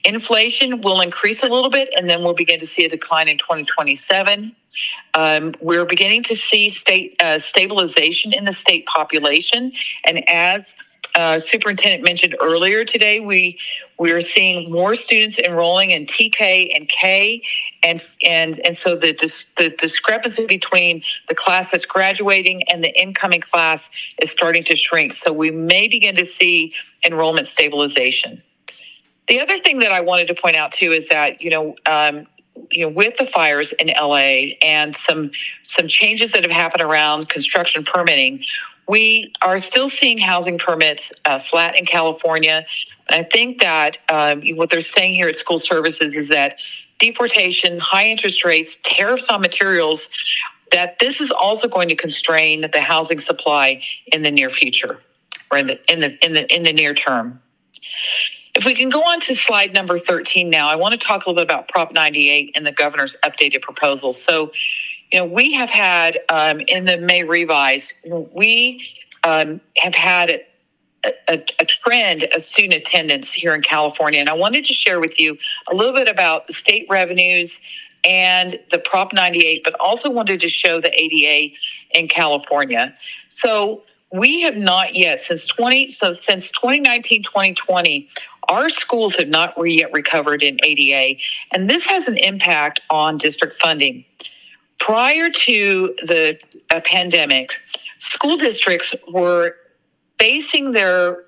Inflation will increase a little bit, and then we'll begin to see a decline in 2027. We're beginning to see stabilization in the state population, and as Superintendent mentioned earlier today, we're seeing more students enrolling in TK and K, and so the discrepancy between the class that's graduating and the incoming class is starting to shrink. So we may begin to see enrollment stabilization. The other thing that I wanted to point out too is that with the fires in LA and some changes that have happened around construction permitting, we are still seeing housing permits flat in California. And I think that what they're saying here at School Services is that deportation, high interest rates, tariffs on materials, that this is also going to constrain the housing supply in the near future, or in the near term. If we can go on to slide number 13 now, I want to talk a little bit about Prop 98 and the governor's updated proposal. So, we have had in the May revise, we have had a trend of student attendance here in California. And I wanted to share with you a little bit about the state revenues and the Prop 98, but also wanted to show the ADA in California. So we have not yet, since 2019, 2020, our schools have not yet recovered in ADA, and this has an impact on district funding. Prior to the pandemic, school districts were basing their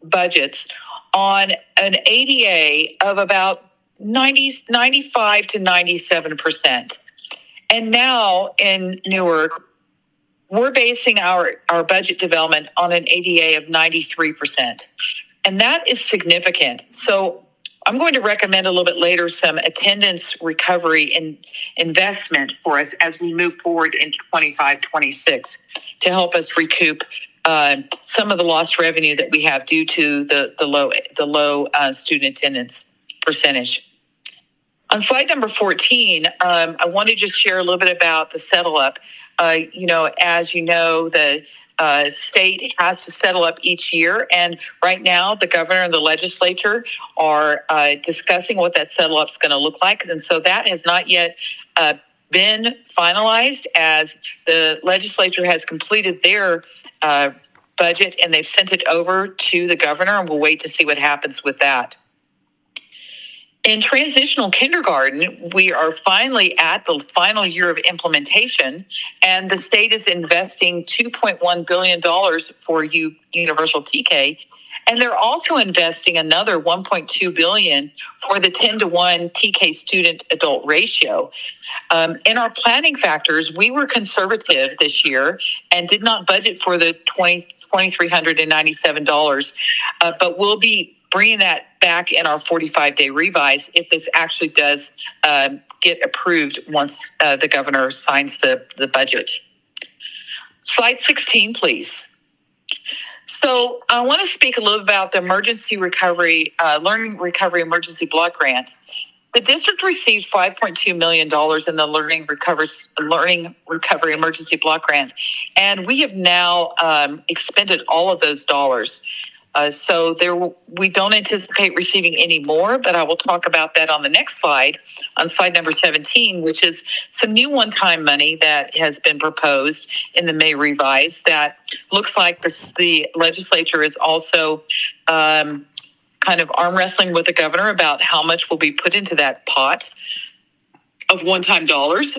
budgets on an ADA of about 95 to 97%. And now in Newark, we're basing our budget development on an ADA of 93%. And that is significant. So I'm going to recommend a little bit later some attendance recovery and investment for us as we move forward into 25-26 to help us recoup some of the lost revenue that we have due to the low student attendance percentage. On slide number 14, I want to just share a little bit about the settle up. As you know, the state has to settle up each year, and right now the governor and the legislature are discussing what that settle up is going to look like, and so that has not yet been finalized, as the legislature has completed their budget, and they've sent it over to the governor, and we'll wait to see what happens with that. In transitional kindergarten, we are finally at the final year of implementation, and the state is investing $2.1 billion for universal TK, and they're also investing another $1.2 billion for the 10-to-1 TK student adult ratio. In our planning factors, we were conservative this year and did not budget for the $2,397, but we'll be bringing that back in our 45-day revise if this actually does get approved once the governor signs the budget. Slide 16, please. So I want to speak a little about the emergency recovery, learning recovery emergency block grant. The district received $5.2 million in the learning recovery emergency block grant, and we have now expended all of those dollars. So we don't anticipate receiving any more, but I will talk about that on the next slide, on slide number 17, which is some new one-time money that has been proposed in the May revise that looks like the legislature is also kind of arm wrestling with the governor about how much will be put into that pot of one-time dollars.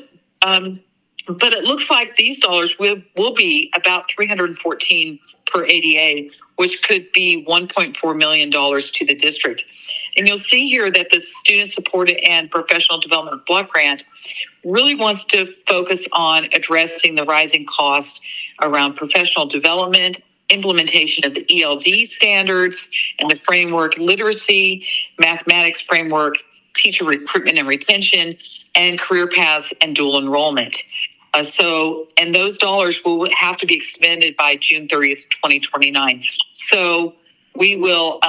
But it looks like these dollars will be about $314 per ADA, which could be $1.4 million to the district. And you'll see here that the Student Support and Professional Development Block Grant really wants to focus on addressing the rising costs around professional development, implementation of the ELD standards and the framework literacy, mathematics framework, teacher recruitment and retention, and career paths and dual enrollment. And those dollars will have to be expended by June 30th, 2029. So we'll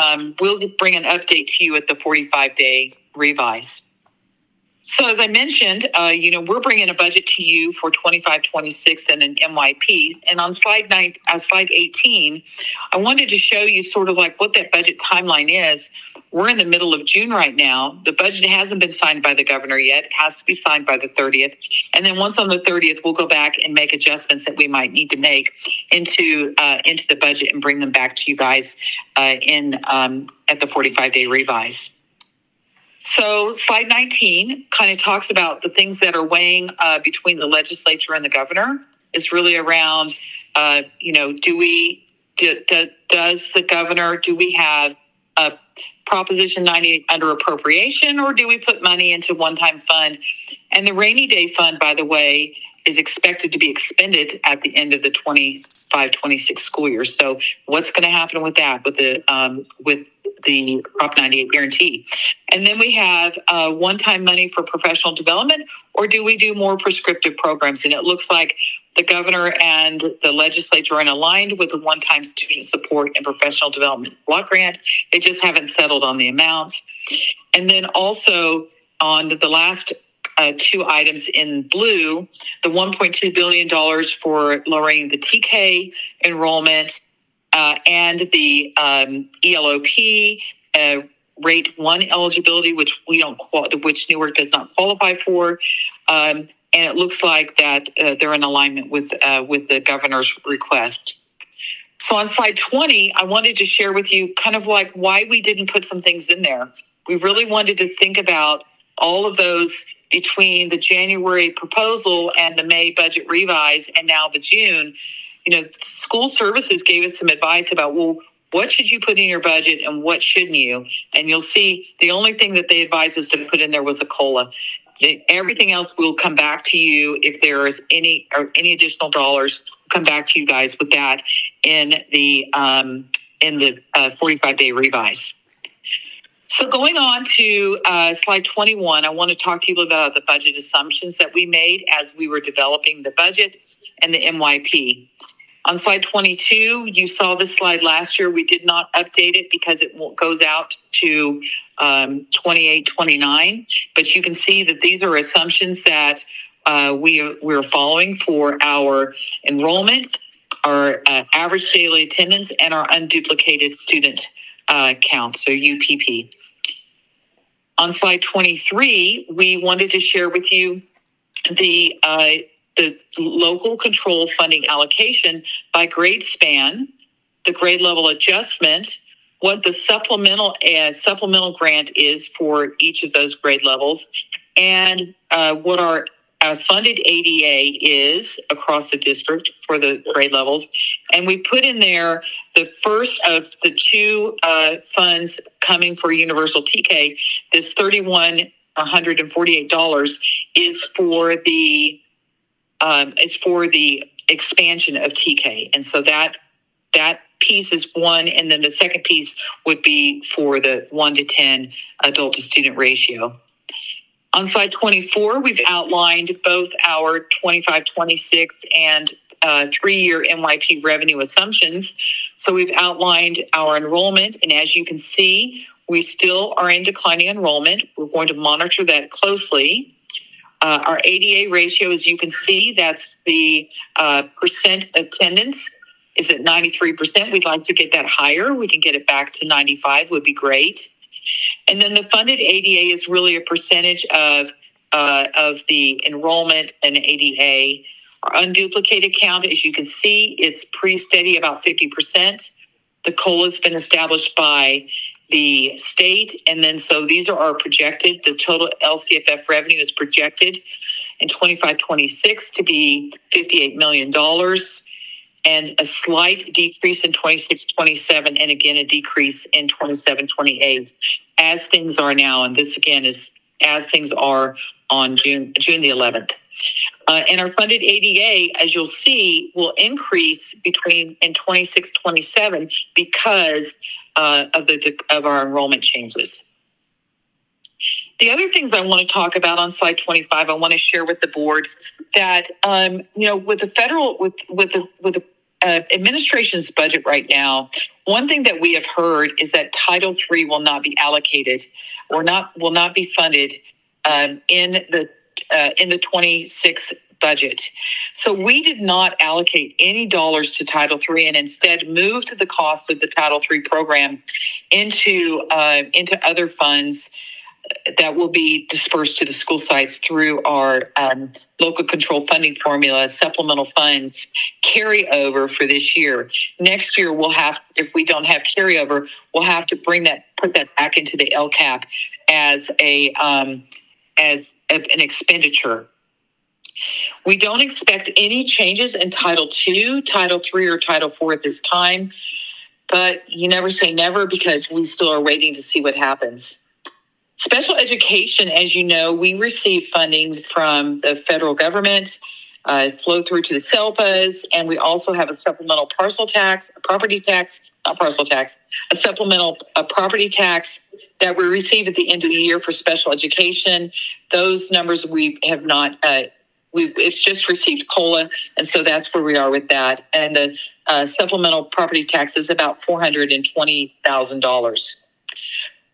bring an update to you at the 45-day revise. So as I mentioned, we're bringing a budget to you for 25-26 and an MYP. And on slide 18, I wanted to show you sort of like what that budget timeline is. We're in the middle of June right now. The budget hasn't been signed by the governor yet. It has to be signed by the 30th. And then once on the 30th, we'll go back and make adjustments that we might need to make into the budget and bring them back to you guys at the 45-day revise. So slide 19 kind of talks about the things that are weighing between the legislature and the governor. It's really around, does the governor, do we have a Proposition 98 under appropriation, or do we put money into one-time fund? And the rainy day fund, by the way, is expected to be expended at the end of the 25-26 school year. So what's going to happen with that, with the Prop 98 guarantee? And then we have one-time money for professional development, or do we do more prescriptive programs? And it looks like the governor and the legislature are aligned with the one-time student support and professional development block grant. They just haven't settled on the amounts. And then also on the last two items in blue, the $1.2 billion for lowering the TK enrollment and the ELOP rate 1 eligibility, which which Newark does not qualify for. And it looks like that they're in alignment with the governor's request. So on slide 20, I wanted to share with you kind of like why we didn't put some things in there. We really wanted to think about all of those between the January proposal and the May budget revise and now the June. School services gave us some advice about, well, what should you put in your budget and what shouldn't you? And you'll see the only thing that they advised us to put in there was a COLA. Everything else will come back to you if there is any additional dollars. We'll come back to you guys with that in the 45-day revise. So going on to slide 21, I want to talk to you a little bit about the budget assumptions that we made as we were developing the budget and the MYP. On slide 22, you saw this slide last year. We did not update it because it goes out to 28, 29. But you can see that these are assumptions that we're following for our enrollment, our average daily attendance, and our unduplicated student count, so UPP. On slide 23, we wanted to share with you the local control funding allocation by grade span the grade level adjustment, what the supplemental grant is for each of those grade levels, and what our funded ADA is across the district for the grade levels. And we put in there the first of the two funds coming for universal TK, this $3,148 is for the expansion of TK. And so that piece is one, and then the second piece would be for the 1 to 10 adult to student ratio. On slide 24, we've outlined both our 25-26 and 3-year NYP revenue assumptions. So we've outlined our enrollment, and as you can see, we still are in declining enrollment. We're going to monitor that closely. Our ADA ratio, as you can see, that's the percent attendance is at 93%. We'd like to get that higher. We can get it back to 95 would be great. And then the funded ADA is really a percentage of the enrollment and ADA. Our unduplicated count, as you can see, it's pretty steady, about 50%. The COLA has been established by the state. And then so these are our projected, the total LCFF revenue is projected in 25-26 to be $58 million. And a slight decrease in 26-27, and again, a decrease in 27-28, as things are now. And this, again, is as things are on June the 11th. And our funded ADA, as you'll see, will increase in 26-27 because of our enrollment changes. The other things I want to talk about on slide 25, I want to share with the board that with the federal with the administration's budget right now, one thing that we have heard is that Title III will not be allocated or will not be funded in the 26 budget. So we did not allocate any dollars to Title III and instead moved the cost of the Title III program into other funds that will be dispersed to the school sites through our local control funding formula, supplemental funds carryover for this year. Next year, we'll have, if we don't have carryover, we'll have to put that back into the LCAP as an expenditure. We don't expect any changes in Title II, Title III, or Title IV at this time, but you never say never because we still are waiting to see what happens. Special education, as you know, we receive supplemental supplemental property tax that we receive at the end of the year for special education. Those numbers we have not, it's just received COLA, and so that's where we are with that. And the supplemental property tax is about $420,000.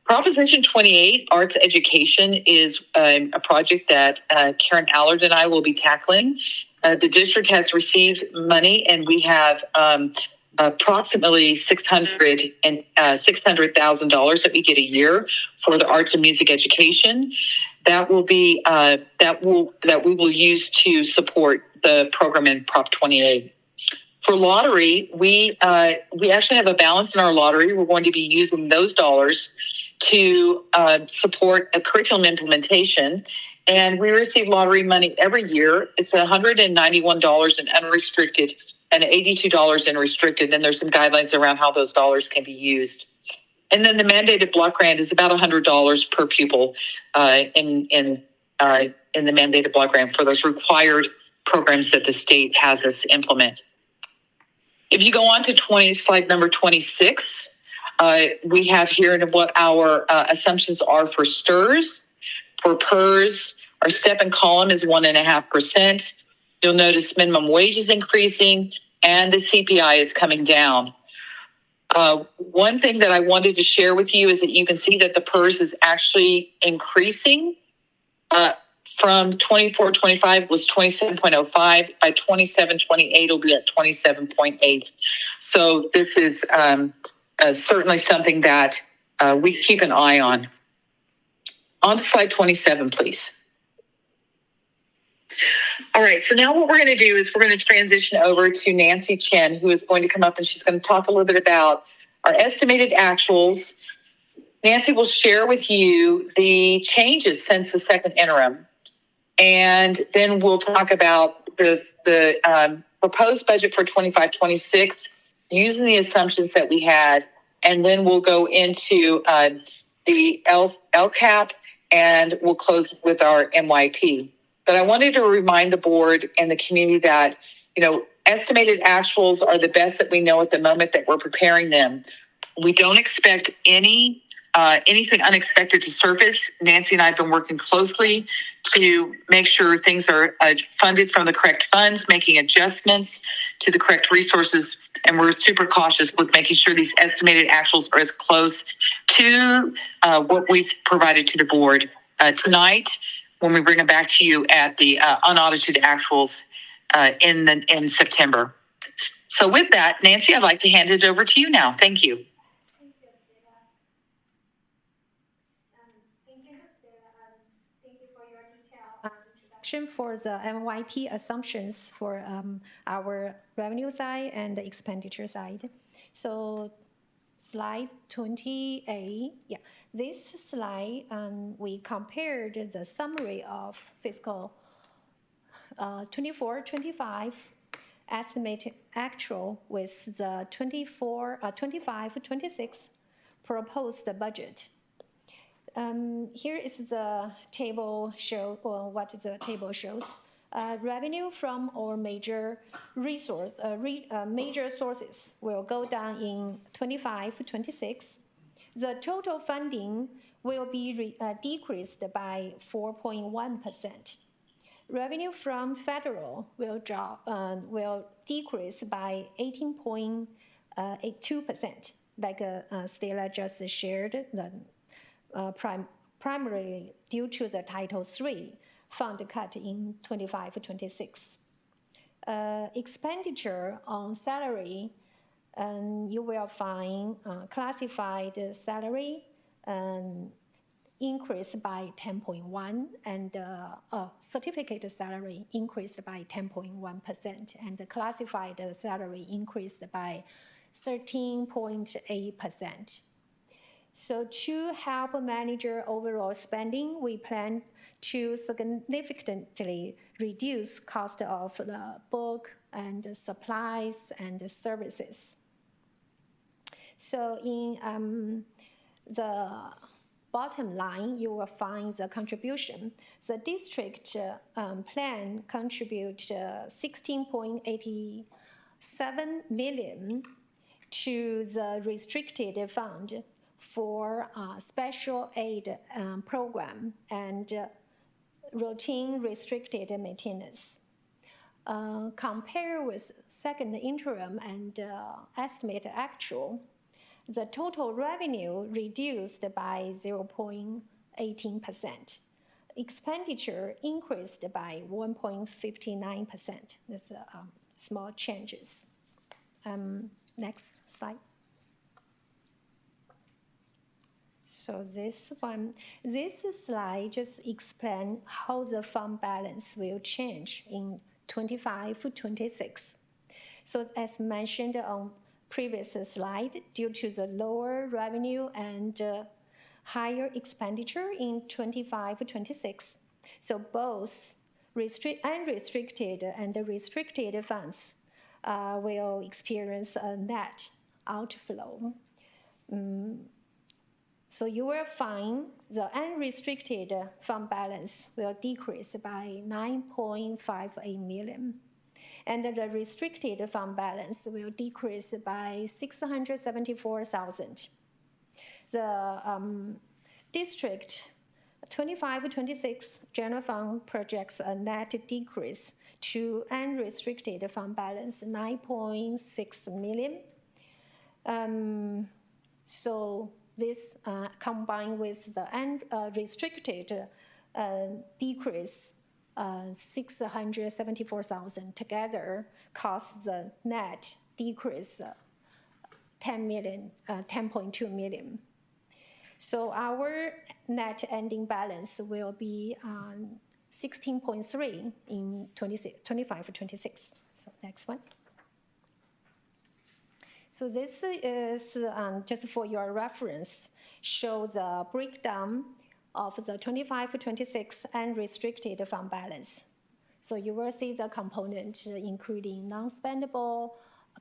Proposition 28, arts education, is a project that Karen Allard and I will be tackling. The district has received money, and we have approximately $600,000 that we get a year for the arts and music education. That will be that we will use to support the program in Prop 28. For lottery, we actually have a balance in our lottery. We're going to be using those dollars to support a curriculum implementation. And we receive lottery money every year. It's $191 in unrestricted and $82 in restricted. And there's some guidelines around how those dollars can be used. And then the mandated block grant is about $100 per pupil in the mandated block grant for those required programs that the state has us implement. If you go on to slide number 26, we have here what our assumptions are for STRS. For PERS, our step and column is 1.5%. You'll notice minimum wage is increasing and the CPI is coming down. One thing that I wanted to share with you is that you can see that the PERS is actually increasing. From 24-25 was 27.05. By 27-28, it'll be at 27.8. So this is certainly something that we keep an eye on. On to slide 27, please. All right, so now what we're going to do is we're going to transition over to Nancy Chen, who is going to come up and she's going to talk a little bit about our estimated actuals. Nancy will share with you the changes since the second interim, and then we'll talk about the proposed budget for 25-26 using the assumptions that we had, and then we'll go into the LCAP, and we'll close with our MYP. But I wanted to remind the board and the community that, estimated actuals are the best that we know at the moment that we're preparing them. We don't expect anything unexpected to surface. Nancy and I have been working closely to make sure things are funded from the correct funds, making adjustments to the correct resources, and we're super cautious with making sure these estimated actuals are as close to what we've provided to the board tonight when we bring them back to you at the unaudited actuals in September. So with that, Nancy, I'd like to hand it over to you now. Thank you. For the MYP assumptions for our revenue side and the expenditure side. So slide 28, this slide, we compared the summary of fiscal 24-25 estimated actual with the 25-26 proposed budget. Here is the table what the table shows. Revenue from our major sources will go down in 25-26. The total funding will be decreased by 4.1%. Revenue from federal will decrease by 18.82%, like Stella just shared. Primarily due to the Title III fund cut in 25-26. Expenditure on salary, you will find classified salary increased by 10.1%, and certificate salary increased by 10.1%, and the classified salary increased by 13.8%. So to help manage overall spending, we plan to significantly reduce cost of the book and supplies and services. So in the bottom line, you will find the contribution. The district plan contribute 16.87 million to the restricted fund for special aid program and routine restricted maintenance. Compare with second interim and estimated actual, the total revenue reduced by 0.18%. Expenditure increased by 1.59%. That's small changes. Next slide. So this slide just explains how the fund balance will change in 25-26. So as mentioned on previous slide, due to the lower revenue and higher expenditure in 25-26, so both unrestricted and restricted funds will experience a net outflow. So you will find the unrestricted fund balance will decrease by 9.58 million. And the restricted fund balance will decrease by 674,000. The district 25-26 general fund projects a net decrease to unrestricted fund balance 9.6 million. So this combined with the unrestricted decrease 674,000 together costs the net decrease 10.2 million. So our net ending balance will be 16.3 in 25-26. So next one. So this is just for your reference, show the breakdown of the 25-26 unrestricted fund balance. So you will see the component including non-spendable,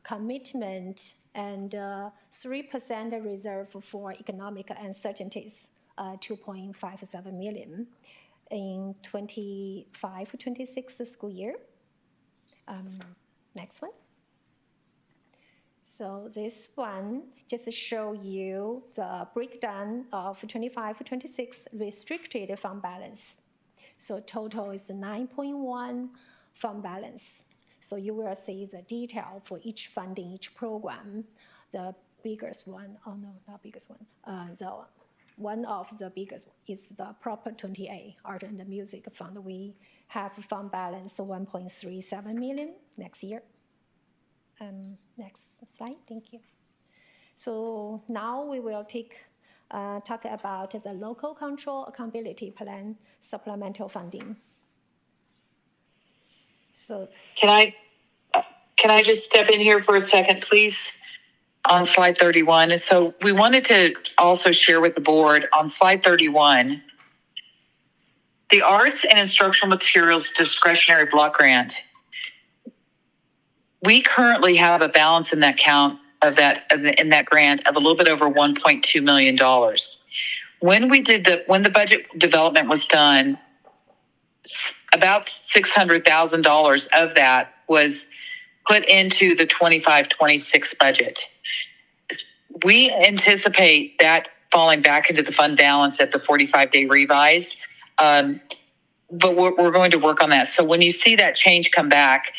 commitment, and 3% reserve for economic uncertainties, 2.57 million in 25-26 school year. Next one. So this one just show you the breakdown of 25-26 restricted fund balance. So total is 9.1 fund balance. So you will see the detail for each funding, each program. The biggest one, oh no, not biggest one. One of the biggest is the Proper 28 Art and Music Fund. We have fund balance 1.37 million next year. Next slide, thank you. So now we will talk about the local control accountability plan supplemental funding. So Can I just step in here for a second, please? On slide 31. So we wanted to also share with the board on slide 31, the arts and instructional materials discretionary block grant. We currently have a balance in that count of that in that grant of a little bit over $1.2 million. When the budget development was done, about $600,000 of that was put into the 25-26 budget. We anticipate that falling back into the fund balance at the 45-day revise, but we're going to work on that. So when you see that change come back,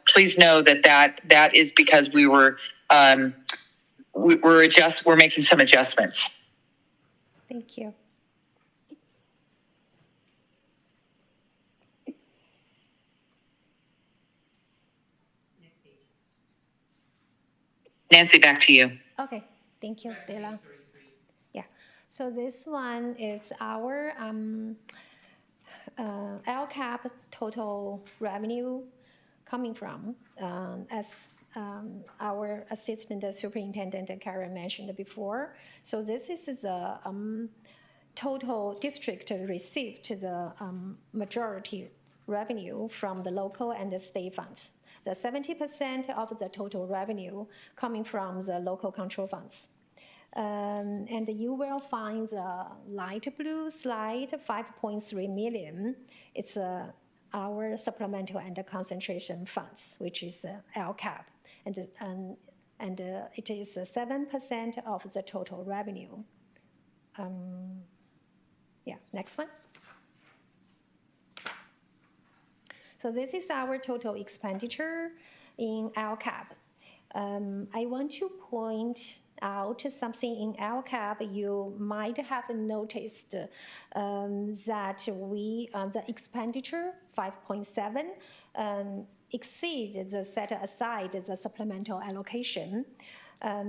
please know that is because we're making some adjustments. Thank you. Nancy, back to you. Okay, thank you, Stella. Yeah, so this one is our LCAP total revenue coming from, as our assistant superintendent Karen mentioned before. So this is the total district received the majority revenue from the local and the state funds. The 70% of the total revenue coming from the local control funds. And you will find the light blue slide, 5.3 million. It's our supplemental and concentration funds, which is LCAP. And it is 7% of the total revenue. Yeah, next one. So this is our total expenditure in LCAP. I want to point out something in LCAP. You might have noticed that the expenditure 5.7 exceed the set aside the supplemental allocation.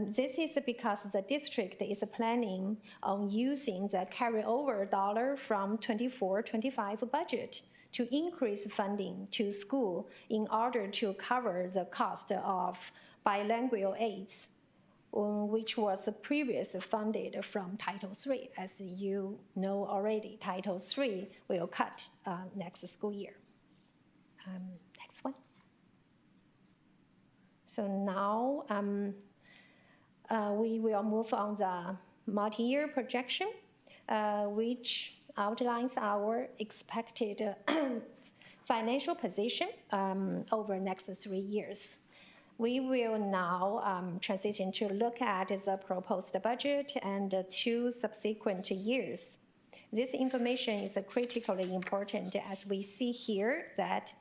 This is because the district is planning on using the carryover dollar from 24-25 budget to increase funding to school in order to cover the cost of bilingual aids, which was previously funded from Title III. As you know already, Title III will cut next school year. Next one. So now we will move on the multi-year projection, which outlines our expected financial position over the next 3 years. We will now transition to look at the proposed budget and the 2 subsequent years. This information is critically important as we see here that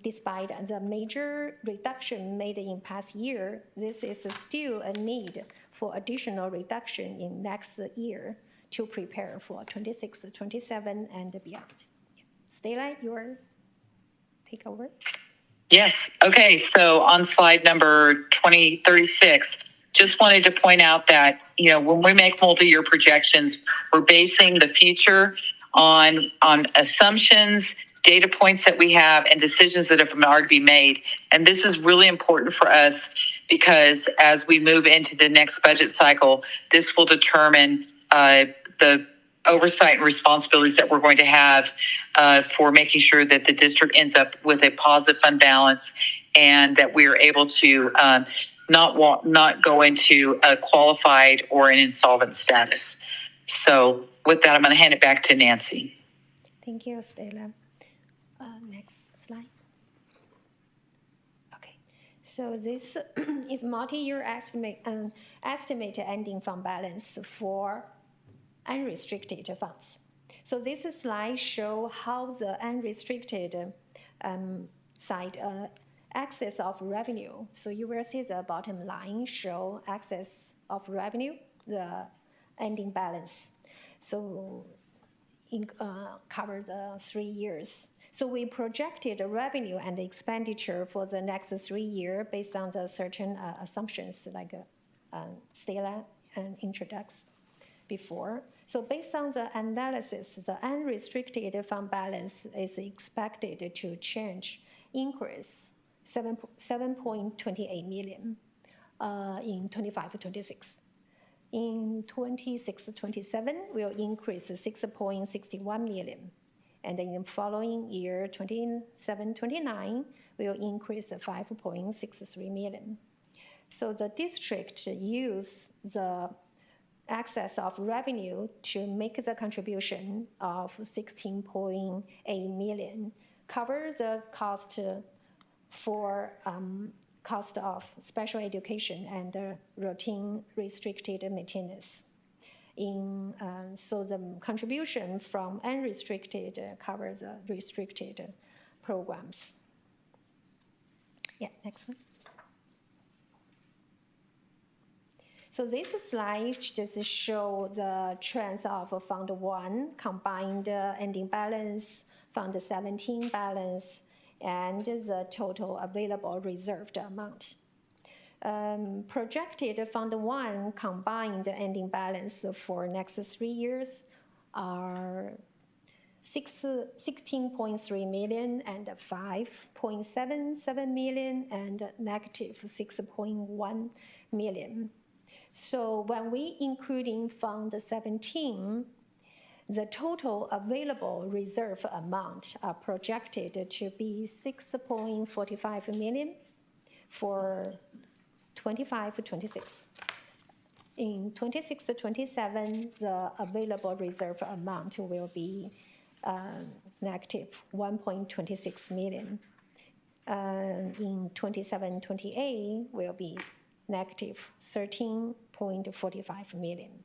despite the major reduction made in past year, this is still a need for additional reduction in next year to prepare for 26, 27, and beyond. Stella, your take over. Yes. Okay. So on slide number 2036, just wanted to point out that, when we make multi-year projections, we're basing the future on assumptions, data points that we have, and decisions that have already been made. And this is really important for us because as we move into the next budget cycle, this will determine the oversight and responsibilities that we're going to have for making sure that the district ends up with a positive fund balance and that we are able to not go into a qualified or an insolvent status. So with that, I'm going to hand it back to Nancy. Thank you, Stella. Next slide. Okay, so this is multi-year estimated ending fund balance for unrestricted funds. So this slide shows how the unrestricted side excess of revenue. So you will see the bottom line show excess of revenue, the ending balance. So covers 3 years. So we projected the revenue and the expenditure for the next 3 years based on the certain assumptions like Stella introduced before. So based on the analysis, the unrestricted fund balance is expected to increase 7.28 million in 25-26. In 26-27, will increase 6.61 million. And in the following year, 27-29, will increase 5.63 million. So the district use the excess of revenue to make the contribution of 16.8 million, cover the cost for cost of special education and routine restricted maintenance. So the contribution from unrestricted covers the restricted programs. Yeah, next one. So this slide just shows the trends of Fund 1 combined ending balance, Fund 17 balance, and the total available reserved amount. Projected Fund 1 combined ending balance for next 3 years are 16.3 million and 5.77 million and negative 6.1 million. So when we including Fund 17, the total available reserve amount are projected to be 6.45 million for 25-26. In 26-27, the available reserve amount will be negative 1.26 million. In 27-28 will be negative 13.45 million.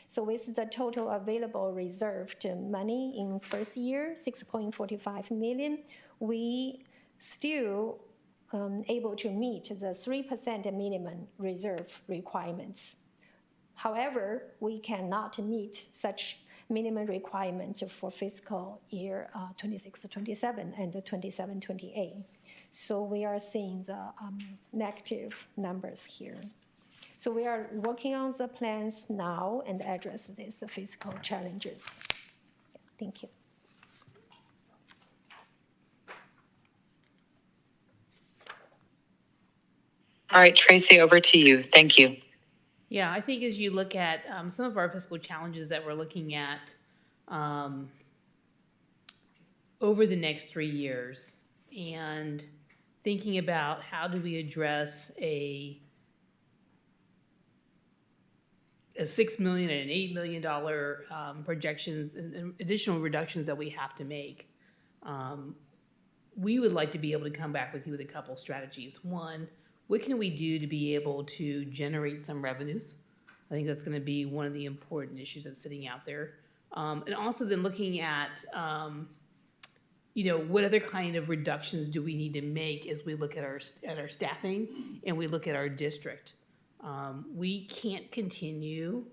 So with the total available reserved money in first year, 6.45 million, we still able to meet the 3% minimum reserve requirements. However, we cannot meet such minimum requirement for fiscal year 26-27 and 27-28. So we are seeing the negative numbers here. So we are working on the plans now and address these fiscal challenges. Thank you. All right, Tracy, over to you. Thank you. Yeah, I think as you look at some of our fiscal challenges that we're looking at over the next 3 years and thinking about how do we address a $6 million and an $8 million projections and additional reductions that we have to make. We would like to be able to come back with you with a couple strategies. One, what can we do to be able to generate some revenues? I think that's going to be one of the important issues that's sitting out there. And also then looking at, what other kind of reductions do we need to make as we look at our staffing and we look at our district. We can't continue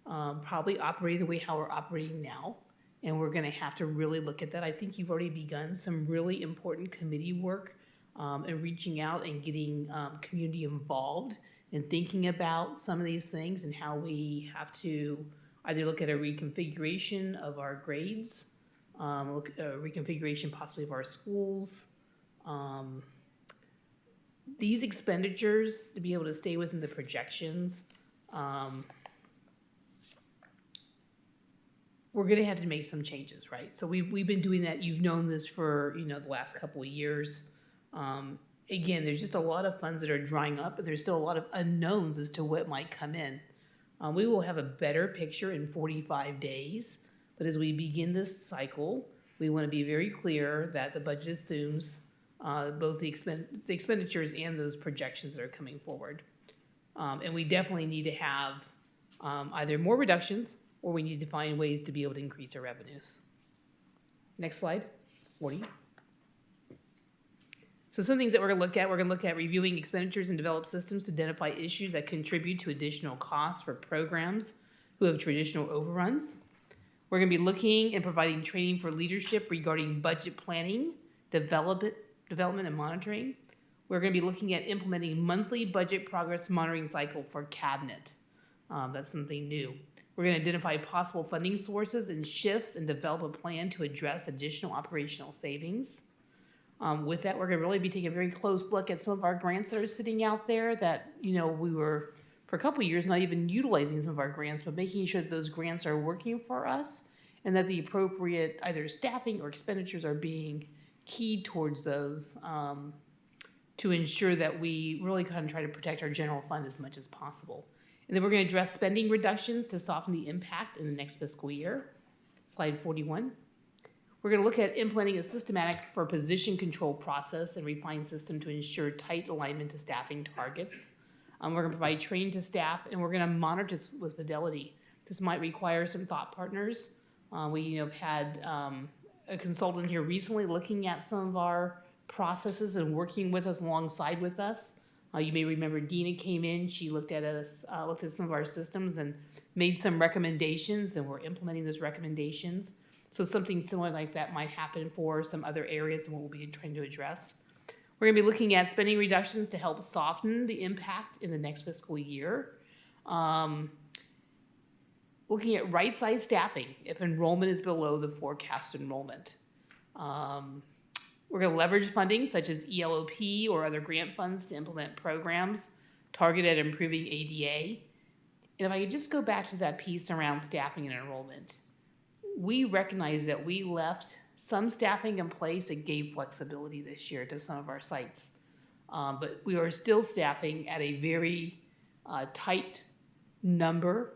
probably operating the way how we're operating now. And we're going to have to really look at that. I think you've already begun some really important committee work and reaching out and getting community involved and thinking about some of these things and how we have to either look at a reconfiguration of our grades, look at a reconfiguration possibly of our schools. These expenditures, to be able to stay within the projections, we're gonna have to make some changes, right? So we've been doing that. You've known this for, the last couple of years. Again, there's just a lot of funds that are drying up, but there's still a lot of unknowns as to what might come in. We will have a better picture in 45 days, but as we begin this cycle, we want to be very clear that the budget assumes both the expenditures and those projections that are coming forward. And we definitely need to have either more reductions or we need to find ways to be able to increase our revenues. Next slide, 40. So some things that we're gonna look at reviewing expenditures and develop systems to identify issues that contribute to additional costs for programs who have traditional overruns. We're gonna be looking and providing training for leadership regarding budget planning, development and monitoring. We're gonna be looking at implementing monthly budget progress monitoring cycle for cabinet. That's something new. We're gonna identify possible funding sources and shifts and develop a plan to address additional operational savings. With that, we're gonna really be taking a very close look at some of our grants that are sitting out there that, we were for a couple of years not even utilizing some of our grants, but making sure that those grants are working for us and that the appropriate either staffing or expenditures are being keyed towards those to ensure that we really kind of try to protect our general fund as much as possible. And then we're going to address spending reductions to soften the impact in the next fiscal year. Slide 41. We're going to look at implementing a systematic for position control process and refined system to ensure tight alignment to staffing targets. We're going to provide training to staff, and we're going to monitor this with fidelity. This might require some thought partners. We have had a consultant here recently looking at some of our processes and working with us alongside with us. You may remember Dina came in, she looked at us, looked at some of our systems and made some recommendations, and we're implementing those recommendations. So something similar like that might happen for some other areas and what we'll be trying to address. We're gonna be looking at spending reductions to help soften the impact in the next fiscal year. Looking at right-sized staffing if enrollment is below the forecast enrollment. We're going to leverage funding such as ELOP or other grant funds to implement programs targeted at improving ADA. And if I could just go back to that piece around staffing and enrollment, we recognize that we left some staffing in place that gave flexibility this year to some of our sites. But we are still staffing at a very tight number,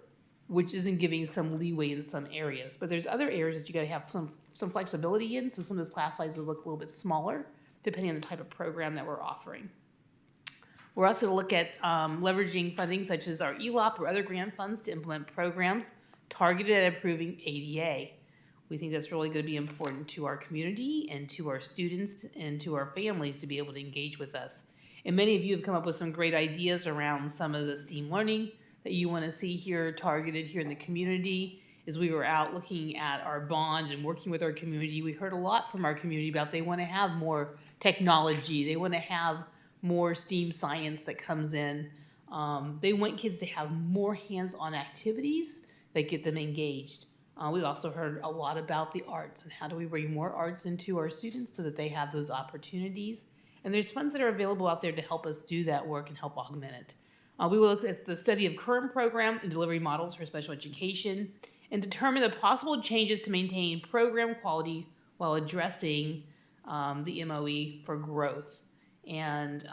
which isn't giving some leeway in some areas. But there's other areas that you gotta have some flexibility in, so some of those class sizes look a little bit smaller, depending on the type of program that we're offering. We're also gonna look at leveraging funding such as our ELOP or other grant funds to implement programs targeted at improving ADA. We think that's really gonna be important to our community and to our students and to our families to be able to engage with us. And many of you have come up with some great ideas around some of the STEAM learning that you want to see here targeted here in the community. As we were out looking at our bond and working with our community, we heard a lot from our community about they want to have more technology, they want to have more STEAM science that comes in. They want kids to have more hands-on activities that get them engaged. We also heard a lot about the arts and how do we bring more arts into our students so that they have those opportunities. And there's funds that are available out there to help us do that work and help augment it. We will look at the study of current program and delivery models for special education and determine the possible changes to maintain program quality while addressing the MOE for growth. And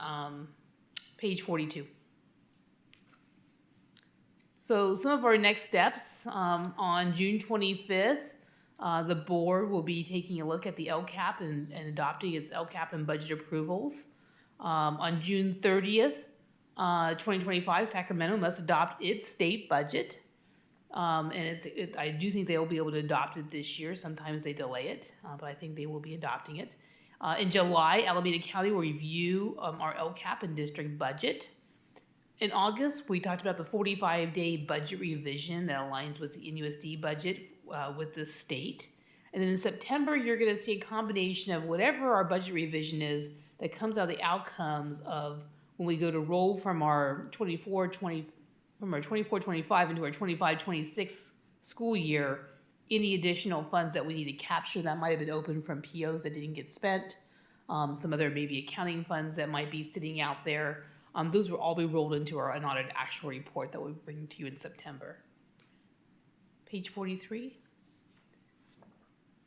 page 42. So some of our next steps, on June 25th, the board will be taking a look at the LCAP and adopting its LCAP and budget approvals. On June 30th, 2025, Sacramento must adopt its state budget. And I do think they will be able to adopt it this year. Sometimes they delay it, but I think they will be adopting it. In July, Alameda County will review our LCAP and district budget. In August, we talked about the 45-day budget revision that aligns with the NUSD budget with the state. And then in September, you're going to see a combination of whatever our budget revision is that comes out of the outcomes of when we go to roll from our 24-25 into our 25-26 school year, any additional funds that we need to capture that might have been open from POs that didn't get spent, some other maybe accounting funds that might be sitting out there. Those will all be rolled into our unaudited actual report that we'll bring to you in September. Page 43.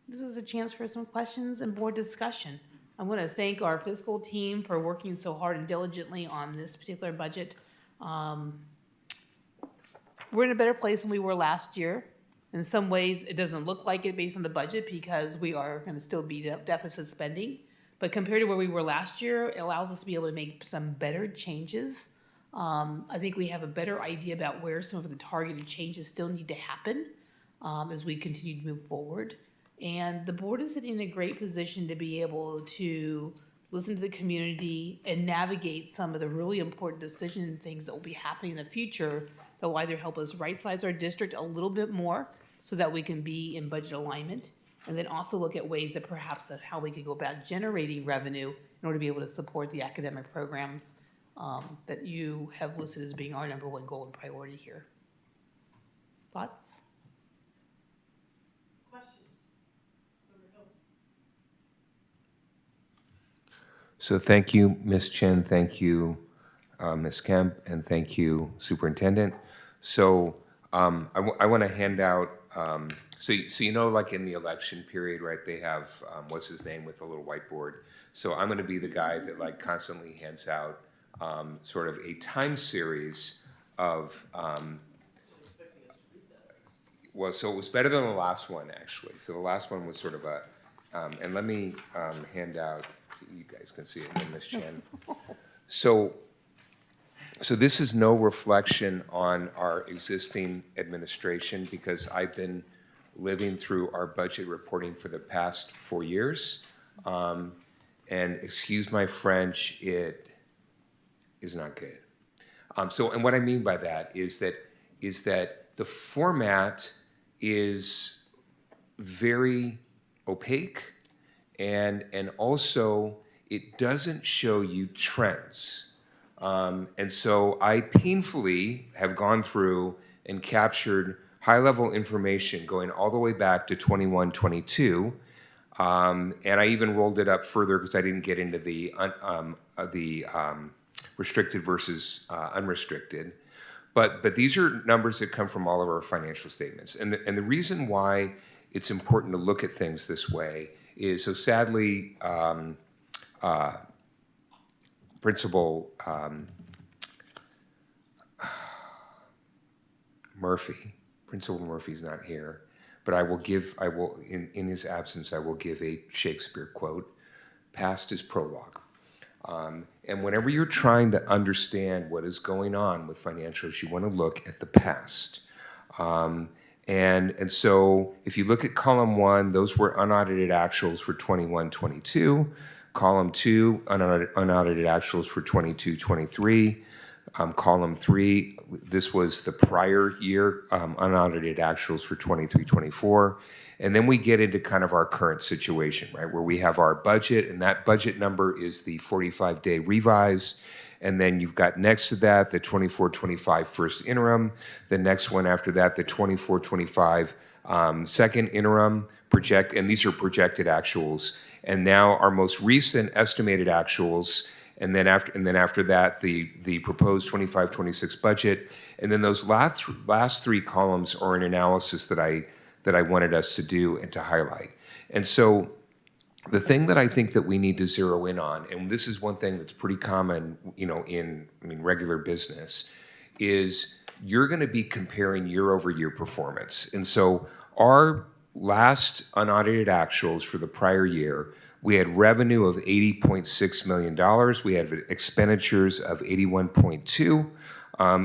This is a chance for some questions and board discussion. I want to thank our fiscal team for working so hard and diligently on this particular budget. We're in a better place than we were last year. In some ways, it doesn't look like it based on the budget because we are going to still be deficit spending. But compared to where we were last year, it allows us to be able to make some better changes. I think we have a better idea about where some of the targeted changes still need to happen as we continue to move forward. And the board is sitting in a great position to be able to listen to the community and navigate some of the really important decision things that will be happening in the future that will either help us right-size our district a little bit more so that we can be in budget alignment, and then also look at ways that perhaps of how we could go about generating revenue in order to be able to support the academic programs that you have listed as being our #1 goal and priority here. Thoughts? So thank you, Ms. Chen, thank you, Ms. Kemp, and thank you, Superintendent. So I want to hand out, so you know, like in the election period, right, they have, what's his name with a little whiteboard. So I'm going to be the guy that like constantly hands out sort of a time series of, well, so it was better than the last one, actually. So the last one was sort of a, and let me hand out, you guys can see it, Ms. Chen. So this is no reflection on our existing administration because I've been living through our budget reporting for the past 4 years. And excuse my French, it is not good. And what I mean by that is that the format is very opaque and also it doesn't show you trends. And so I painfully have gone through and captured high-level information going all the way back to 21, 22. And I even rolled it up further because I didn't get into the restricted versus unrestricted. But these are numbers that come from all of our financial statements. And the reason why it's important to look at things this way is, so sadly, Principal Principal Murphy's not here, but in his absence, I will give a Shakespeare quote, past is prologue. And whenever you're trying to understand what is going on with financials, you want to look at the past. And so if you look at column 1, those were unaudited actuals for 21, 22. Column 2, unaudited actuals for 22, 23. Column 3, this was the prior year, unaudited actuals for 23, 24. And then we get into kind of our current situation, right, where we have our budget, and that budget number is the 45-day revise. And then you've got next to that the 24-25 first interim. The next one after that, the 24-25 second interim and these are projected actuals. And now our most recent estimated actuals, and then after that, the proposed 25-26 budget, and then those last 3 columns are an analysis that I wanted us to do and to highlight. And so the thing that I think that we need to zero in on, and this is one thing that's pretty common, you know, in regular business, is you're going to be comparing year-over-year performance. And so our last unaudited actuals for the prior year, we had revenue of $80.6 million. We had expenditures of $81.2,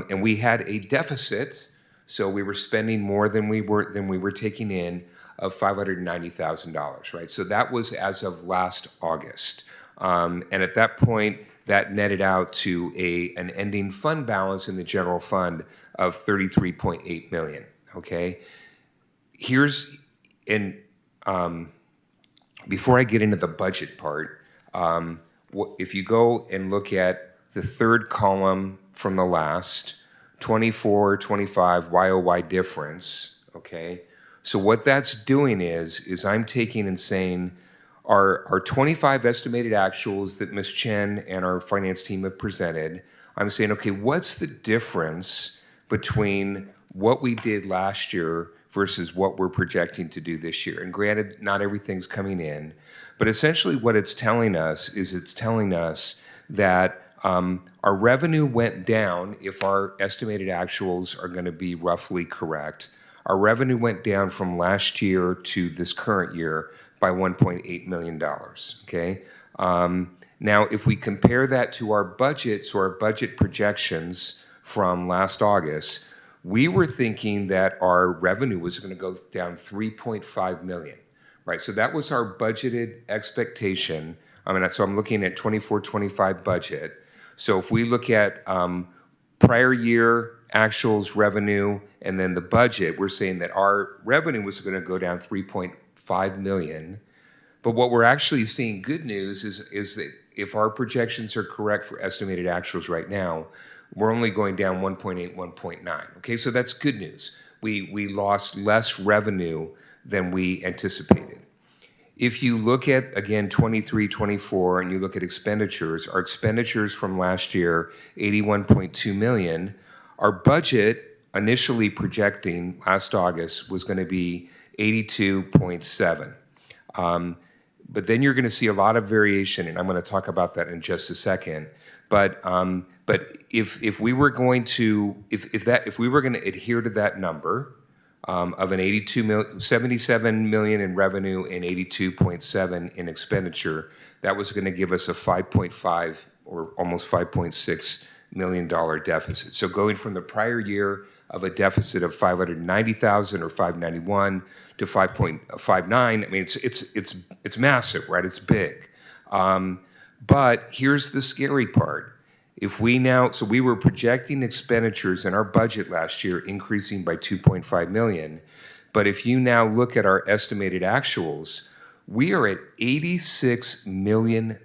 and we had a deficit. So we were spending more than we were taking in of $590,000, right? So that was as of last August. And at that point, that netted out to an ending fund balance in the general fund of $33.8 million, okay? Before I get into the budget part, if you go and look at the third column from the last, 24, 25 YOY difference, okay? So what that's doing is I'm taking and saying, our 25 estimated actuals that Ms. Chen and our finance team have presented, I'm saying, okay, what's the difference between what we did last year versus what we're projecting to do this year? And granted, not everything's coming in, but essentially what it's telling us is it's telling us that our revenue went down if our estimated actuals are going to be roughly correct. Our revenue went down from last year to this current year by $1.8 million, okay? Now, if we compare that to our budget, so our budget projections from last August, we were thinking that our revenue was going to go down 3.5 million, right? So that was our budgeted expectation. So I'm looking at 24-25 budget. So if we look at prior year actuals revenue and then the budget, we're saying that our revenue was going to go down 3.5 million. But what we're actually seeing good news is that if our projections are correct for estimated actuals right now, we're only going down 1.8, 1.9. Okay, so that's good news. We lost less revenue than we anticipated. If you look at, again, 23, 24, and you look at expenditures, our expenditures from last year, 81.2 million, our budget initially projecting last August was going to be 82.7. But then you're going to see a lot of variation, and I'm going to talk about that in just a second. But if we were going to adhere to that number of an 77 million in revenue and 82.7 in expenditure, that was going to give us a 5.5 or almost $5.6 million deficit. So going from the prior year of a deficit of 590,000 or 591 to 5.59, I mean, it's massive, right? It's big. But here's the scary part. So we were projecting expenditures in our budget last year increasing by 2.5 million. But if you now look at our estimated actuals, we are at $86 million.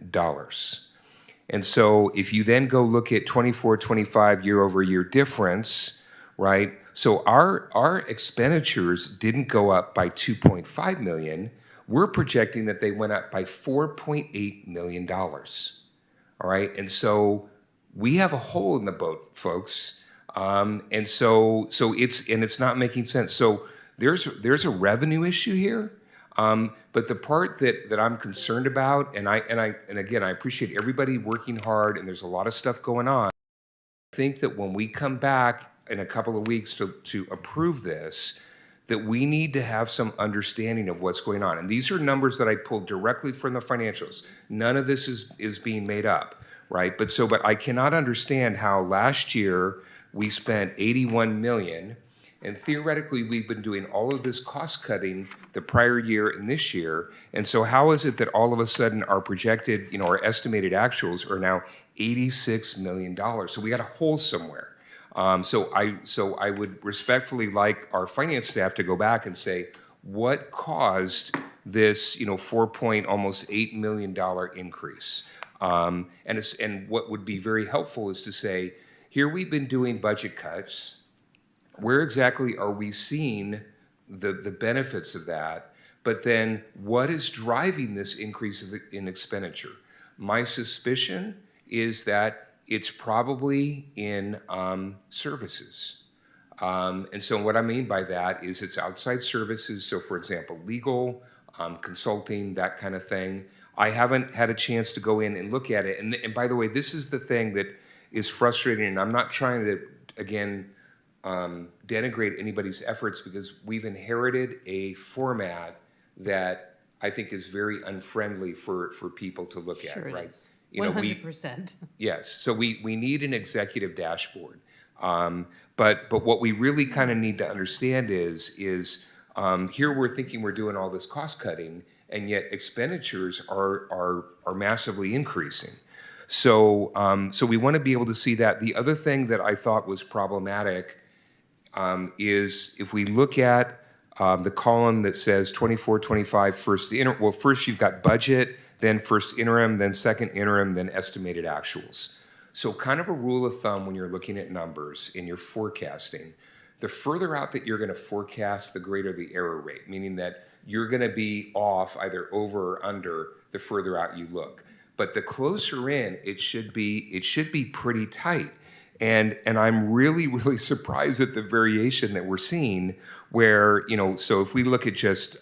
And so if you then go look at 24-25 year-over-year difference, right? So our expenditures didn't go up by 2.5 million. We're projecting that they went up by $4.8 million. All right, and so we have a hole in the boat, folks, and so it's not making sense. So there's a revenue issue here, but the part that I'm concerned about, and again I appreciate everybody working hard, and there's a lot of stuff going on. I think that when we come back in a couple of weeks to approve this, that we need to have some understanding of what's going on. And these are numbers that I pulled directly from the financials. None of this is being made up, right? But I cannot understand how last year we spent 81 million, and theoretically we've been doing all of this cost cutting the prior year and this year. And so how is it that all of a sudden our projected, our estimated actuals are now $86 million? So we got a hole somewhere. So I would respectfully like our finance staff to go back and say, what caused this, almost $8 million increase? And what would be very helpful is to say, here we've been doing budget cuts. Where exactly are we seeing the benefits of that? But then what is driving this increase in expenditure? My suspicion is that it's probably in services. And so what I mean by that is it's outside services. So for example, legal, consulting, that kind of thing. I haven't had a chance to go in and look at it. And by the way, this is the thing that is frustrating. And I'm not trying to, again, denigrate anybody's efforts, because we've inherited a format that I think is very unfriendly for people to look at, right? Is. 100%. Yes, so we need an executive dashboard. But what we really kind of need to understand is here we're thinking we're doing all this cost cutting, and yet expenditures are massively increasing. So we want to be able to see that. The other thing that I thought was problematic is if we look at the column that says 24-25 first you've got budget, then first interim, then second interim, then estimated actuals. So kind of a rule of thumb when you're looking at numbers and you're forecasting, the further out that you're going to forecast, the greater the error rate, meaning that you're going to be off either over or under the further out you look. But the closer in, it should be pretty tight. And I'm really, really surprised at the variation that we're seeing where, so if we look at just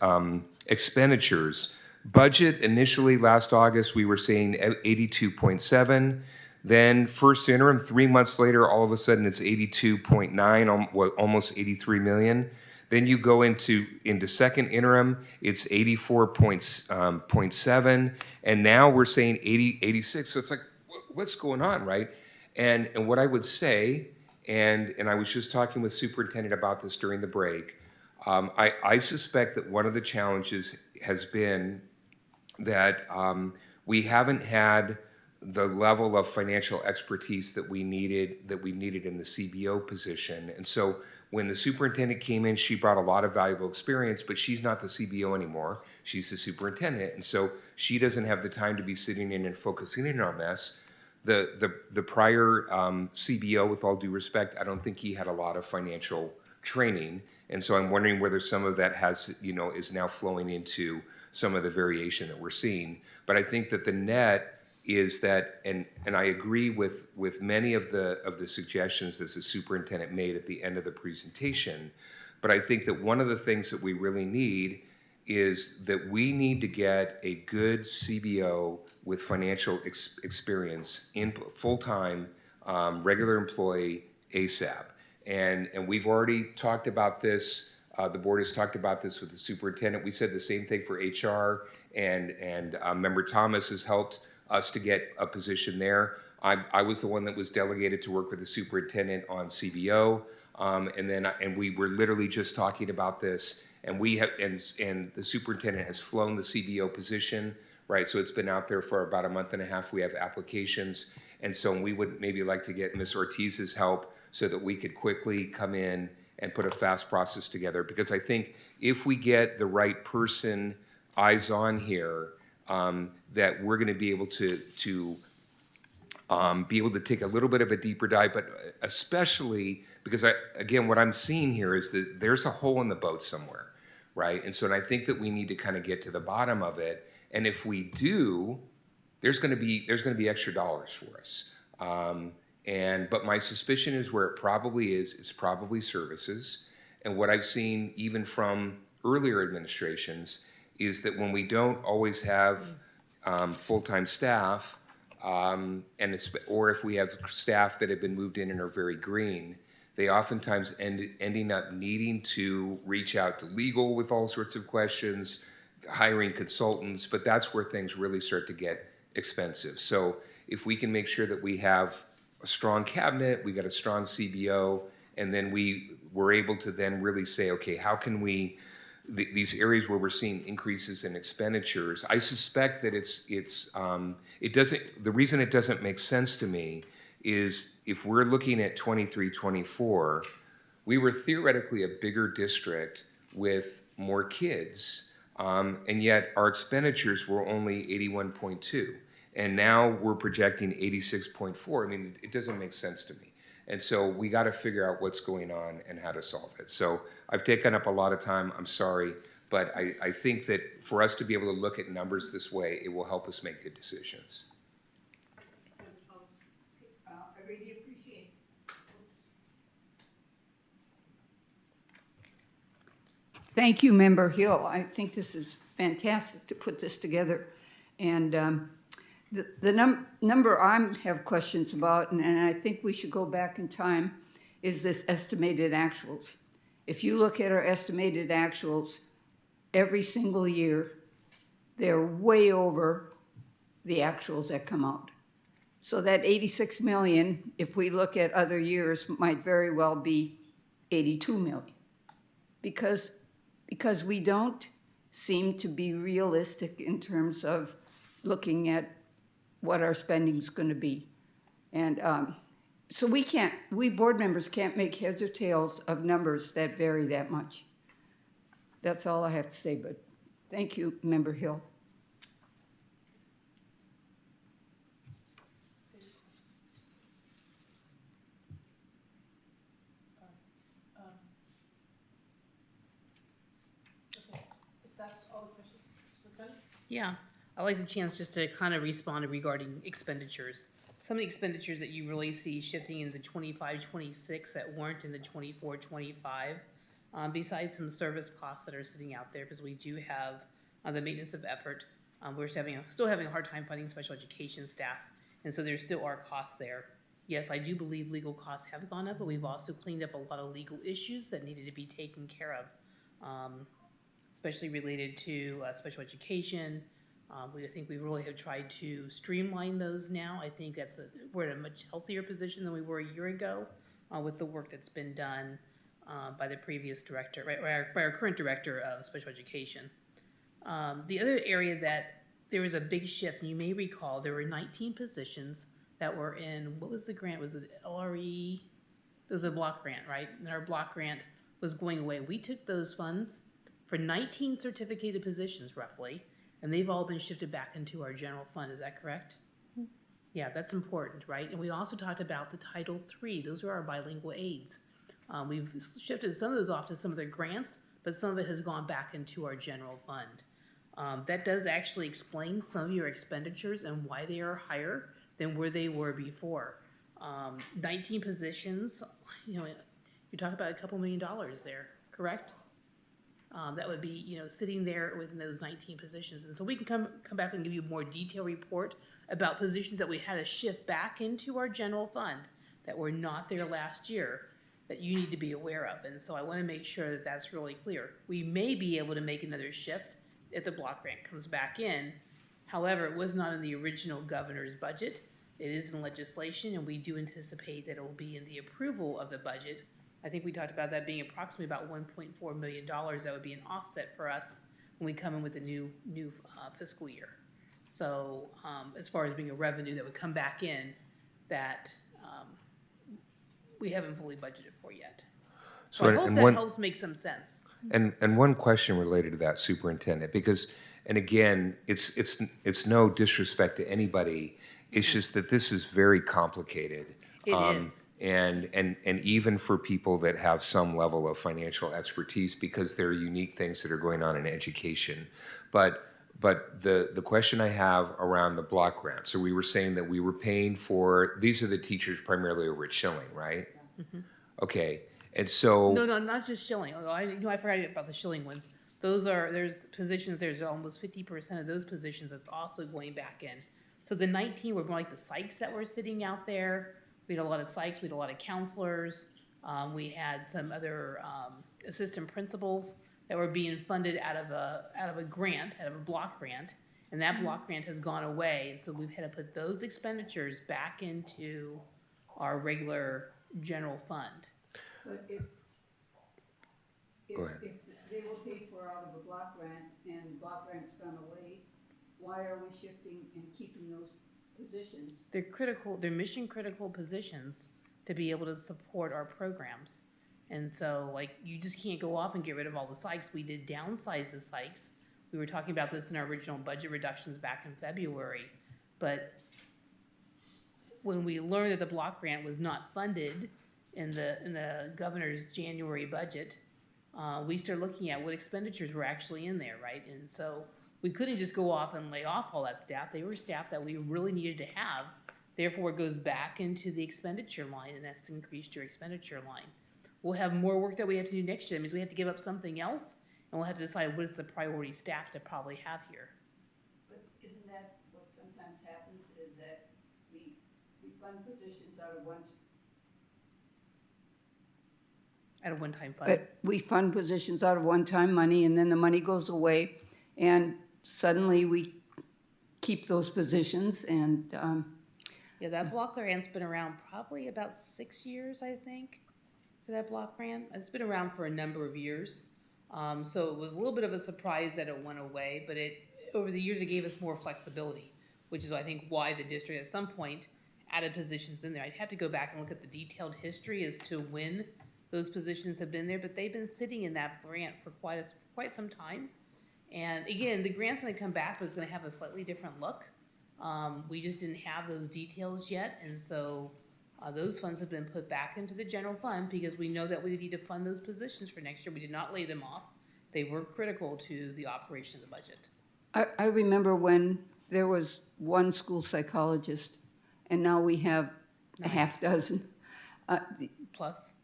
expenditures, budget initially last August, we were saying 82.7. Then first interim, 3 months later, all of a sudden it's 82.9, almost 83 million. Then you go into second interim, it's 84.7, and now we're saying 86. So it's like, what's going on, right? And what I would say, and I was just talking with Superintendent about this during the break, I suspect that one of the challenges has been that we haven't had the level of financial expertise that we needed in the CBO position. And so when the superintendent came in, she brought a lot of valuable experience, but she's not the CBO anymore. She's the superintendent. And so she doesn't have the time to be sitting in and focusing in on this. The prior CBO, with all due respect, I don't think he had a lot of financial training. And so I'm wondering whether some of that is now flowing into some of the variation that we're seeing. But I think that the net is that, and I agree with many of the suggestions that the superintendent made at the end of the presentation, but I think that one of the things that we really need is that we need to get a good CBO with financial experience in full-time, regular employee ASAP. And we've already talked about this. The board has talked about this with the superintendent. We said the same thing for HR, and Member Thomas has helped us to get a position there. I was the one that was delegated to work with the superintendent on CBO, and we were literally just talking about this, and the superintendent has flown the CBO position, right? So it's been out there for about a month and a half. We have applications, and so we would maybe like to get Ms. Ortiz's help so that we could quickly come in and put a fast process together. Because I think if we get the right person eyes on here, that we're going to be able to take a little bit of a deeper dive, but especially because again, what I'm seeing here is that there's a hole in the boat somewhere, right? And I think that we need to kind of get to the bottom of it. And if we do, there's going to be extra dollars for us. But my suspicion is where it probably is probably services. And what I've seen even from earlier administrations is that when we don't always have full-time staff, or if we have staff that have been moved in and are very green, they oftentimes ending up needing to reach out to legal with all sorts of questions, hiring consultants, but that's where things really start to get expensive. So if we can make sure that we have a strong cabinet, we got a strong CBO, and then we're able to then really say, okay, how can we, these areas where we're seeing increases in expenditures, I suspect that the reason it doesn't make sense to me is if we're looking at 23-24, we were theoretically a bigger district with more kids, and yet our expenditures were only 81.2, and now we're projecting 86.4. I mean, it doesn't make sense to me. And so we got to figure out what's going on and how to solve it. So I've taken up a lot of time. I'm sorry. But I think that for us to be able to look at numbers this way, it will help us make good decisions. I really appreciate it. Thank you, Member Hill. I think this is fantastic to put this together. And the number I have questions about, and I think we should go back in time, is this estimated actuals. If you look at our estimated actuals, every single year, they're way over the actuals that come out. So that 86 million, if we look at other years, might very well be 82 million. Because we don't seem to be realistic in terms of looking at what our spending's going to be. And so we board members can't make heads or tails of numbers that vary that much. That's all I have to say, but thank you, Member Hill. the questions, Superintendent? Yeah, I'd like the chance just to kind of respond regarding expenditures. Some of the expenditures that you really see shifting into 25-26 that weren't in the 24-25, besides some service costs that are sitting out there, because we do have the maintenance of effort. We're still having a hard time finding special education staff, and so there still are costs there. Yes, I do believe legal costs have gone up, but we've also cleaned up a lot of legal issues that needed to be taken care of, especially related to special education. I think we really have tried to streamline those now. I think we're in a much healthier position than we were a year ago with the work that's been done by the previous director, by our current director of special education. The other area that there was a big shift, and you may recall, there were 19 positions that were in, what was the grant? Was it LRE? It was a block grant, right? And our block grant was going away. We took those funds for 19 certificated positions, roughly, and they've all been shifted back into our general fund. Is that correct? Mm-hmm. Yeah, that's important, right? And we also talked about the Title III. Those are our bilingual aids. We've shifted some of those off to some of the grants, but some of it has gone back into our general fund. That does actually explain some of your expenditures and why they are higher than where they were before. 19 positions, you know, you're talking about a couple $1 million there, correct? That would be, you know, sitting there within those 19 positions. And so we can come back and give you a more detailed report about positions that we had to shift back into our general fund that were not there last year that you need to be aware of. And so I want to make sure that that's really clear. We may be able to make another shift if the block grant comes back in. However, it was not in the original governor's budget. It is in legislation, and we do anticipate that it will be in the approval of the budget. I think we talked about that being approximately about $1.4 million. That would be an offset for us when we come in with the new fiscal year. So as far as being a revenue that would come back in, that we haven't fully budgeted for yet. So I hope that helps make some sense. And one question related to that, Superintendent, because, and again, it's no disrespect to anybody. It's just that this is very complicated. It is. And even for people that have some level of financial expertise, because there are unique things that are going on in education. But the question I have around the block grant, so we were saying that we were paying for, these are the teachers primarily over at Schilling, right? Mm-hmm. Okay, and so. No, not just Schilling. Although I forgot about the Schilling ones. There's positions, there's almost 50% of those positions that's also going back in. So the 19 were more like the psychs that were sitting out there. We had a lot of psychs, we had a lot of counselors. We had some other assistant principals that were being funded out of a grant, out of a block grant, and that block grant has gone away. And so we've had to put those expenditures back into our regular general fund. But if Go ahead. if they were paid for out of a block grant and the block grant's gone away, why are we shifting and keeping those positions? They're mission critical positions to be able to support our programs. And so, like, you just can't go off and get rid of all the psychs. We did downsize the psychs. We were talking about this in our original budget reductions back in February. But when we learned that the block grant was not funded in the governor's January budget, we started looking at what expenditures were actually in there, right? And so we couldn't just go off and lay off all that staff. They were staff that we really needed to have. Therefore, it goes back into the expenditure line, and that's increased your expenditure line. We'll have more work that we have to do next year. That means we have to give up something else, and we'll have to decide what is the priority staff to probably have here. But isn't that what sometimes happens, is that we fund positions out of one-time funds? We fund positions out of one-time money, and then the money goes away, and suddenly we keep those positions, and yeah, that block grant's been around probably about 6 years, I think, for that block grant. It's been around for a number of years. So it was a little bit of a surprise that it went away, but over the years it gave us more flexibility, which is, I think, why the district at some point added positions in there. I'd have to go back and look at the detailed history as to when those positions have been there, but they've been sitting in that grant for quite some time. And again, the grant's going to come back, but it's going to have a slightly different look. We just didn't have those details yet, and so those funds have been put back into the general fund because we know that we need to fund those positions for next year. We did not lay them off. they were critical to the operation of the budget. I remember when there was one school psychologist, and now we have a half dozen. Plus?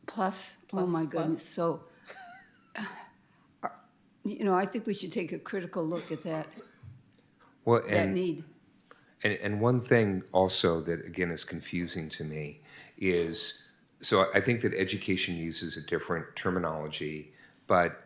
Plus, oh Plus, my plus. goodness. So, I think we should take a critical look at that, Well, that need. And one thing also that, again, is confusing to me is, so I think that education uses a different terminology, but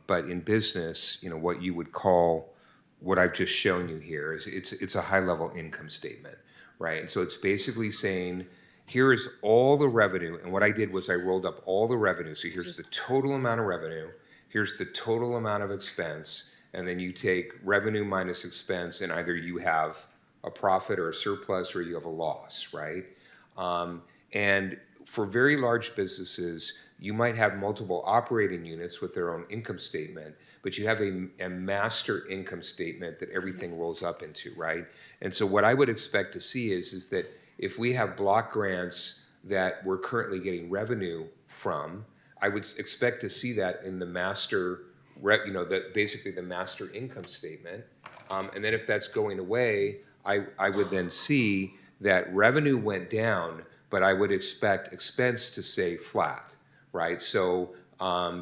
in business, what you would call, what I've just shown you here is it's a high-level income statement, right? And so it's basically saying, here is all the revenue, and what I did was I rolled up all the revenue. So here's the total amount of revenue, here's the total amount of expense, and then you take revenue minus expense, and either you have a profit or a surplus or you have a loss, right? And for very large businesses, you might have multiple operating units with their own income statement, but you have a master income statement that everything rolls up into, right? And so what I would expect to see is that if we have block grants that we're currently getting revenue from, I would expect to see that in the master, basically the master income statement. And then if that's going away, I would then see that revenue went down, but I would expect expense to stay flat, right? So,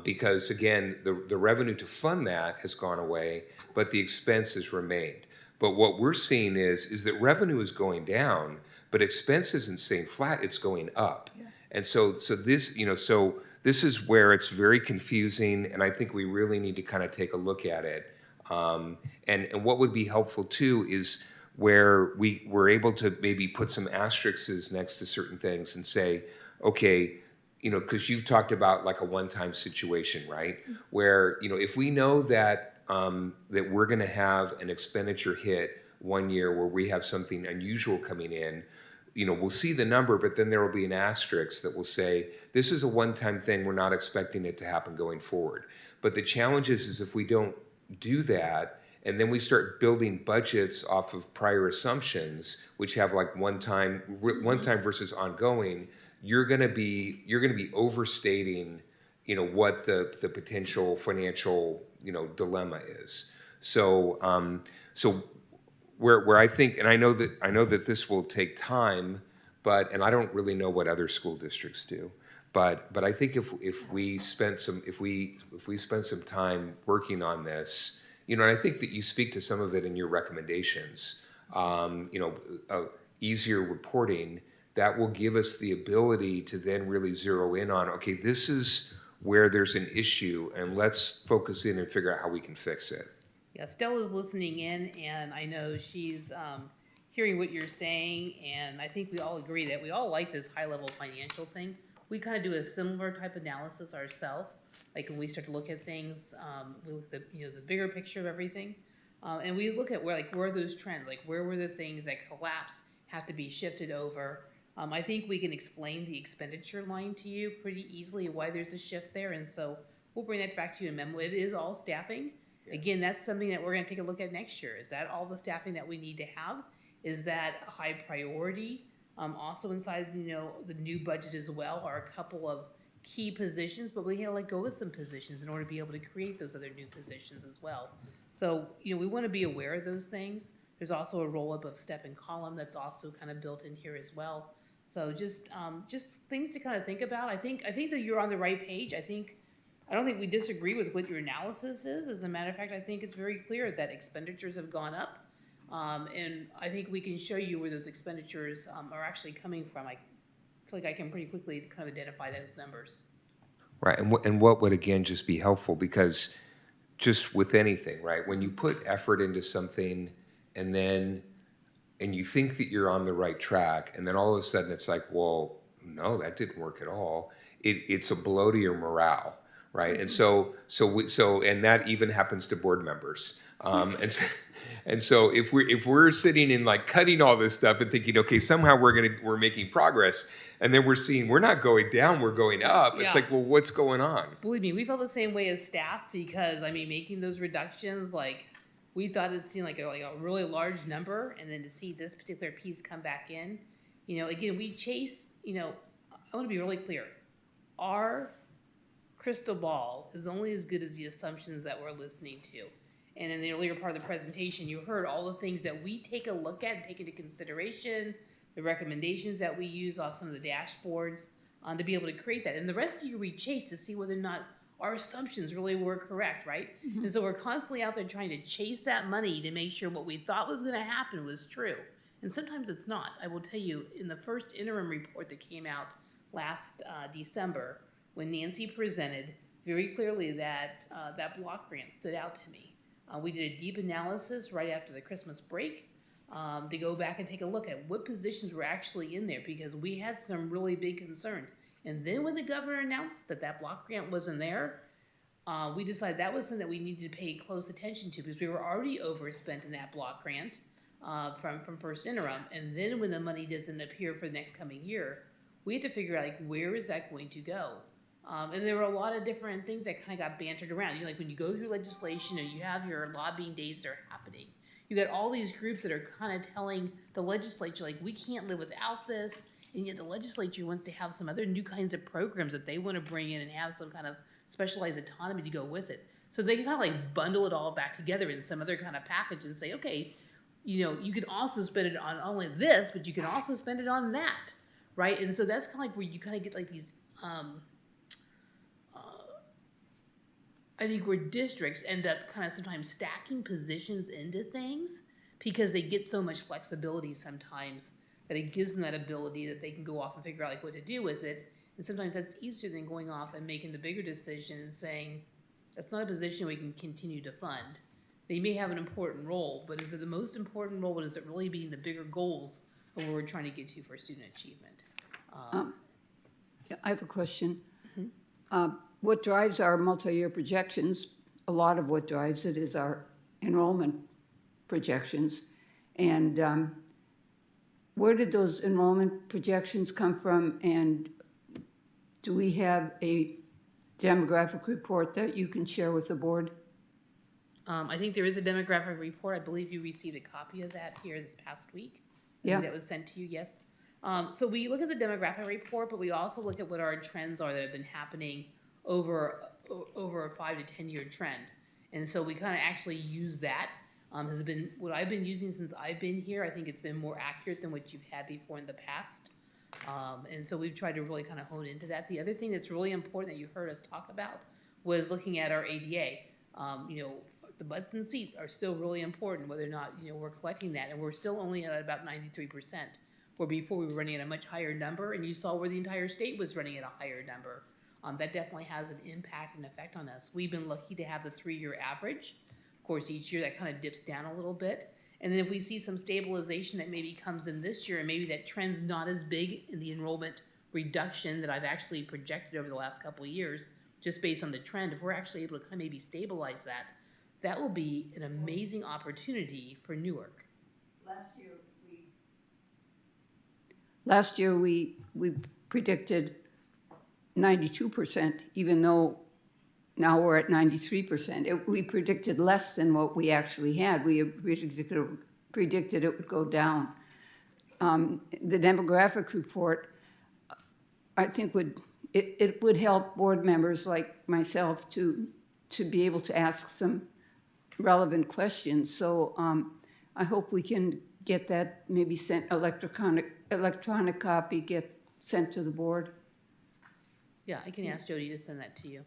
because again, the revenue to fund that has gone away, but the expense has remained. But what we're seeing is that revenue is going down, but expense isn't staying flat, it's going up. Yeah. And so this, this is where it's very confusing, and I think we really need to kind of take a look at it. And what would be helpful too is where we were able to maybe put some asterisks next to certain things and say, okay, because you've talked about like a one-time situation, right? Mm-hmm. Where, if we know that that we're going to have an expenditure hit one year where we have something unusual coming in, we'll see the number, but then there will be an asterisk that will say, this is a one-time thing, we're not expecting it to happen going forward. But the challenge is if we don't do that, and then we start building budgets off of prior assumptions, which have like one time versus ongoing, you're going to be overstating, what the potential financial, dilemma is. So, where I think, and I know that this will take time, and I don't really know what other school districts do, but I think if we spent some time working on this. And I think that you speak to some of it in your recommendations, easier reporting, that will give us the ability to then really zero in on, okay, this is where there's an issue, and let's focus in and figure out how we can fix it. Yeah, Stella's listening in, and I know she's hearing what you're saying, and I think we all agree that we all like this high-level financial thing. We kind of do a similar type analysis ourselves. Like when we start to look at things, we look at the bigger picture of everything, and we look at where are those trends, like where were the things that collapse, have to be shifted over. I think we can explain the expenditure line to you pretty easily, why there's a shift there, and so we'll bring that back to you in memo. It is all staffing. Yeah. Again, that's something that we're going to take a look at next year. Is that all the staffing that we need to have? Is that a high priority? Also inside the new budget as well are a couple of key positions, but we had to let go of some positions in order to be able to create those other new positions as well. So, we want to be aware of those things. There's also a roll-up of step and column that's also kind of built in here as well. So just things to kind of think about. I think that you're on the right page. I don't think we disagree with what your analysis is. As a matter of fact, I think it's very clear that expenditures have gone up, and I think we can show you where those expenditures are actually coming from. I feel like I can pretty quickly kind of identify those numbers. Right, and what would again just be helpful, because just with anything, right, when you put effort into something and you think that you're on the right track, and then all of a sudden it's like, well, no, that didn't work at all. It's a blow to your morale, right? Mm-hmm. And so that even happens to board members. And so if we're sitting and like cutting all this stuff and thinking, okay, somehow we're making progress, and then we're seeing we're not going down, we're going up. Yeah. It's like, well, what's going on? Believe me, we felt the same way as staff, because making those reductions, like we thought it seemed like a really large number, and then to see this particular piece come back in, again, we chase. I want to be really clear. Our crystal ball is only as good as the assumptions that we're listening to. And in the earlier part of the presentation, you heard all the things that we take a look at and take into consideration, the recommendations that we use off some of the dashboards to be able to create that. And the rest of you we chase to see whether or not our assumptions really were correct, right? Mhm. And so we're constantly out there trying to chase that money to make sure what we thought was going to happen was true. And sometimes it's not. I will tell you, in the first interim report that came out last December, when Nancy presented, very clearly that that block grant stood out to me. We did a deep analysis right after the Christmas break to go back and take a look at what positions were actually in there, because we had some really big concerns. And then when the governor announced that that block grant wasn't there, we decided that was something that we needed to pay close attention to, because we were already overspent in that block grant from first interim. And then when the money doesn't appear for the next coming year, we had to figure out, like, where is that going to go? And there were a lot of different things that kind of got bantered around. You know, like when you go through legislation and you have your lobbying days that are happening, you got all these groups that are kind of telling the legislature, like, we can't live without this. And yet the legislature wants to have some other new kinds of programs that they want to bring in and have some kind of specialized autonomy to go with it. So they can kind of like bundle it all back together in some other kind of package and say, okay, you know, you can also spend it on only this, but you can also spend it on that, right? And so that's kind of like where you kind of get like these, I think where districts end up kind of sometimes stacking positions into things because they get so much flexibility sometimes that it gives them that ability that they can go off and figure out like what to do with it. And sometimes that's easier than going off and making the bigger decision and saying, that's not a position we can continue to fund. They may have an important role, but is it the most important role? But is it really being the bigger goals of where we're trying to get to for student achievement? Yeah, I have a question. What drives our multi-year projections, a lot of what drives it is our enrollment projections. And where did those enrollment projections come from? And do we have a demographic report that you can share with the board? I think there is a demographic report. I believe you received a copy of that here this past week. Yeah. That was sent to you, yes. So we look at the demographic report, but we also look at what our trends are that have been happening over a 5 to 10 year trend. And so we kind of actually use that. Has been what I've been using since I've been here. I think it's been more accurate than what you've had before in the past. And so we've tried to really kind of hone into that. The other thing that's really important that you heard us talk about was looking at our ADA. You know, the butts in the seat are still really important, whether or not, you know, we're collecting that. And we're still only at about 93%, where before we were running at a much higher number, and you saw where the entire state was running at a higher number. That definitely has an impact and effect on us. We've been lucky to have the 3-year average. Of course, each year that kind of dips down a little bit. And then if we see some stabilization that maybe comes in this year, and maybe that trend's not as big in the enrollment reduction that I've actually projected over the last couple of years, just based on the trend, if we're actually able to kind of maybe stabilize that, that will be an amazing opportunity for Newark. Last year we predicted 92%, even though now we're at 93%. We predicted less than what we actually had. We predicted it would go down. The demographic report, I think it would help board members like myself to be able to ask some relevant questions. So I hope we can get that maybe sent electronic copy, get sent to the board. Yeah, I can ask Jody to send that to you.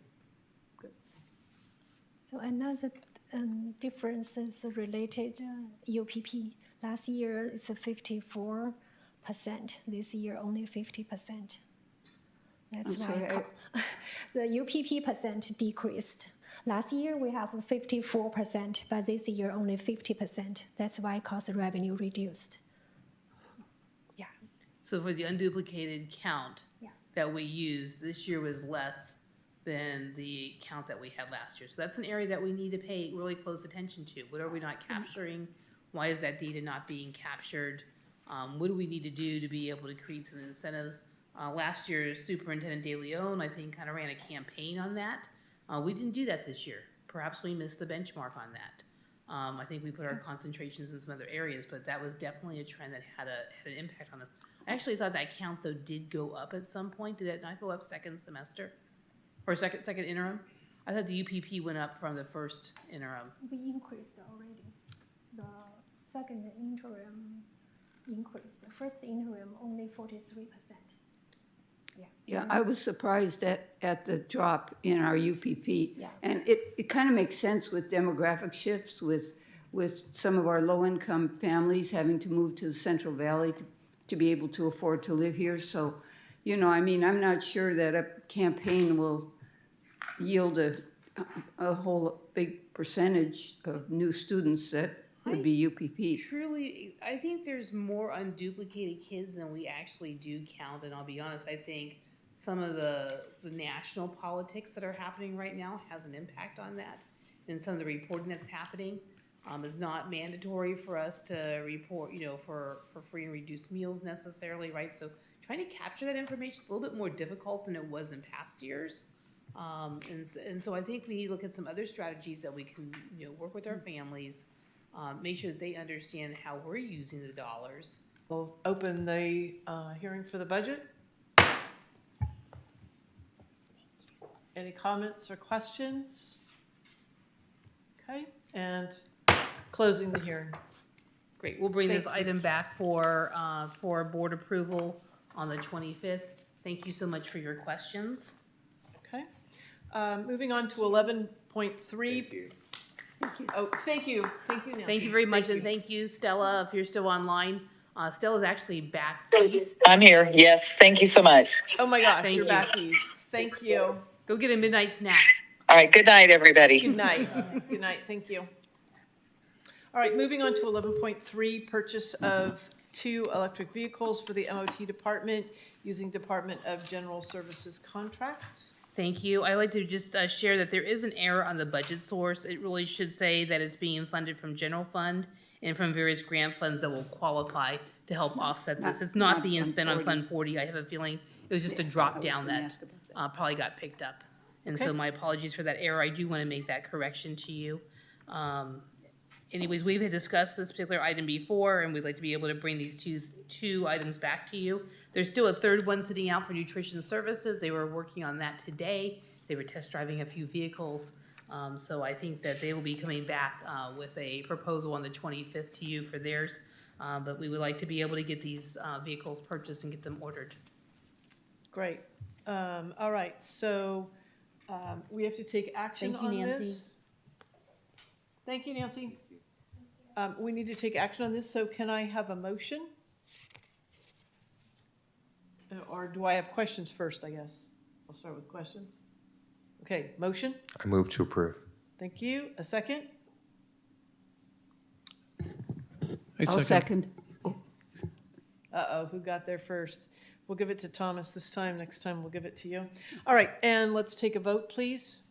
So another difference is related UPP. Last year it's a 54%. This year only 50%. That's why the UPP percent decreased. Last year we have 54%, but this year only 50%. That's why cost of revenue reduced. Yeah. So for the unduplicated count that we use, this year was less than the count that we had last year. So that's an area that we need to pay really close attention to. What are we not capturing? Why is that data not being captured? What do we need to do to be able to create some incentives? Last year, Superintendent De Leon, I think, kind of ran a campaign on that. We didn't do that this year. Perhaps we missed the benchmark on that. I think we put our concentrations in some other areas, but that was definitely a trend that had an impact on us. I actually thought that count, though, did go up at some point. Did it not go up second semester? Or second interim? I thought the UPP went up from the first interim. We increased already. The second interim increased. The first interim only 43%. Yeah, I was surprised at the drop in our UPP. Yeah. And it kind of makes sense with demographic shifts, with some of our low-income families having to move to the Central Valley to be able to afford to live here. So, you know, I mean, I'm not sure that a campaign will yield a whole big percentage of new students that would be UPP. Truly, I think there's more unduplicated kids than we actually do count. And I'll be honest, I think some of the national politics that are happening right now has an impact on that. And some of the reporting that's happening is not mandatory for us to report, you know, for free and reduced meals necessarily, right? So trying to capture that information is a little bit more difficult than it was in past years. And so I think we need to look at some other strategies that we can, you know, work with our families, make sure that they understand how we're using the dollars. We'll open the hearing for the budget. Any comments or questions? Okay, and closing the hearing. Great, we'll bring this Thank you. item back for board approval on the 25th. Thank you so much for your questions. Okay, moving on to 11.3. Thank you. Oh, thank you, Nancy. Thank you very much, and thank you, Stella, if you're still online. Stella's actually back. I'm here. Yes, thank you so much. Oh my gosh, Thank you're you. back, East. Thank you. Go get a midnight snack. All right, good night, everybody. Good night. Good night. Thank you. All right, moving on to 11.3, purchase of 2 electric vehicles for the MOT department using Department of General Services contracts. Thank you. I'd like to just share that there is an error on the budget source. It really should say that it's being funded from general fund and from various grant funds that will qualify to help offset this. It's not being spent on Fund 40. I have a feeling it was just a drop down that probably got picked up. And so my apologies for that error. I do want to make that correction to you. Anyways, we've discussed this particular item before, and we'd like to be able to bring these two items back to you. There's still a third one sitting out for nutrition services. They were working on that today. They were test driving a few vehicles. So I think that they will be coming back with a proposal on the 25th to you for theirs. But we would like to be able to get these vehicles purchased and get them ordered. Great. All right, so we have to take action Thank you, on Nancy. this. Thank you, Nancy. We need to take action on this, so can I have a motion? Or do I have questions first, I guess? I'll start with questions. Okay, motion? I move to approve. Thank you. A second? I'll second. Uh-oh, who got there first? We'll give it to Thomas this time. Next time, we'll give it to you. All right, and let's take a vote, please.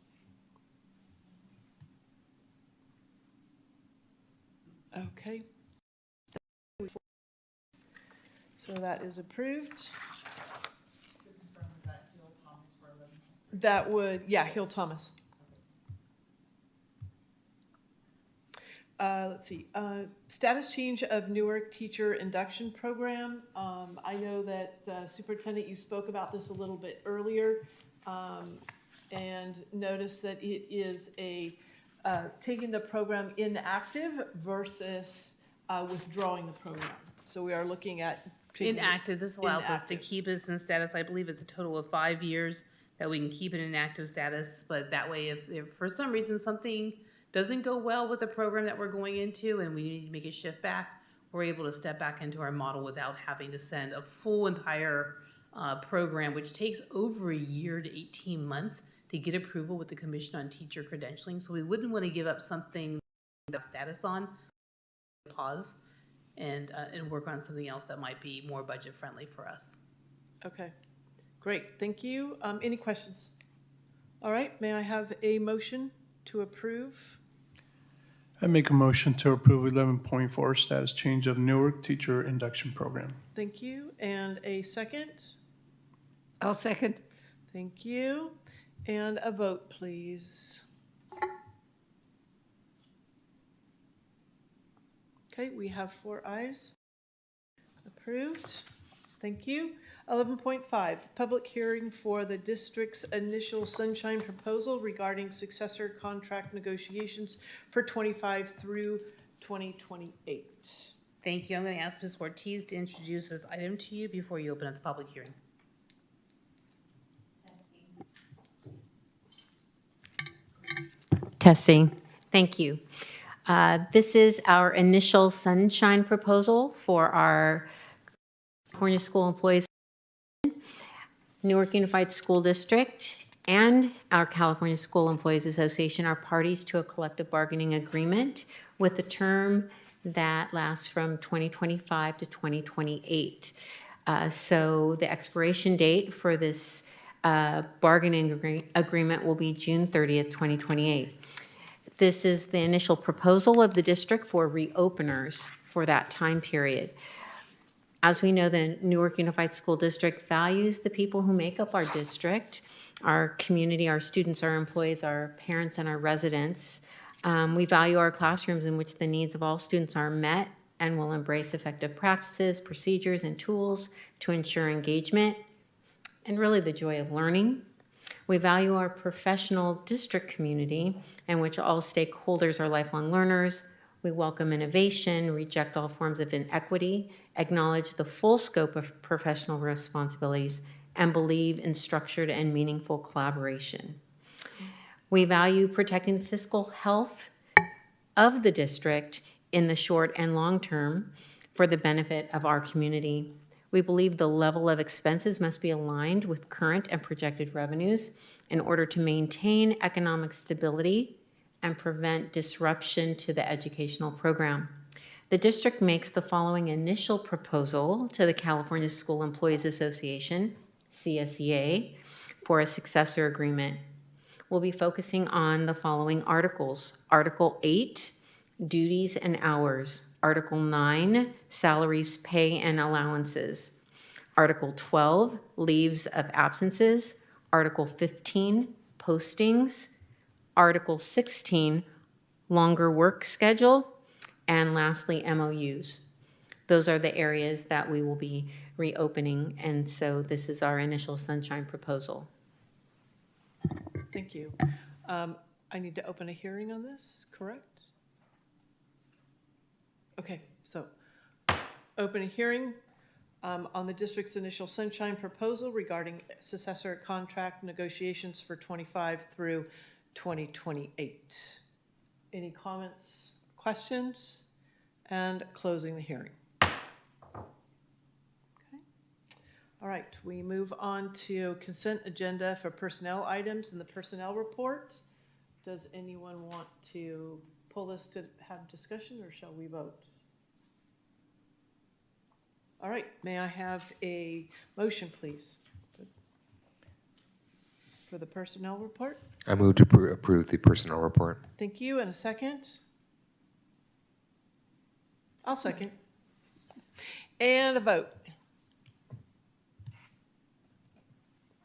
Okay. So that is approved. That would, yeah, Hill Thomas. Let's see, status change of Newark teacher induction program. I know that Superintendent, you spoke about this a little bit earlier, and noticed that it is taking the program inactive versus withdrawing the program. So we are looking at Inactive, this allows us to keep us in status. I believe it's a total of 5 years that we can keep it in active status, but that way if for some reason something doesn't go well with the program that we're going into and we need to make a shift back, we're able to step back into our model without having to send a full entire program, which takes over a year to 18 months to get approval with the Commission on Teacher Credentialing. So we wouldn't want to give up something that status on, pause, and work on something else that might be more budget friendly for us. Okay, great, thank you. Any questions? All right, may I have a motion to approve? I make a motion to approve 11.4 status change of Newark teacher induction program. Thank you, and a second? I'll second. Thank you, and a vote, please. Okay, we have 4 ayes. Approved. Thank you. 11.5, public hearing for the district's initial sunshine proposal regarding successor contract negotiations for 25 through 2028. Thank you. I'm going to ask Ms. Ortiz to introduce this item to you before you open up the public hearing. Testing. Thank you. This is our initial sunshine proposal for our California School Employees, Newark Unified School District, and our California School Employees Association are parties to a collective bargaining agreement with a term that lasts from 2025 to 2028. So the expiration date for this bargaining agreement will be June 30th, 2028. This is the initial proposal of the district for reopeners for that time period. As we know, the Newark Unified School District values the people who make up our district, our community, our students, our employees, our parents, and our residents. We value our classrooms in which the needs of all students are met and will embrace effective practices, procedures, and tools to ensure engagement and really the joy of learning. We value our professional district community in which all stakeholders are lifelong learners. We welcome innovation, reject all forms of inequity, acknowledge the full scope of professional responsibilities, and believe in structured and meaningful collaboration. We value protecting the fiscal health of the district in the short and long term for the benefit of our community. We believe the level of expenses must be aligned with current and projected revenues in order to maintain economic stability and prevent disruption to the educational program. The district makes the following initial proposal to the California School Employees Association, CSEA, for a successor agreement. We'll be focusing on the following articles. Article 8, duties and hours. Article 9, salaries, pay, and allowances. Article 12, leaves of absences. Article 15, postings. Article 16, longer work schedule. And lastly, MOUs. Those are the areas that we will be reopening, and so this is our initial sunshine proposal. Thank you. I need to open a hearing on this, correct? Okay, so open a hearing on the district's initial sunshine proposal regarding successor contract negotiations for 25 through 2028. Any comments, questions? And closing the hearing. Okay. All right, we move on to consent agenda for personnel items in the personnel report. Does anyone want to pull this to have discussion, or shall we vote? All right, may I have a motion, please, for the personnel report? I move to approve the personnel report. Thank you, and a second? I'll second. And a vote.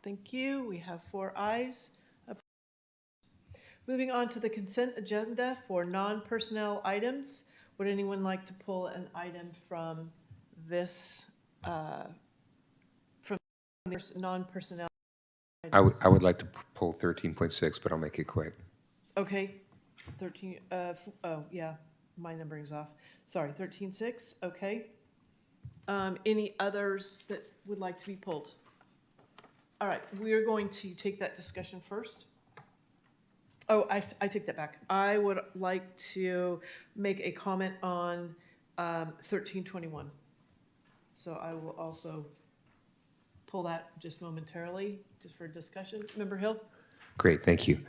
Thank you, we have 4 ayes. Moving on to the consent agenda for non-personnel items. Would anyone like to pull an item from this, from this non-personnel items? I would like to pull 13.6, but I'll make it quick. Okay, 13, oh yeah, my numbering's off. Sorry, 13.6, okay. Any others that would like to be pulled? All right, we're going to take that discussion first. Oh, I take that back. I would like to make a comment on 1321. So I will also pull that just momentarily, just for discussion. Member Hill? Great, thank you.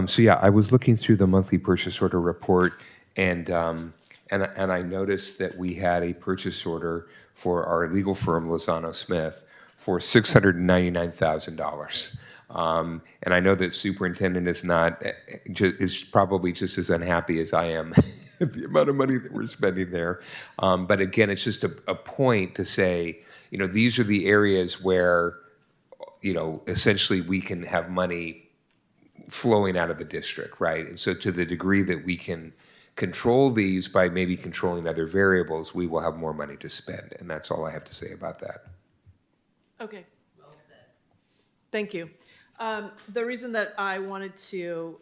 So yeah, I was looking through the monthly purchase order report, and I noticed that we had a purchase order for our legal firm, Lozano Smith, for $699,000. And I know that superintendent is probably just as unhappy as I am at the amount of money that we're spending there. But again, it's just a point to say, these are the areas where, essentially we can have money flowing out of the district, right? And so to the degree that we can control these by maybe controlling other variables, we will have more money to spend. And that's all I have to say about that. Okay. Thank you. The reason that I wanted to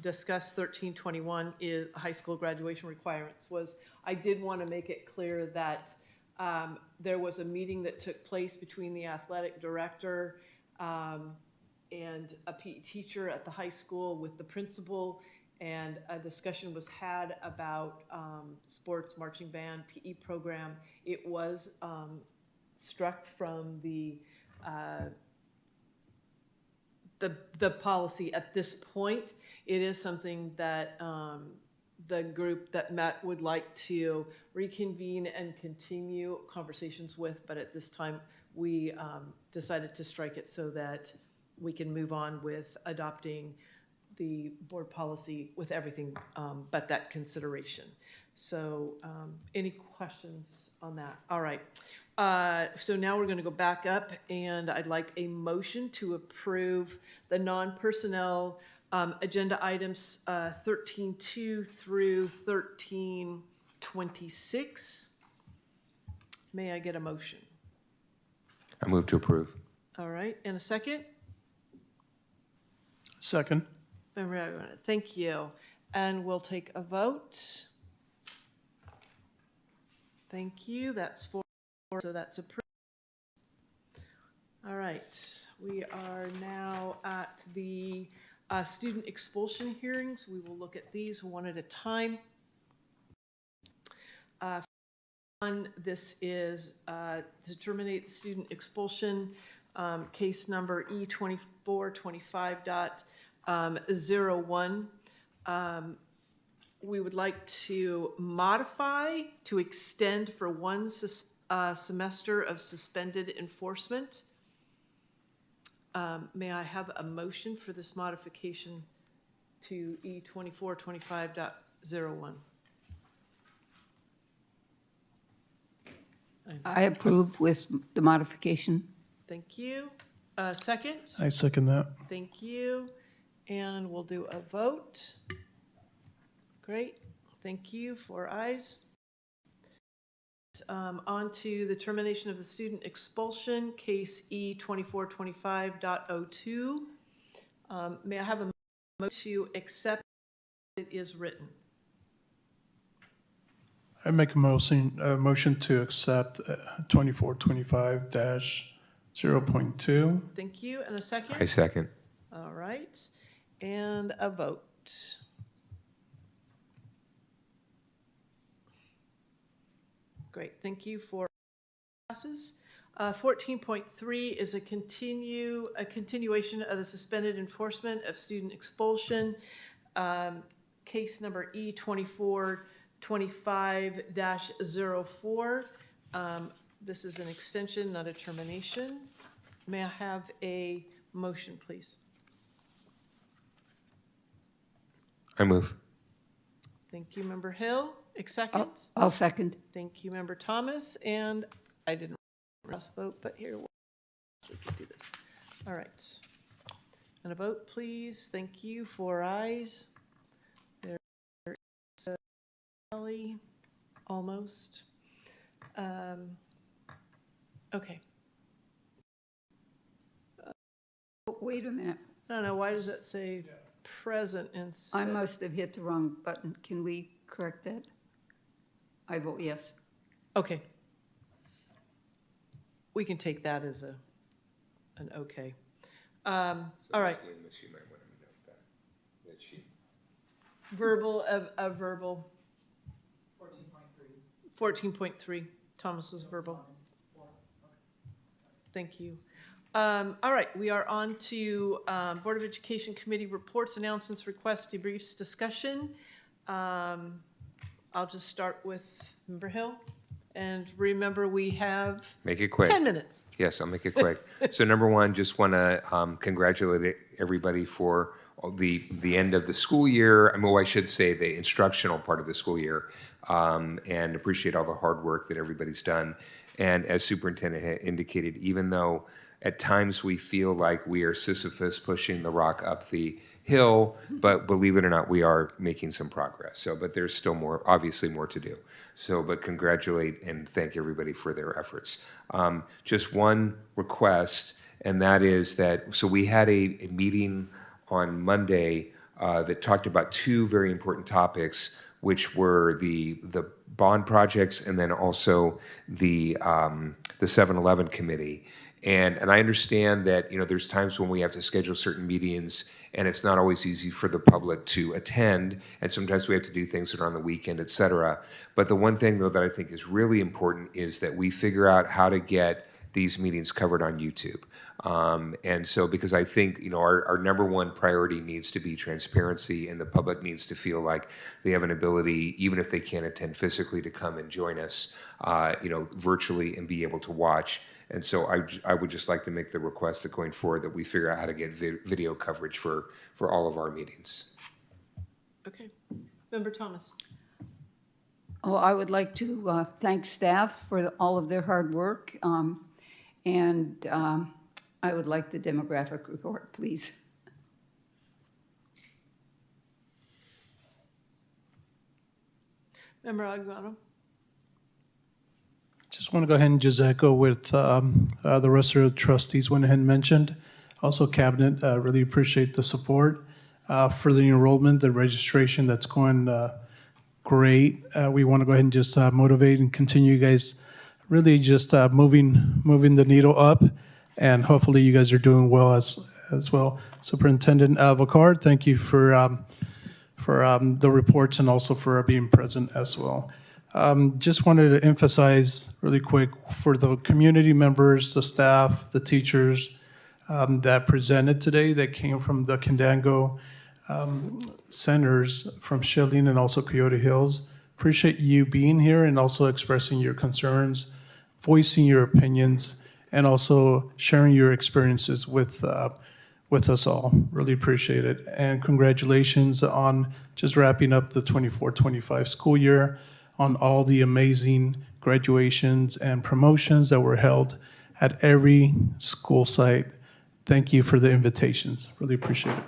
discuss 1321 is high school graduation requirements was I did want to make it clear that there was a meeting that took place between the athletic director and a PE teacher at the high school with the principal, and a discussion was had about sports, marching band, PE program. It was struck from the policy at this point. It is something that the group that met would like to reconvene and continue conversations with, but at this time we decided to strike it so that we can move on with adopting the board policy with everything but that consideration. So any questions on that? All right. So now we're going to go back up, and I'd like a motion to approve the non-personnel agenda items 13.2 through 13.26. May I get a motion? I move to approve. All right, and a second? Second. Thank you. And we'll take a vote. Thank you. That's 4, so that's approved. All right, we are now at the student expulsion hearings. We will look at these one at a time. This is to terminate student expulsion, case number E2425.01. We would like to modify to extend for one semester of suspended enforcement. May I have a motion for this modification to E2425.01? I approve with the modification. Thank you. Second? I second that. Thank you. And we'll do a vote. Great. Thank you. 4 ayes. On to the termination of the student expulsion, case E2425.02. May I have a motion to accept as it is written? I make a motion to accept 2425-0.2. Thank you. And a second? I second. All right. And a vote. Great. Thank you for passes. 14.3 is a continuation of the suspended enforcement of student expulsion. Case number E2425-04. This is an extension, not a termination. May I have a motion, please? I move. Thank you, Member Hill. Second? I'll second. Thank you, Member Thomas. And I didn't vote, but here we can do this. All right. And a vote, please. Thank you. 4 ayes. There's Ellie, almost. Okay. Wait a minute. I don't know. Why does that say present instead? I must have hit the wrong button. Can we correct that? I vote yes. Okay. We can take that as an okay. All right. Verbal, a verbal. 14.3. Thomas was verbal. Thank you. All right, we are on to Board of Education Committee reports, announcements, requests, debriefs, discussion. I'll just start with Member Hill. And remember, we have Make it quick. 10 minutes. Yes, I'll make it quick. So number one, just want to congratulate everybody for the end of the school year. I mean, well, I should say the instructional part of the school year, and appreciate all the hard work that everybody's done. And as Superintendent had indicated, even though at times we feel like we are Sisyphus pushing the rock up the hill, but believe it or not, we are making some progress. So, but there's still more, obviously more to do. So, but congratulate and thank everybody for their efforts. Just one request, and that is that, so we had a meeting on Monday that talked about two very important topics, which were the bond projects and then also the 7-Eleven committee. And I understand that, you know, there's times when we have to schedule certain meetings and it's not always easy for the public to attend, and sometimes we have to do things that are on the weekend, et cetera. But the one thing, though, that I think is really important is that we figure out how to get these meetings covered on YouTube. And so, because I think, you know, our number one priority needs to be transparency, and the public needs to feel like they have an ability, even if they can't attend physically, to come and join us, you know, virtually and be able to watch. And so I would just like to make the request that going forward that we figure out how to get video coverage for all of our meetings. Okay. Member Thomas. Oh, I would like to thank staff for all of their hard work. And I would like the demographic report, please. Member Aguano. Just want to go ahead and just echo with the rest of the trustees went ahead and mentioned. Also, Cabinet, really appreciate the support for the enrollment, the registration. That's going great. We want to go ahead and just motivate and continue, you guys, really just moving the needle up, and hopefully you guys are doing well as well. Superintendent Vicard, thank you for the reports and also for being present as well. Just wanted to emphasize really quick for the community members, the staff, the teachers that presented today that came from the Candango centers from Schilling and also Coyote Hills. Appreciate you being here and also expressing your concerns, voicing your opinions, and also sharing your experiences with us all. Really appreciate it. And congratulations on just wrapping up the 24-25 school year, on all the amazing graduations and promotions that were held at every school site. Thank you for the invitations. Really appreciate it.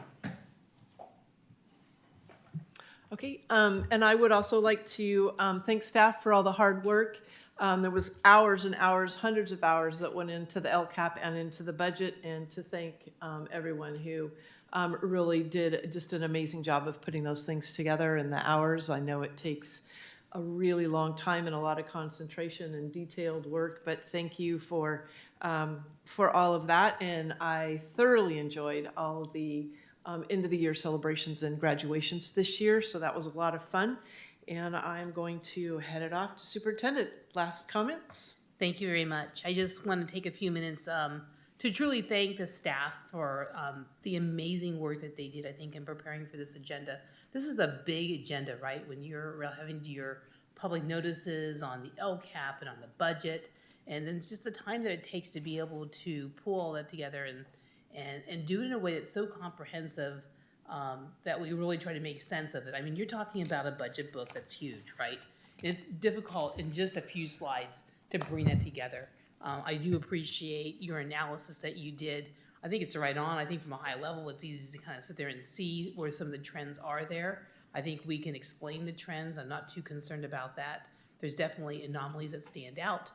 Okay, and I would also like to thank staff for all the hard work. There was hours and hours, hundreds of hours that went into the LCAP and into the budget, and to thank everyone who really did just an amazing job of putting those things together in the hours. I know it takes a really long time and a lot of concentration and detailed work, but thank you for all of that. And I thoroughly enjoyed all of the end of the year celebrations and graduations this year, so that was a lot of fun. And I'm going to head it off to Superintendent. Last comments? Thank you very much. I just want to take a few minutes to truly thank the staff for the amazing work that they did, I think, in preparing for this agenda. This is a big agenda, right? When you're having your public notices on the LCAP and on the budget, and then just the time that it takes to be able to pull all that together and do it in a way that's so comprehensive that we really try to make sense of it. I mean, you're talking about a budget book that's huge, right? It's difficult in just a few slides to bring that together. I do appreciate your analysis that you did. I think it's right on. I think from a high level, it's easy to kind of sit there and see where some of the trends are there. I think we can explain the trends. I'm not too concerned about that. There's definitely anomalies that stand out.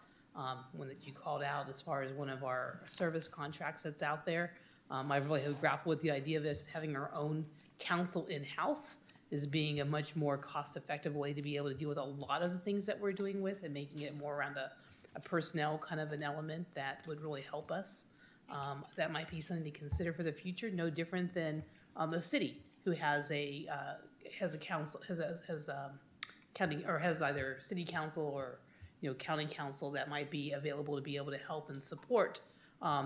One that you called out as far as one of our service contracts that's out there. I really have grappled with the idea of us having our own counsel in-house as being a much more cost-effective way to be able to deal with a lot of the things that we're doing with, and making it more around a personnel kind of an element that would really help us. That might be something to consider for the future. No different than the city, who has a council, has county, or has either city council or county council that might be available to be able to help and support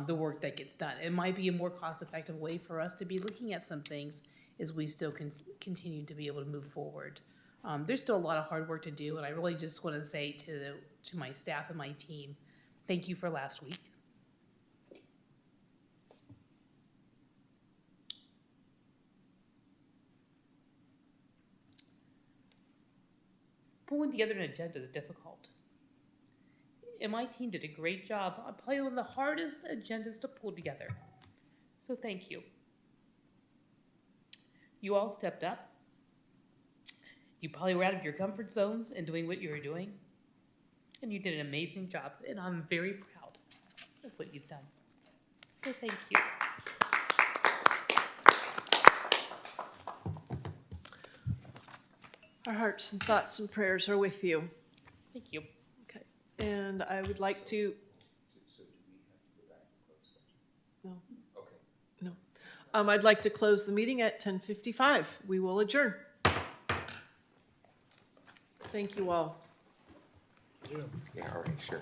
the work that gets done. It might be a more cost-effective way for us to be looking at some things as we still continue to be able to move forward. There's still a lot of hard work to do, and I really just want to say to my staff and my team, thank you for last week. Pulling together an agenda is difficult. And my team did a great job on probably one of the hardest agendas to pull together. So thank you. You all stepped up. You probably were out of your comfort zones and doing what you were doing. And you did an amazing job, and I'm very proud of what you've done. So thank you. Our hearts and thoughts and prayers are with you. Thank you. Okay, and I would like to. No. Okay. No. I'd like to close the meeting at 10:55. We will adjourn. Thank you all. Yeah, all right, sure.